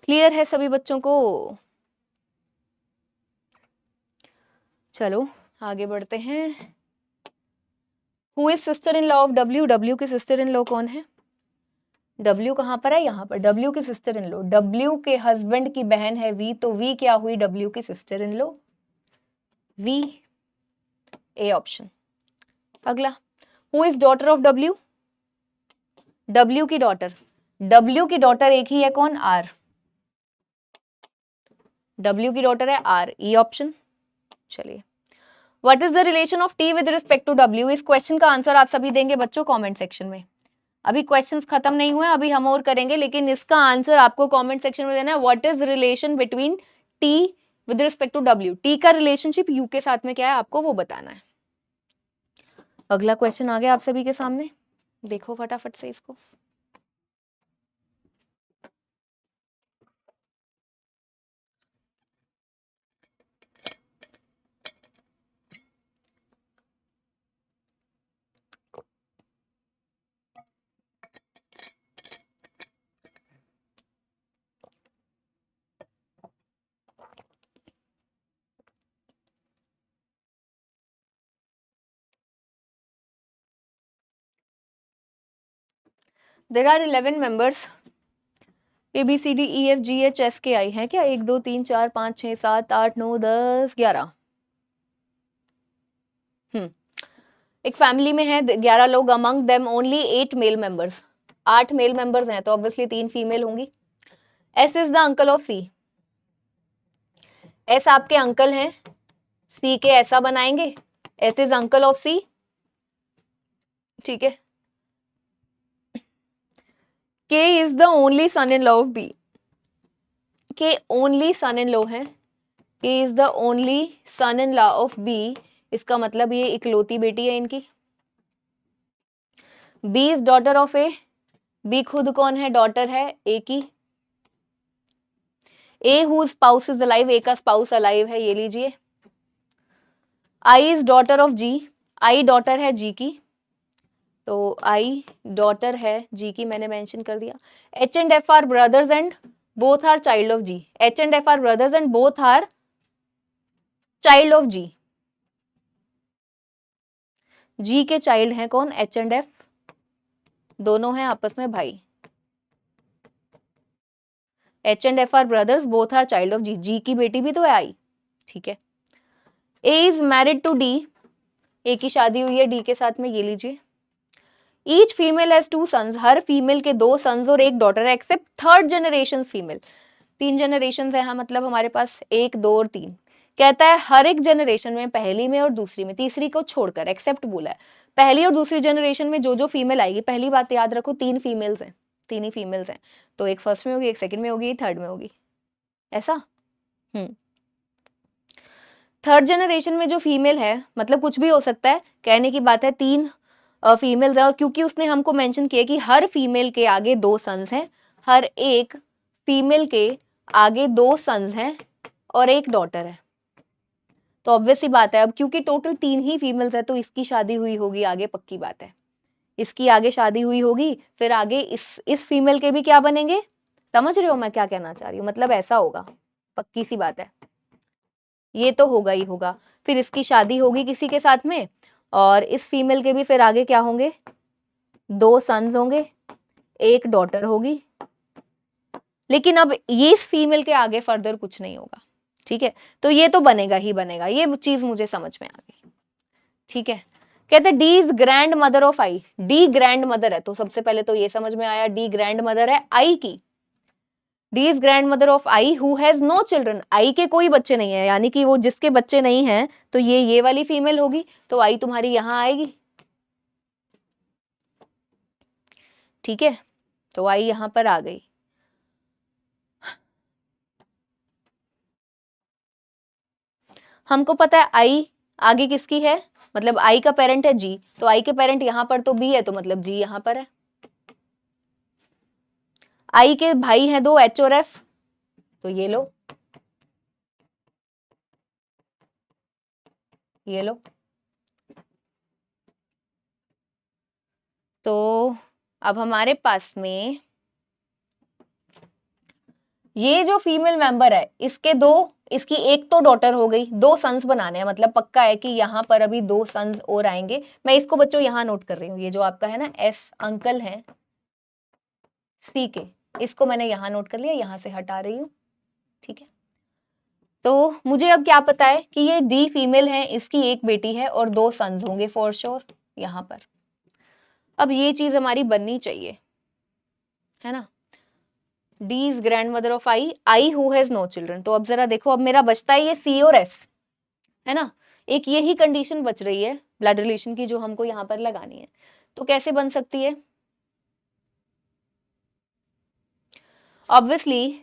क्लियर है सभी बच्चों को? चलो आगे बढ़ते हैं। Who is sister in law of W, W की सिस्टर इन लॉ कौन है, डब्ल्यू कहाँ पर है, यहाँ पर, डब्ल्यू की सिस्टर इन लॉ, डब्ल्यू के हस्बैंड की बहन है वी, तो वी क्या हुई, डब्ल्यू की sister in law, V, A option. अगला, who is daughter of W, W की डॉटर, डब्ल्यू की डॉटर एक ही है, कौन, आर, डब्ल्यू की डॉटर है आर, ई ऑप्शन। चलिए, what is the relation of T with respect to W, इस क्वेश्चन का आंसर आप सभी देंगे बच्चों कमेंट सेक्शन में, अभी क्वेश्चंस खत्म नहीं हुए, अभी हम और करेंगे, लेकिन इसका आंसर आपको कमेंट सेक्शन में देना है। What is relation between T with respect to W, T का रिलेशनशिप यू के साथ में क्या है आपको वो बताना है। अगला क्वेश्चन आ गया आप सभी के सामने, देखो फटाफट से इसको। देयर आर 11 मेंबर्स, ABCDEFGHSKI है क्या, 1 2 3 4 5 6 7 8 9 10 11। एक फैमिली में है 11 लोग, among them only 8 male members, 8 male members हैं तो ऑब्वियसली 3 फीमेल होंगी। S is the uncle of C, S आपके अंकल हैं, सी के ऐसा बनाएंगे, S is uncle of C, ठीक है। K is the only son in law of B, K only son in law है, K is the only son in law of B, इसका मतलब ये इकलौती बेटी है इनकी। B is daughter of A, B खुद कौन है, डॉटर है ए की। A who spouse is alive, A का स्पाउस अलाइव है, ये लीजिए। I is daughter of G, I daughter है जी की, तो आई डॉटर है जी की, मैंने मेंशन कर दिया। H and F are brothers and both are child of G, H and F are brothers and both are child of G, G के चाइल्ड हैं कौन, एच एंड एफ, दोनों हैं आपस में भाई। H and F are brothers both are child of G, G की बेटी भी तो है आई, ठीक है। A is married to D, A की शादी हुई है डी के साथ में, ये लीजिए। ईच फीमेल हैज 2 सन्स, हर फीमेल के 2 सन्स और 1 डॉटर है, except third generation female, 3 generation है, हाँ मतलब हमारे पास 1 2 और 3। कहता है हर एक जनरेशन में, पहली में और दूसरी में, तीसरी को छोड़कर, एक्सेप्ट बोला है, पहली और दूसरी जनरेशन में जो जो फीमेल आएगी, पहली बात याद रखो 3 फीमेल्स हैं, 3 ही फीमेल्स हैं, तो एक फर्स्ट में होगी, एक सेकंड में होगी, थर्ड में होगी, ऐसा। थर्ड जनरेशन में जो फीमेल है, मतलब कुछ भी हो सकता है, कहने की बात है 3 फीमेल्स है, और क्योंकि उसने हमको मेंशन किया कि हर फीमेल के आगे 2 सन्स हैं, हर एक फीमेल के आगे 2 सन्स हैं और 1 डॉटर है, तो ऑब्वियस सी बात है, अब क्योंकि टोटल 3 ही फीमेल्स है तो इसकी शादी हुई होगी आगे, पक्की बात है, इसकी आगे शादी हुई होगी, फिर आगे इस फीमेल के भी क्या बनेंगे, समझ रहे हो मैं क्या कहना चाह रही हूँ, मतलब ऐसा होगा, पक्की सी बात है, ये तो होगा ही होगा। फिर इसकी शादी होगी किसी के साथ में, और इस फीमेल के भी फिर आगे क्या होंगे, 2 सन्स होंगे, 1 डॉटर होगी, लेकिन अब ये इस फीमेल के आगे फर्दर कुछ नहीं होगा, ठीक है। तो ये तो बनेगा ही बनेगा, ये चीज मुझे समझ में आ गई, ठीक है। कहते D is grandmother of I, D grand mother है, तो सबसे पहले तो ये समझ में आया डी ग्रैंड मदर है आई की। D is grandmother of I who has no children, I के कोई बच्चे नहीं है, यानी कि वो जिसके बच्चे नहीं हैं, तो ये वाली फीमेल होगी, तो आई तुम्हारी यहां आएगी, ठीक है, तो आई यहां पर आ गई। हमको पता है आई आगे किसकी है, मतलब आई का पेरेंट है जी, तो आई के पेरेंट यहां पर तो बी है, तो मतलब जी यहां पर है। आई के भाई हैं 2 एच और एफ, तो ये लो, ये लो, तो अब हमारे पास में ये जो फीमेल मेंबर है, इसके 2, इसकी एक तो डॉटर हो गई, 2 सन्स बनाने हैं, मतलब पक्का है कि यहाँ पर अभी 2 सन्स और आएंगे। मैं इसको बच्चों यहाँ नोट कर रही हूँ, ये जो आपका है ना एस अंकल है सी के, इसको मैंने यहाँ नोट कर लिया, यहाँ से हटा रही हूँ, ठीक है। तो मुझे अब क्या पता है कि ये डी फीमेल है, इसकी एक बेटी है और 2 सन्स होंगे फॉर श्योर यहाँ पर। अब ये चीज हमारी बननी चाहिए, है ना, D is grandmother of I, I who has no children, तो अब जरा देखो, अब मेरा बचता है ये सी और एस, है ना, एक यही कंडीशन बच रही है ब्लड रिलेशन की जो हमको यहाँ पर लगानी है, तो कैसे बन सकती है, ऑब्वियसली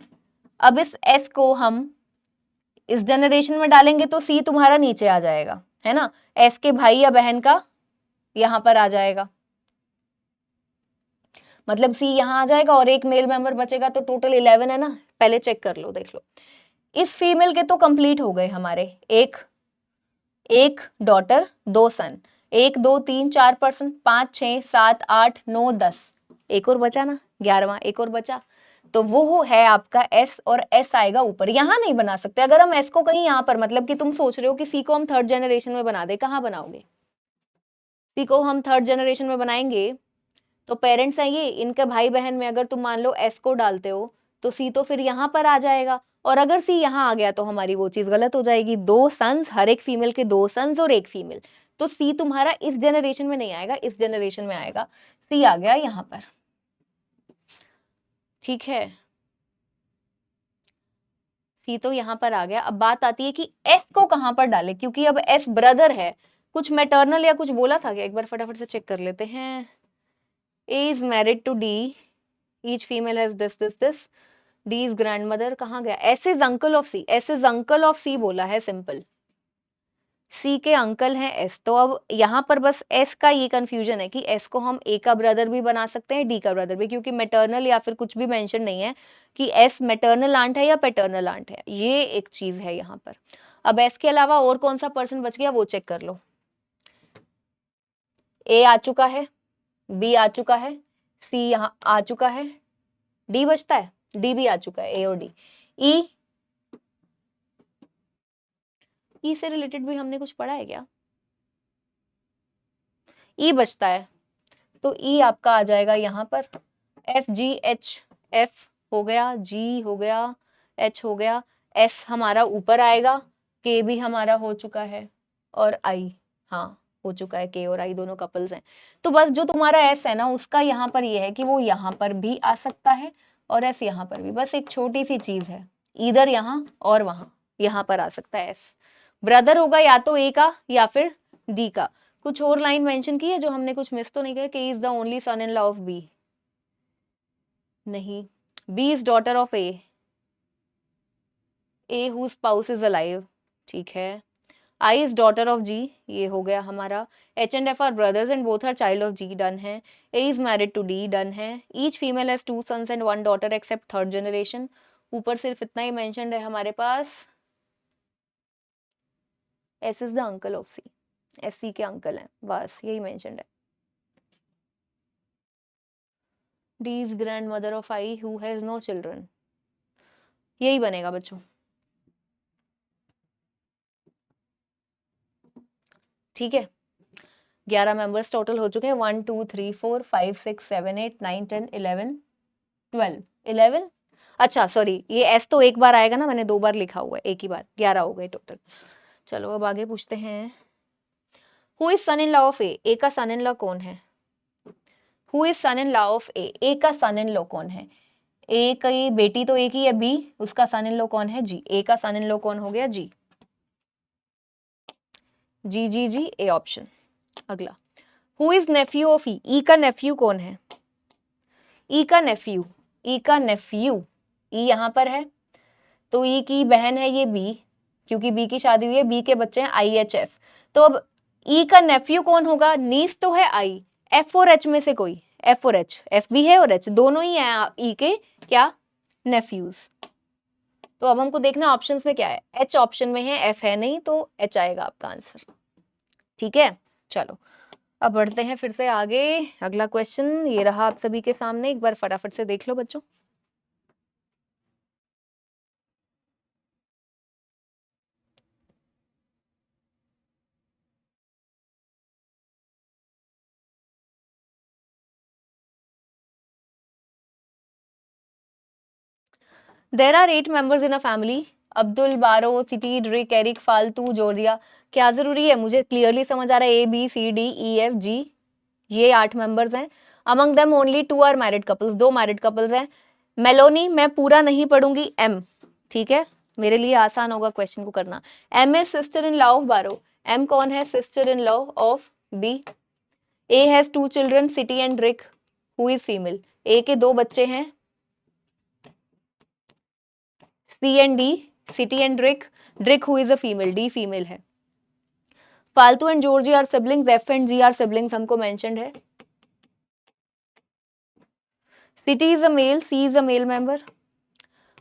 अब इस एस को हम इस जनरेशन में डालेंगे तो सी तुम्हारा नीचे आ जाएगा, है ना, एस के भाई या बहन का यहां पर आ जाएगा, मतलब सी यहां आ जाएगा और एक मेल मेंबर बचेगा, तो टोटल 11 है ना, पहले चेक कर लो, देख लो, इस फीमेल के तो कंप्लीट हो गए हमारे, एक डॉटर 2 सन, 1 2 3 4 पर्सन, 5 6 7 8 9 10, एक और बचा ना 11वां, एक और बचा, तो वो है आपका एस, और एस आएगा ऊपर, यहां नहीं बना सकते, अगर हम एस को कहीं यहां पर, मतलब कि तुम सोच रहे हो कि सी को हम थर्ड जनरेशन में बना दे, कहां बनाओगे, सी को हम थर्ड जनरेशन में बनाएंगे तो पेरेंट्स हैं ये, इनके भाई बहन में अगर तुम मान लो एस को डालते हो तो सी तो फिर यहाँ पर आ जाएगा, और अगर सी यहाँ आ गया तो हमारी वो चीज गलत हो जाएगी। 2 सन्स, हर एक फीमेल के 2 सन्स और 1 फीमेल, तो सी तुम्हारा इस जनरेशन में नहीं आएगा, इस जनरेशन में आएगा। सी आ गया यहाँ पर, ठीक है, सी तो यहाँ पर आ गया। अब बात आती है कि एस को कहां पर डालें, क्योंकि अब एस ब्रदर है। कुछ मैटरनल या कुछ बोला था क्या, एक बार फटाफट से चेक कर लेते हैं। A is married to D, each female has this, D is grandmother, कहाँ गया, S is uncle of C, S is uncle of C बोला है, सिंपल, सी के अंकल हैं एस। तो अब यहाँ पर बस एस का ये कंफ्यूजन है कि एस को हम ए का ब्रदर भी बना सकते हैं, डी का ब्रदर भी, क्योंकि मैटरनल या फिर कुछ भी मेंशन नहीं है कि एस मैटरनल आंट है या पैटर्नल आंट है, ये एक चीज है यहाँ पर। अब एस के अलावा और कौन सा पर्सन बच गया वो चेक कर लो। ए आ चुका है, बी आ चुका है, सी यहाँ आ चुका है, डी बचता है, डी भी आ चुका है, ए और डी। ई से रिलेटेड भी हमने कुछ पढ़ा है क्या, ई बचता है, तो ई आपका आ जाएगा यहाँ पर, एफ जी एच, एफ हो गया, जी हो गया, एच हो गया, एस हमारा ऊपर आएगा, के भी हमारा हो चुका है, और आई, हाँ हो चुका है, के और आई दोनों कपल्स हैं। तो बस जो तुम्हारा एस है ना, उसका यहाँ पर ये है कि वो यहाँ पर भी आ सकता है और एस यहाँ पर भी, बस एक छोटी सी चीज है, इधर यहाँ और वहां, यहाँ पर आ सकता है एस। ब्रदर होगा या तो ए का या फिर डी का। कुछ और लाइन मेंशन की है जो हमने कुछ मिस तो नहीं किया, K is the only son in law of B, नहीं, B is daughter of A, A who spouse is alive, ठीक है, I is daughter of G, ये हो गया हमारा, H and F are brothers and both are child of G, done है, A is married to D, done है, each female has 2 sons and 1 daughter except third generation, ऊपर सिर्फ इतना ही मेंशन्ड है हमारे पास, S is the uncle of C, S C के अंकल हैं, बस यही मेंशन्ड है। D is grandmother of I who has no children, यही बनेगा बच्चों, ठीक है। 11 मेंबर्स टोटल हो चुके हैं, 1 2 3 4 5 6 7 8 9 10 11 12 11, अच्छा सॉरी, ये एस तो एक बार आएगा ना, मैंने 2 बार लिखा हुआ है, एक ही बार, 11 हो गए टोटल। चलो अब आगे पूछते हैं, who is son in law of A, A का सन इन लॉ कौन है, who is son in law of A, A का सन इन लॉ कौन है, ए की बेटी तो एक ही है बी, उसका सन इन लॉ कौन है जी, ए का सन इन लॉ कौन हो गया जी, जी जी जी, ए ऑप्शन। अगला, हु इज नेफ्यू ऑफ ई, ई का नेफ्यू कौन है, ई का नेफ्यू, ई का नेफ्यू, ई यहाँ पर है, तो ई की बहन है ये बी, क्योंकि बी की शादी हुई है, बी के बच्चे हैं आई एच एफ, तो अब ई का नेफ्यू कौन होगा, नीस तो है आई, एफ और एच में से कोई, एफ और एच, एफ भी है और एच दोनों ही है ई के क्या नेफ्यूज। तो अब हमको देखना ऑप्शंस में क्या है, एच ऑप्शन में है, एफ है नहीं, तो एच आएगा आपका आंसर, ठीक है। चलो अब बढ़ते हैं फिर से आगे, अगला क्वेश्चन ये रहा आप सभी के सामने, एक बार फटाफट से देख लो बच्चों। There are 8 members in a family, Abdul, बारो, सिटी, ड्रिक, एरिक, फालतू, जॉर्जिया, क्या जरूरी है, मुझे क्लियरली समझ आ रहा है, A B C D E F G, ये 8 मेंबर्स हैं, among them only 2 are married couples, 2 married couples हैं, मेलोनी, मैं पूरा नहीं पढ़ूंगी, एम, ठीक है, मेरे लिए आसान होगा क्वेश्चन को करना, M is sister in law of Baro, M कौन है, sister in law of B, A has 2 children, सिटी एंड ड्रिक, हु इज फीमेल, ए के 2 बच्चे हैं, सी एंड डी, सिटी एंड ड्रिक, ड्रिक who is a female, D female है, फालतू and George are siblings, F and G are siblings हमको मेंशन्ड है, सिटी is a male, C is a male member,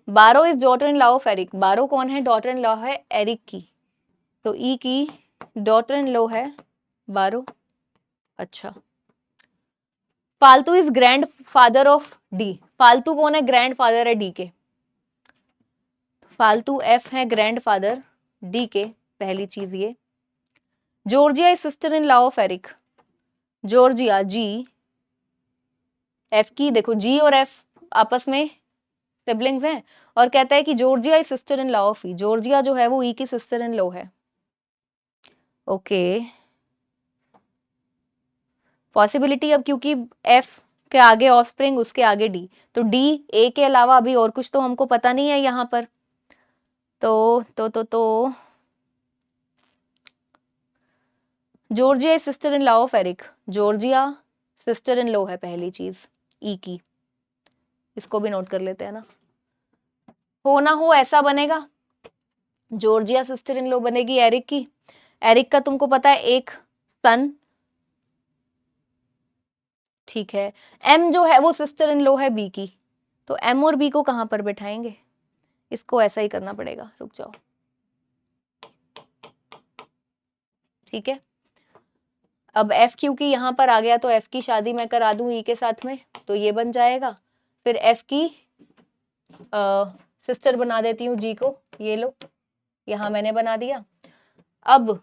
बारो is daughter in law of Eric, बारो कौन है, डॉटर इन लॉ है एरिक की, तो ई की डॉटर इन लॉ है बारो, अच्छा, फालतू is grandfather of D, फालतू कौन है, ग्रैंड फादर है डी के, फालतू एफ है ग्रैंड फादर डी के, पहली चीज ये, Georgia is sister in law of Eric, Georgia G, F की देखो जी और एफ आपस में सिबलिंग्स हैं, और कहता है कि Georgia is sister in law of E, Georgia जो है वो ई की सिस्टर इन लॉ है। ओके, पॉसिबिलिटी अब क्योंकि एफ के आगे ऑफस्प्रिंग, उसके आगे डी, तो डी ए के अलावा अभी और कुछ तो हमको पता नहीं है यहाँ पर। तो Georgia is sister in law of Eric, Georgia sister in law है पहली चीज ई की, इसको भी नोट कर लेते हैं ना। हो ना हो ऐसा बनेगा, जॉर्जिया सिस्टर इन लॉ बनेगी एरिक की। एरिक का तुमको पता है एक सन, ठीक है। एम जो है वो सिस्टर इन लॉ है बी की, तो एम और बी को कहां पर बैठाएंगे, इसको ऐसा ही करना पड़ेगा, रुक जाओ, ठीक है। अब एफ क्योंकि यहाँ पर आ गया तो एफ की शादी मैं करा दूं ई के साथ में, तो ये बन जाएगा। फिर एफ की सिस्टर बना देती हूँ जी को, ये लो यहाँ मैंने बना दिया। अब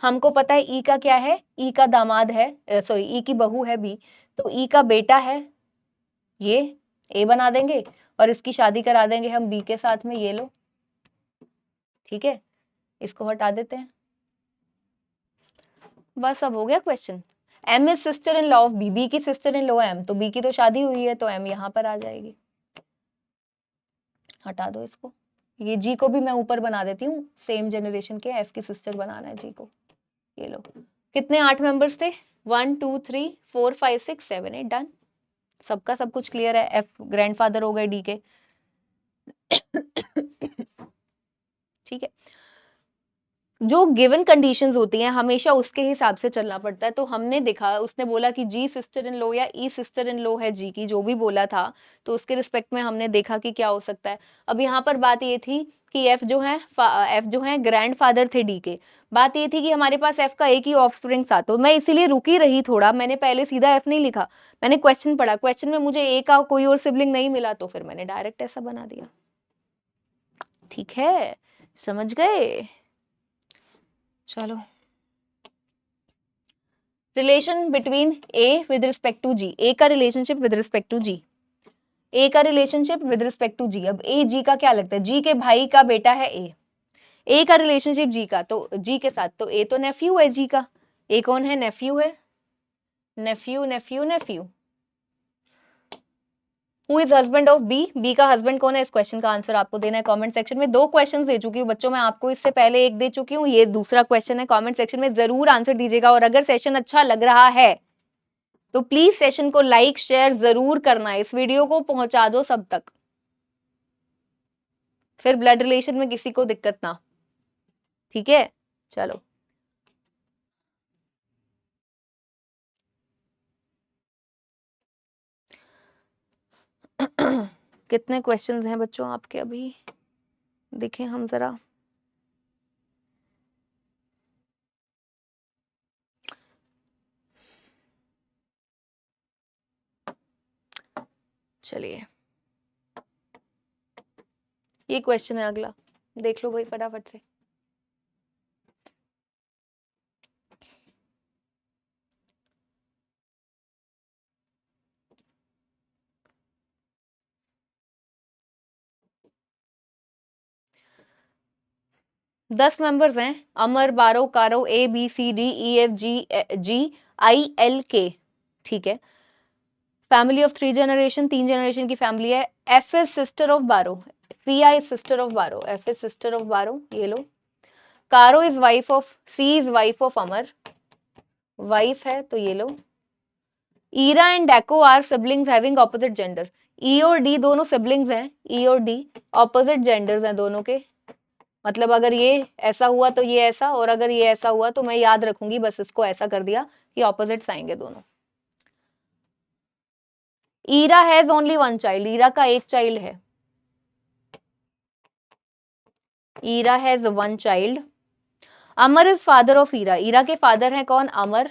हमको पता है ई का क्या है, ई का दामाद है, सॉरी ई की बहू है बी, तो ई का बेटा है ये, ए बना देंगे और इसकी शादी करा देंगे हम बी के साथ में, ये लो, ठीक है। इसको हटा देते हैं, बस अब हो गया question. M is sister in law of B, B की सिस्टर इन लॉ एम, तो बी की तो शादी हुई है तो एम यहाँ पर आ जाएगी, हटा दो इसको। ये जी को भी मैं ऊपर बना देती हूँ, सेम जनरेशन के, एफ की सिस्टर बनाना है जी को, ये लो। कितने 8 मेंबर्स थे, 1 2 3 4 5 6 7 8, डन। सबका सब कुछ क्लियर है, एफ ग्रैंडफादर हो गए डी के, ठीक है। जो गिवन कंडीशंस होती हैं हमेशा उसके हिसाब से चलना पड़ता है। तो हमने देखा, उसने बोला कि जी सिस्टर इन लॉ या ई सिस्टर इन लॉ है जी की, जो भी बोला था, तो उसके रिस्पेक्ट में हमने देखा कि क्या हो सकता है। अब यहाँ पर बात ये थी कि एफ जो है ग्रैंडफादर थे डी के। बात ये थी कि हमारे पास एफ का एक ही ऑफस्प्रिंग था, तो मैं इसीलिए रुकी रही थोड़ा, मैंने पहले सीधा एफ नहीं लिखा, मैंने क्वेश्चन पढ़ा, क्वेश्चन में मुझे ए का कोई और सिबलिंग नहीं मिला, तो फिर मैंने डायरेक्ट ऐसा बना दिया, ठीक है, समझ गए। चलो, relation between A with respect to G, A का relationship with respect to G, A का relationship with respect to G. अब ए जी का क्या लगता है, जी के भाई का बेटा है ए का रिलेशनशिप जी का, तो जी के साथ, तो ए तो नेफ्यू है जी का, ए कौन है, नेफ्यू है, nephew nephew nephew. Who is husband of B, B का हस्बैंड कौन है, इस क्वेश्चन का आंसर आपको देना है कमेंट सेक्शन में। 2 क्वेश्चन दे चुकी हूँ बच्चों मैं आपको, इससे पहले एक दे चुकी हूँ, ये दूसरा क्वेश्चन है। कमेंट सेक्शन में जरूर आंसर दीजिएगा, और अगर सेशन अच्छा लग रहा है तो प्लीज सेशन को लाइक शेयर जरूर करना, इस वीडियो को पहुंचा दो सब तक, फिर ब्लड रिलेशन में किसी को दिक्कत ना, ठीक है। चलो, कितने क्वेश्चंस हैं बच्चों आपके अभी, देखें हम जरा। चलिए, ये क्वेश्चन है अगला, देख लो भाई फटाफट से। दस मेंबर्स हैं, Amar, Baro, Karo, A B C D E F G I L K, ठीक है। फैमिली ऑफ 3 जनरेशन, 3 जनरेशन की फैमिली है। F is sister of Baro, फिया is sister of Baro, F is sister of Baro, ये लो। Karo is wife of, C is wife of Amar, wife है, तो ये लो। ईरा एंड डेको are siblings having opposite gender, E और डी दोनों सिबलिंग्स हैं, ई और डी ऑपोजिट जेंडर्स हैं दोनों के, मतलब अगर ये ऐसा हुआ तो ये ऐसा, और अगर ये ऐसा हुआ तो मैं याद रखूंगी, बस इसको ऐसा कर दिया कि ऑपोजिट्स आएंगे दोनों। Ira has only 1 child, Ira का एक चाइल्ड है, Ira has 1 child. Amar is father of Ira, Ira के फादर हैं कौन, अमर,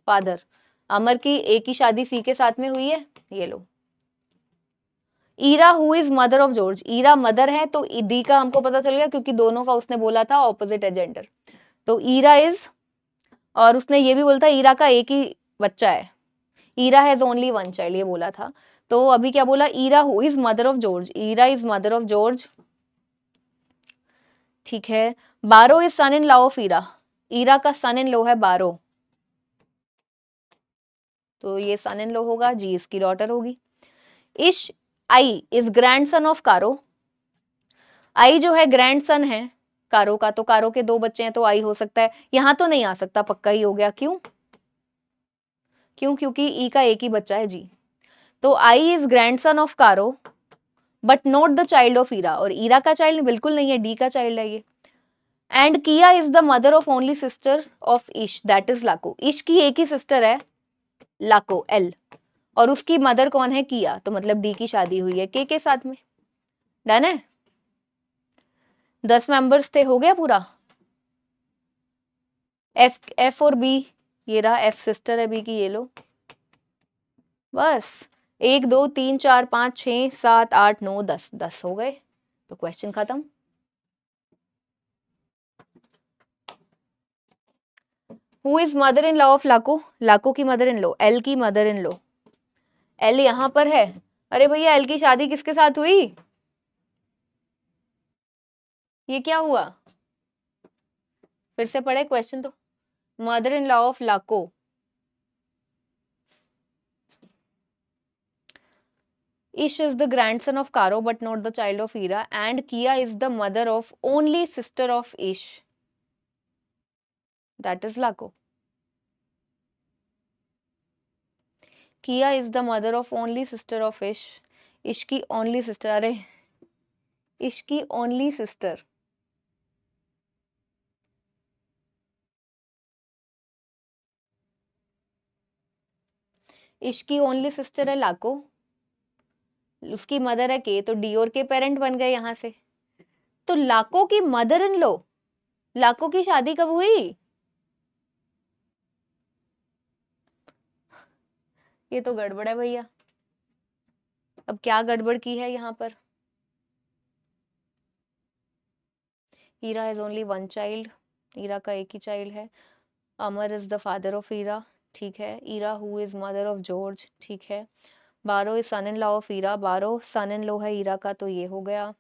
फादर। अमर की एक ही शादी सी के साथ में हुई है, ये लो। Ira who is mother of George, Ira mother है, तो डी का हमको पता चल गया क्योंकि दोनों का उसने बोला था ऑपोजिट है जेंडर, तो ईरा इज, और उसने ये भी बोला था ईरा का एक ही बच्चा है, ईरा हैज ओनली 1 चाइल्ड, ये बोला था, तो अभी क्या बोला, Ira who is mother of George, Ira is mother of George, ठीक है। बारो is son in law of Ira, Ira का सन इन लॉ है बारो, तो ये सन इन लॉ होगा, जी इसकी डॉटर होगी। इश आई इज ग्रैंडसन ऑफ कारो, आई जो है ग्रैंडसन है कारो का, तो कारो के 2 बच्चे हैं तो आई हो सकता है, यहां तो नहीं आ सकता, पक्का ही हो गया। क्यों क्यों क्योंकि ई का एक ही बच्चा है जी। तो आई इज ग्रैंडसन ऑफ कारो but not the child of Ira, और ईरा का चाइल्ड बिल्कुल नहीं है, डी का चाइल्ड है ये। एंड किया is the mother of only sister of इश, दैट इज लाको, इश की एक ही सिस्टर है लाको एल, और उसकी मदर कौन है, किया, तो मतलब डी की शादी हुई है के साथ में। डन है, 10 मेंबर्स थे, हो गया पूरा। एफ और बी, ये रहा एफ सिस्टर है बी की, ये लो बस। 1 2 3 4 5 6 7 8 9 10, 10 हो गए, तो क्वेश्चन खत्म। Who is mother in law of लाको, लाको की मदर इन लॉ, एल की मदर इन लॉ, एल यहां पर है। अरे भैया एल की शादी किसके साथ हुई, ये क्या हुआ, फिर से पढ़े क्वेश्चन तो। मदर इन लॉ ऑफ लाको, Ish is the grandson of Karo but not the child of Ira, and Kia is the mother of only sister of Ish, that is Lako. Kia is the mother of only sister of Ish, Ish की only sister, अरे Ish की only sister, Ish की only sister है लाको, उसकी मदर है के, तो डी और के पेरेंट बन गए यहां से। तो लाको की मदर इन लो, लाको की शादी कब हुई, ये तो गड़बड़ है भैया। अब क्या गड़बड़ की है यहाँ पर, Ira has only 1 child, Ira का एक ही चाइल्ड है। Amar is the father of Ira, ठीक है। Ira who is mother of George, ठीक है। बारो is son in law of Ira, Baro son in law है ईरा का, तो ये हो गया।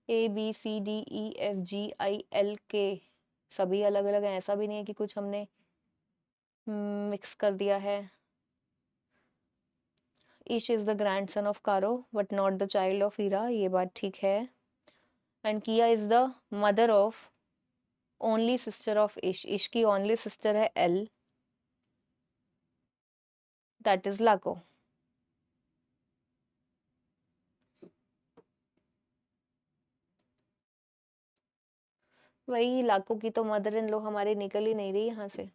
A B C D E F G I L के सभी अलग अलग हैं, ऐसा भी नहीं है कि कुछ हमने मिक्स कर दिया है। Ish is the grandson of कारो but not the child of Ira, ये बात ठीक है। एंड किया is the mother of only sister of Ish, Ish की ओनली सिस्टर है एल, दैट इज लाको। वही लाको की तो मदर इन लॉ हमारी निकल ही नहीं रही यहाँ से।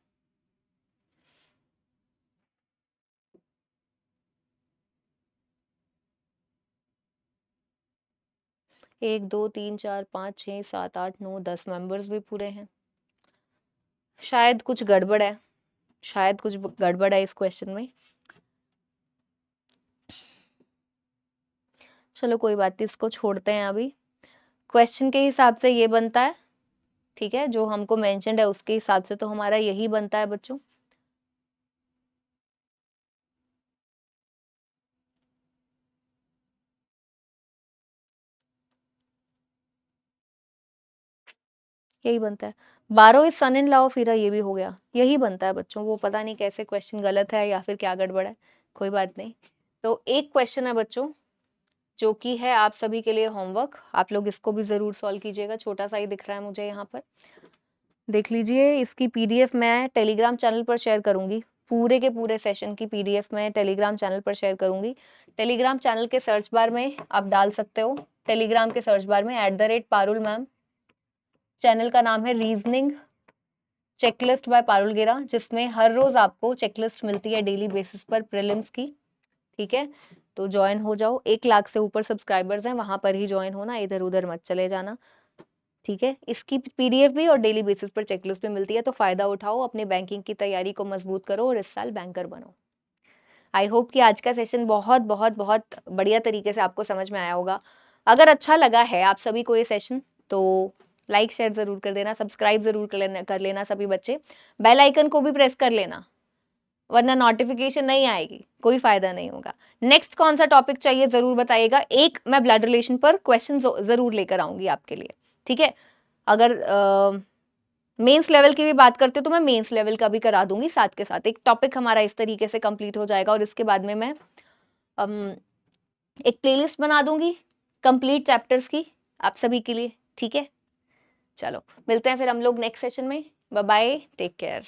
एक 2 3 4 5 6 7 8 9 10 मेंबर्स भी पूरे हैं। शायद कुछ गड़बड़ है, शायद कुछ गड़बड़ है इस क्वेश्चन में। चलो कोई बात नहीं, इसको छोड़ते हैं अभी। क्वेश्चन के हिसाब से ये बनता है, ठीक है, जो हमको मेंशन्ड है उसके हिसाब से तो हमारा यही बनता है बच्चों। यही बनता है। बारो is son in law of Hira, ये भी हो गया, यही बनता है बच्चों। वो पता नहीं कैसे क्वेश्चन गलत है या फिर क्या गड़बड़ है, कोई बात नहीं। तो एक क्वेश्चन है बच्चों जो कि है आप सभी के लिए होमवर्क, आप लोग इसको भी जरूर सॉल्व कीजिएगा। छोटा सा ही दिख रहा है मुझे यहाँ पर, देख लीजिए। इसकी पीडीएफ मैं टेलीग्राम चैनल पर शेयर करूंगी, पूरे के पूरे सेशन की पीडीएफ मैं टेलीग्राम चैनल पर शेयर करूंगी। टेलीग्राम चैनल के सर्च बार में आप डाल सकते हो, टेलीग्राम के सर्च बार में @पारुल मैम, चैनल का नाम है रीजनिंग चेकलिस्ट बाय पारुल गेरा, जिसमें हर रोज आपको चेकलिस्ट मिलती है डेली बेसिस पर प्रीलिम्स की, ठीक है। तो ज्वाइन हो जाओ, 1 लाख से ऊपर सब्सक्राइबर्स हैं, वहां पर ही ज्वाइन होना, इधर उधर मत चले जाना, ठीक है। इसकी पीडीएफ भी और डेली बेसिस पर चेकलिस्ट भी मिलती है, तो फायदा उठाओ, अपने बैंकिंग की तैयारी को मजबूत करो और इस साल बैंकर बनो। आई होप कि आज का सेशन बहुत बहुत बहुत बढ़िया तरीके से आपको समझ में आया होगा। अगर अच्छा लगा है आप सभी को ये सेशन, तो लाइक शेयर जरूर कर देना, सब्सक्राइब जरूर कर लेना सभी बच्चे, बेल आइकन को भी प्रेस कर लेना, वरना नोटिफिकेशन नहीं आएगी, कोई फायदा नहीं होगा। नेक्स्ट कौन सा टॉपिक चाहिए जरूर बताइएगा। एक मैं ब्लड रिलेशन पर क्वेश्चन जरूर लेकर आऊंगी आपके लिए, ठीक है। अगर मेंस लेवल की भी बात करते हो तो मैं मेंस लेवल का भी करा दूंगी साथ के साथ। एक टॉपिक हमारा इस तरीके से कंप्लीट हो जाएगा और इसके बाद में मैं एक प्लेलिस्ट बना दूंगी कंप्लीट चैप्टर्स की आप सभी के लिए, ठीक है। चलो मिलते हैं फिर हम लोग नेक्स्ट सेशन में। Bye bye, take care.